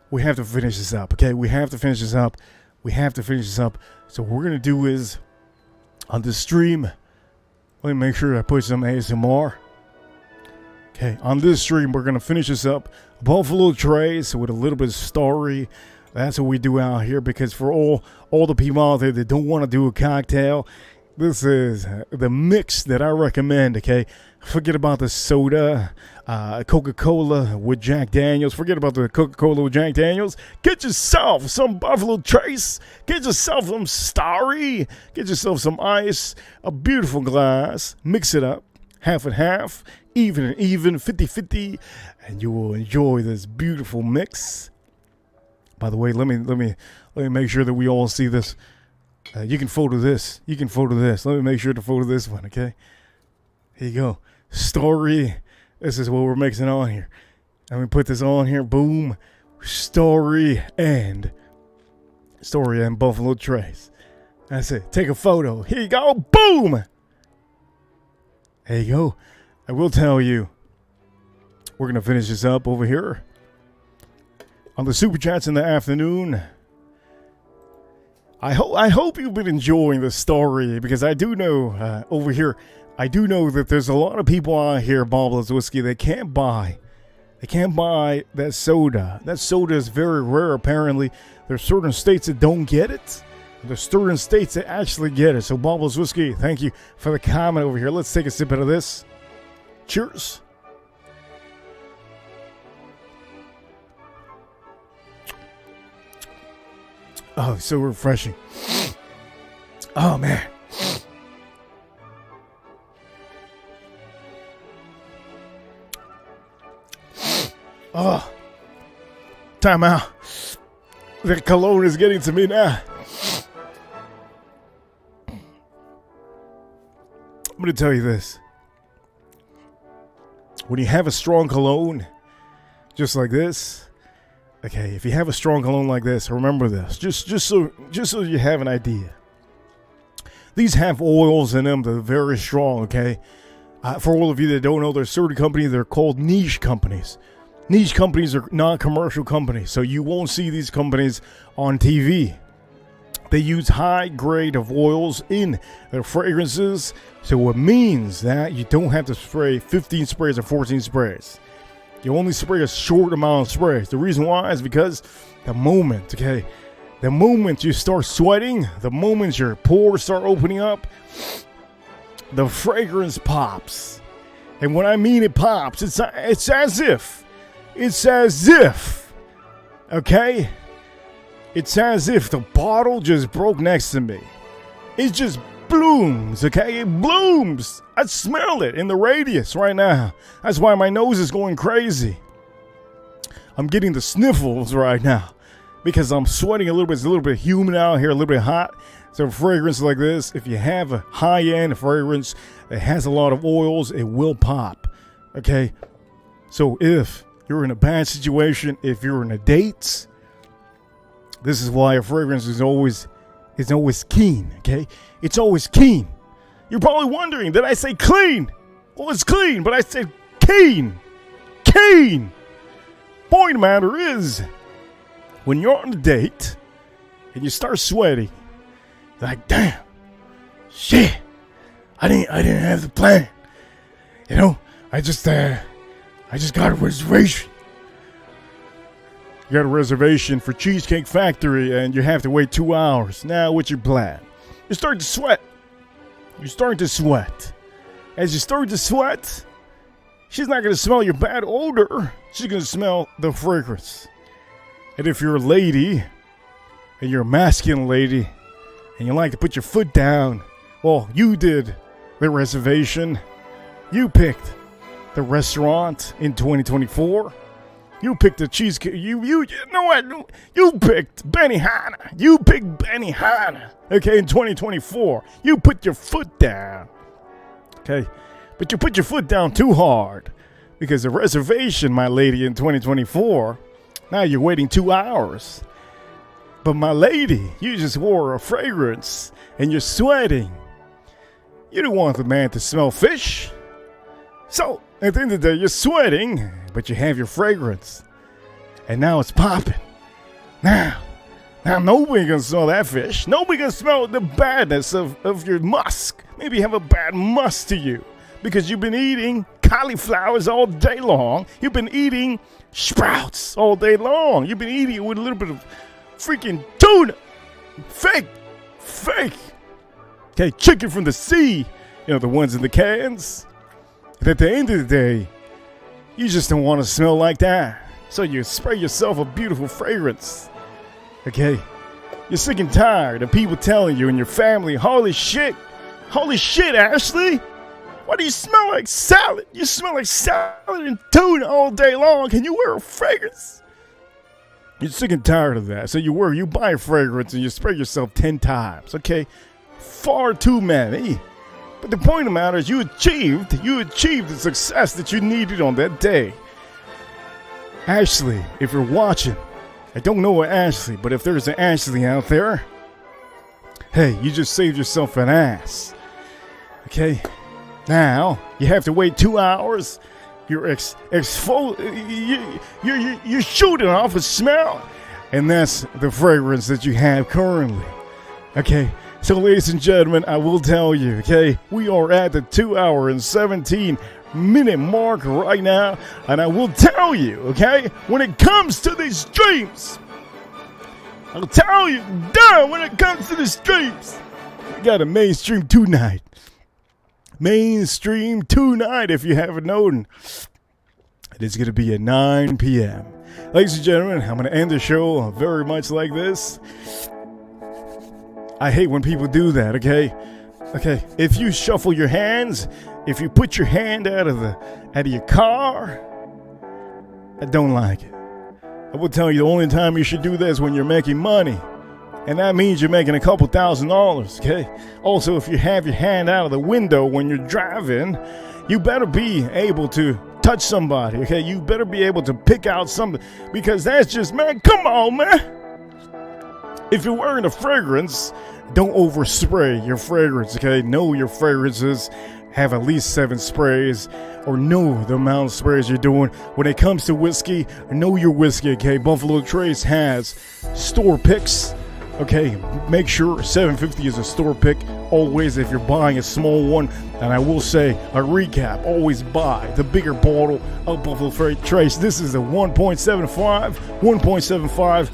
we have to finish this up, okay? We have to finish this up. So what we're gonna do is, on the stream, let me make sure I put some ASMR. Okay, on this stream, we're going to finish this up. Buffalo Trace with a little bit of story. That's what we do out here, because for all the people out there that don't want to do a cocktail, this is the mix that I recommend, okay? Forget about the soda, Coca-Cola with Jack Daniels. Forget about the Coca-Cola with Jack Daniels. Get yourself some Buffalo Trace. Get yourself some Starry. Get yourself some ice. A beautiful glass. Mix it up. Half and half. Even and even, 50-50, and you will enjoy this beautiful mix. By the way, let me make sure that we all see this. You can photo this. Let me make sure to photo this one, okay? Here you go. Story. This is what we're mixing on here. Let me put this on here. Boom. Story and Buffalo Trace. That's it. Take a photo. Here you go. Boom. There you go. I will tell you, we're going to finish this up over here on the Super Chats in the afternoon. I hope you've been enjoying the story, because I do know over here, I do know that there's a lot of people out here, Bobbles Whiskey, they can't buy that soda. That soda is very rare, apparently. There's certain states that don't get it. There's certain states that actually get it. So Bobbles Whiskey, thank you for the comment over here. Let's take a sip out of this. Cheers. Oh, so refreshing. Oh, man. Oh. Time out. The cologne is getting to me now. I'm going to tell you this. When you have a strong cologne, just like this, okay, if you have a strong cologne like this, remember this, just so you have an idea. These have oils in them that are very strong, okay? For all of you that don't know, there's certain companies, they're called niche companies. Niche companies are not commercial companies, so you won't see these companies on TV. They use high grade of oils in their fragrances, so it means that you don't have to spray 15 sprays or 14 sprays. You only spray a short amount of sprays. The reason why is because the moment you start sweating, the moment your pores start opening up, the fragrance pops. And when I mean it pops, it's as if, okay? It's as if the bottle just broke next to me. It just blooms, okay? It blooms. I smell it in the radius right now. That's why my nose is going crazy. I'm getting the sniffles right now because I'm sweating a little bit. It's a little bit humid out here, a little bit hot. So fragrance like this, if you have a high-end fragrance that has a lot of oils, it will pop, okay? So if you're in a bad situation, if you're in a date, this is why a fragrance is always keen, okay? It's always keen. You're probably wondering, did I say clean? Well, it's clean, but I said keen. Keen. Point of the matter is, when you're on a date and you start sweating, you're like, damn, shit, I didn't have the plan. You know, I just got a reservation. You got a reservation for Cheesecake Factory and you have to wait 2 hours. Now, what's your plan? You're starting to sweat. You're starting to sweat. As you start to sweat, she's not going to smell your bad odor. She's going to smell the fragrance. And if you're a lady, and you're a masculine lady, and you like to put your foot down, well, you did the reservation. You picked the restaurant in 2024. You picked the cheesecake. You know what? You picked Benihana. You picked Benihana. Okay, in 2024. You put your foot down. Okay, but you put your foot down too hard. Because the reservation, my lady, in 2024, now you're waiting 2 hours. But my lady, you just wore a fragrance and you're sweating. You don't want the man to smell fish. So, at the end of the day, you're sweating, but you have your fragrance. And now it's popping. Now nobody can smell that fish. Nobody can smell the badness of your musk. Maybe you have a bad musk to you. Because you've been eating cauliflowers all day long. You've been eating sprouts all day long. You've been eating it with a little bit of freaking tuna. Fake. Okay, chicken from the sea. You know, the ones in the cans. And at the end of the day, you just don't want to smell like that. So you spray yourself a beautiful fragrance. Okay? You're sick and tired of people telling you and your family, holy shit, Ashley. Why do you smell like salad? You smell like salad and tuna all day long. Can you wear a fragrance? You're sick and tired of that. So you buy a fragrance and you spray yourself 10 times. Okay? Far too many. But the point of the matter is you achieved the success that you needed on that day. Ashley, if you're watching, I don't know Ashley, but if there's an Ashley out there, hey, you just saved yourself an ass. Okay? Now, you have to wait 2 hours. You're you're shooting off a smell. And that's the fragrance that you have currently. Okay? So, ladies and gentlemen, I will tell you, okay? We are at the 2 hour and 17 minute mark right now. And I will tell you, okay? When it comes to these streams, I'll tell you, when it comes to the streams, we got a mainstream tonight. Mainstream tonight, if you haven't known. It is going to be at 9 p.m. Ladies and gentlemen, I'm going to end the show very much like this. I hate when people do that, okay? Okay, if you shuffle your hands, if you put your hand out of your car, I don't like it. I will tell you the only time you should do that is when you're making money. And that means you're making a couple $1,000s, okay? Also, if you have your hand out of the window when you're driving, you better be able to touch somebody, okay? You better be able to pick out something, because that's just, man, come on, man. If you're wearing a fragrance, don't overspray your fragrance, okay? Know your fragrances have at least 7 sprays, or know the amount of sprays you're doing. When it comes to whiskey, know your whiskey, okay? Buffalo Trace has store picks. Okay, make sure 750 is a store pick. Always, if you're buying a small one, and I will say a recap: always buy the bigger bottle of Buffalo Trace. This is a 1.75. 1.75.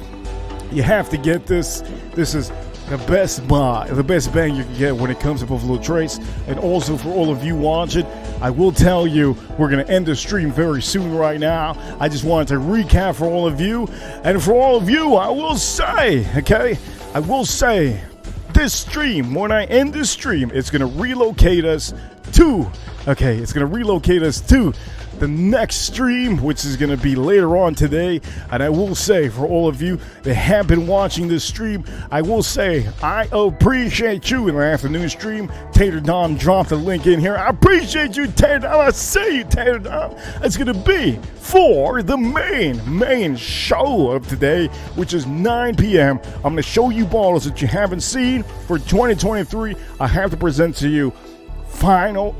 You have to get this. This is the best buy, the best bang you can get when it comes to Buffalo Trace. And also for all of you watching, I will tell you we're going to end the stream very soon right now. I just wanted to recap for all of you. And for all of you, I will say, okay, I will say this stream, when I end this stream, it's going to relocate us to, okay, it's going to relocate us to the next stream, which is going to be later on today. And I will say, for all of you that have been watching this stream, I will say I appreciate you in the afternoon stream. Tater Dom dropped the link in here. I appreciate you, Tater Dom. I say you, Tater Dom. It's going to be for the main show of today, which is 9 p.m. I'm going to show you bottles that you haven't seen for 2023. I have to present to you final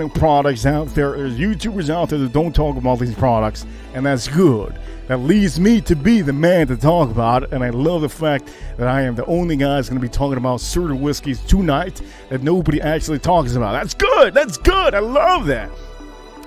products out there. There's YouTubers out there that don't talk about these products, and that's good. That leads me to be the man to talk about it, and I love the fact that I am the only guy that's going to be talking about certain whiskeys tonight that nobody actually talks about. That's good. That's good. I love that.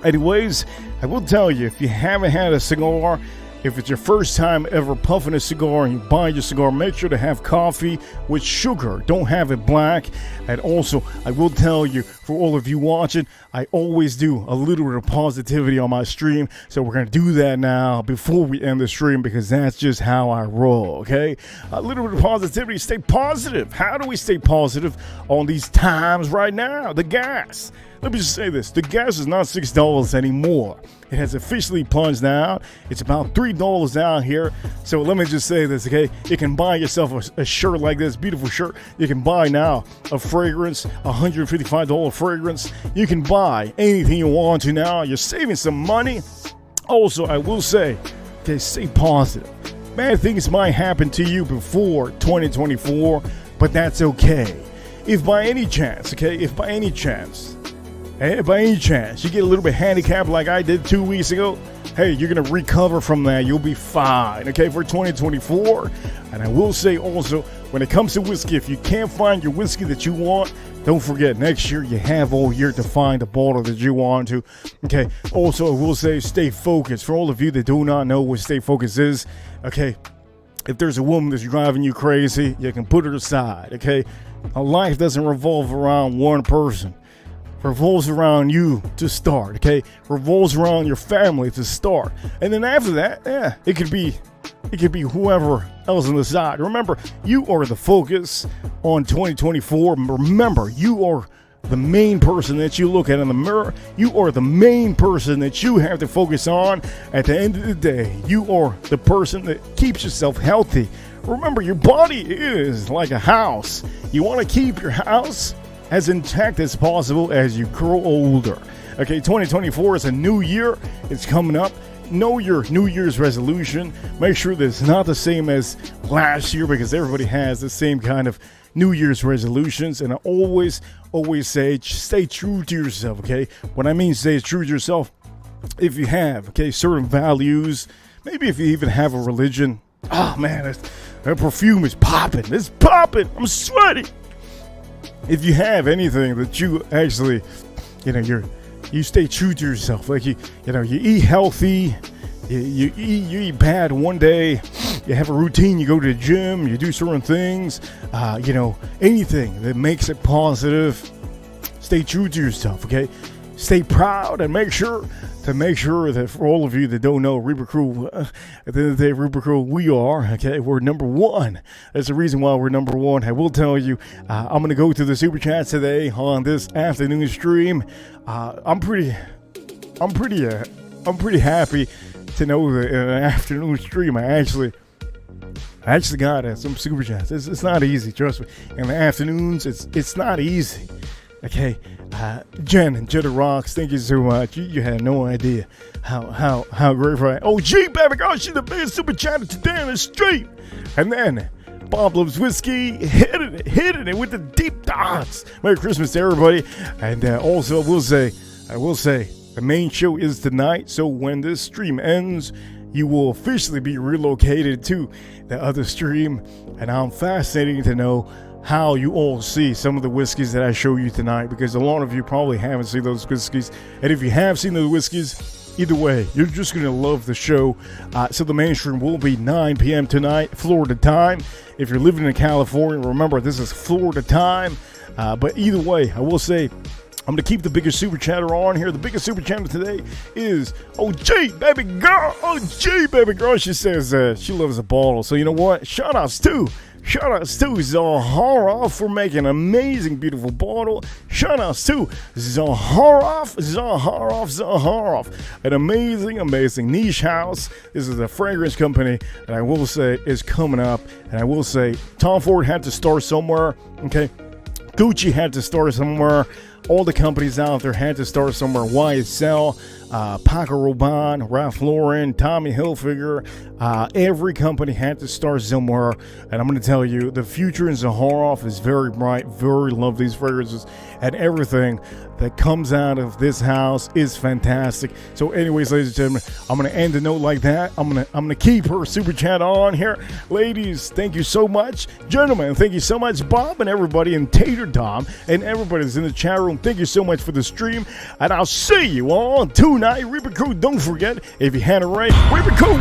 Anyways, I will tell you, if you haven't had a cigar, if it's your first time ever puffing a cigar and you buy your cigar, make sure to have coffee with sugar. Don't have it black. And also, I will tell you, for all of you watching, I always do a little bit of positivity on my stream. So we're going to do that now before we end the stream, because that's just how I roll, okay? A little bit of positivity. Stay positive. How do we stay positive on these times right now? The gas. Let me just say this. The gas is not $6 anymore. It has officially plunged down. It's about $3 down here. So let me just say this, okay? You can buy yourself a shirt like this, beautiful shirt. You can buy now a fragrance, $155 fragrance. You can buy anything you want to now. You're saving some money. Also, I will say, okay, stay positive. Bad things might happen to you before 2024, but that's okay. If by any chance, okay, if by any chance you get a little bit handicapped like I did 2 weeks ago, hey, you're going to recover from that. You'll be fine, okay, for 2024. And I will say also, when it comes to whiskey, if you can't find your whiskey that you want, don't forget, next year you have all year to find the bottle that you want to. Okay, also I will say stay focused. For all of you that do not know what stay focused is, okay, if there's a woman that's driving you crazy, you can put her aside, okay? A life doesn't revolve around one person. Revolves around you to start, okay? Revolves around your family to start. And then after that, yeah, it could be whoever else on the side. Remember, you are the focus on 2024. Remember, you are the main person that you look at in the mirror. You are the main person that you have to focus on. At the end of the day, you are the person that keeps yourself healthy. Remember, your body is like a house. You want to keep your house as intact as possible as you grow older. Okay, 2024 is a new year. It's coming up. Know your New Year's resolution. Make sure that it's not the same as last year, because everybody has the same kind of New Year's resolutions. And I always say, stay true to yourself, okay? When I mean stay true to yourself, if you have, okay, certain values, maybe if you even have a religion, oh man, that perfume is popping. It's popping. I'm sweating. If you have anything that you actually, you stay true to yourself. Like you eat healthy, you eat bad one day, you have a routine, you go to the gym, you do certain things, anything that makes it positive. Stay true to yourself, okay? Stay proud and make sure that for all of you that don't know, Reaper Crew, at the end of the day, Reaper Crew, we are, okay, we're number one. That's the reason why we're number one. I will tell you, I'm going to go through the super chats today on this afternoon stream. I'm pretty happy to know that in an afternoon stream, I actually got some super chats. It's not easy, trust me. In the afternoons, it's not easy. Okay, Jen and Jetta Rocks, thank you so much. You had no idea how grateful I am. Oh, G Baby, oh, she's the biggest super chatter today on the street. And then Bob Loves Whiskey, hitting it with the deep dots. Merry Christmas to everybody. And also, I will say, the main show is tonight. So when this stream ends, you will officially be relocated to the other stream, and I'm fascinated to know how you all see some of the whiskeys that I show you tonight, because a lot of you probably haven't seen those whiskeys, and if you have seen those whiskeys, either way, you're just going to love the show. So the mainstream will be 9 p.m. tonight, Florida time. If you're living in California, remember, this is Florida time. But either way, I will say, I'm going to keep the biggest super chatter on here. The biggest super chatter today is OG, baby girl. OG, baby girl. She says she loves a bottle. So you know what? Shout-outs to Zahara for making an amazing, beautiful bottle. Shout-outs to Zahara. An amazing niche house. This is a fragrance company that I will say is coming up. And I will say Tom Ford had to start somewhere. Okay. Gucci had to start somewhere. All the companies out there had to start somewhere. YSL, Paco Rabanne, Ralph Lauren, Tommy Hilfiger. Every company had to start somewhere. And I'm going to tell you, the future in Zaharoff is very bright. Very love these fragrances. And everything that comes out of this house is fantastic. So anyways, ladies and gentlemen, I'm going to end the note like that. I'm going to keep her super chat on here. Ladies, thank you so much. Gentlemen, thank you so much. Bob and everybody, and Tater Tom and everybody that's in the chat room, thank you so much for the stream. And I'll see you all tonight. Reaper Crew, don't forget, if you had it right, Reaper Crew,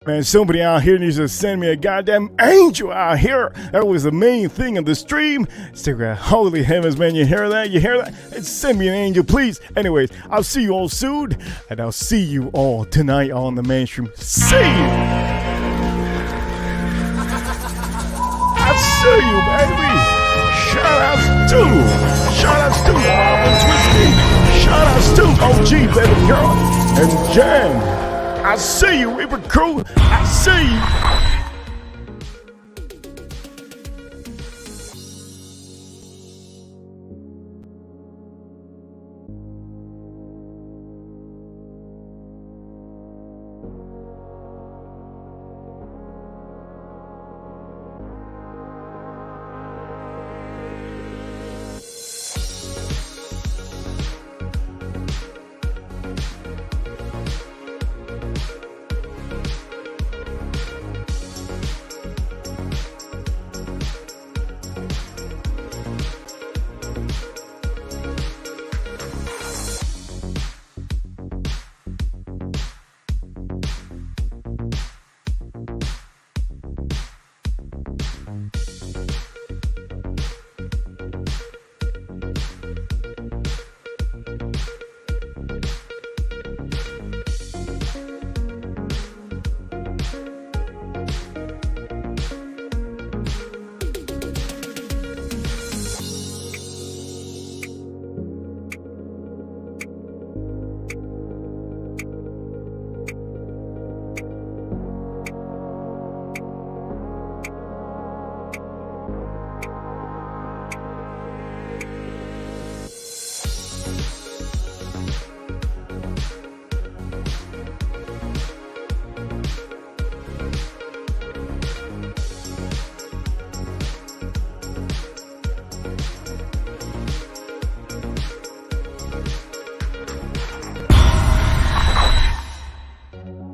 man, somebody out here needs to send me a goddamn angel out here. That was the main thing of the stream. Stick around. Holy heavens, man. You hear that? You hear that? Send me an angel, please. Anyways, I'll see you all soon. And I'll see you all tonight on the mainstream. See you. I'll see you, baby. Shout-outs to Robin's Whiskey. Shout-outs to OG, baby girl. And Jen. I see you, Reaper Crew. I see you.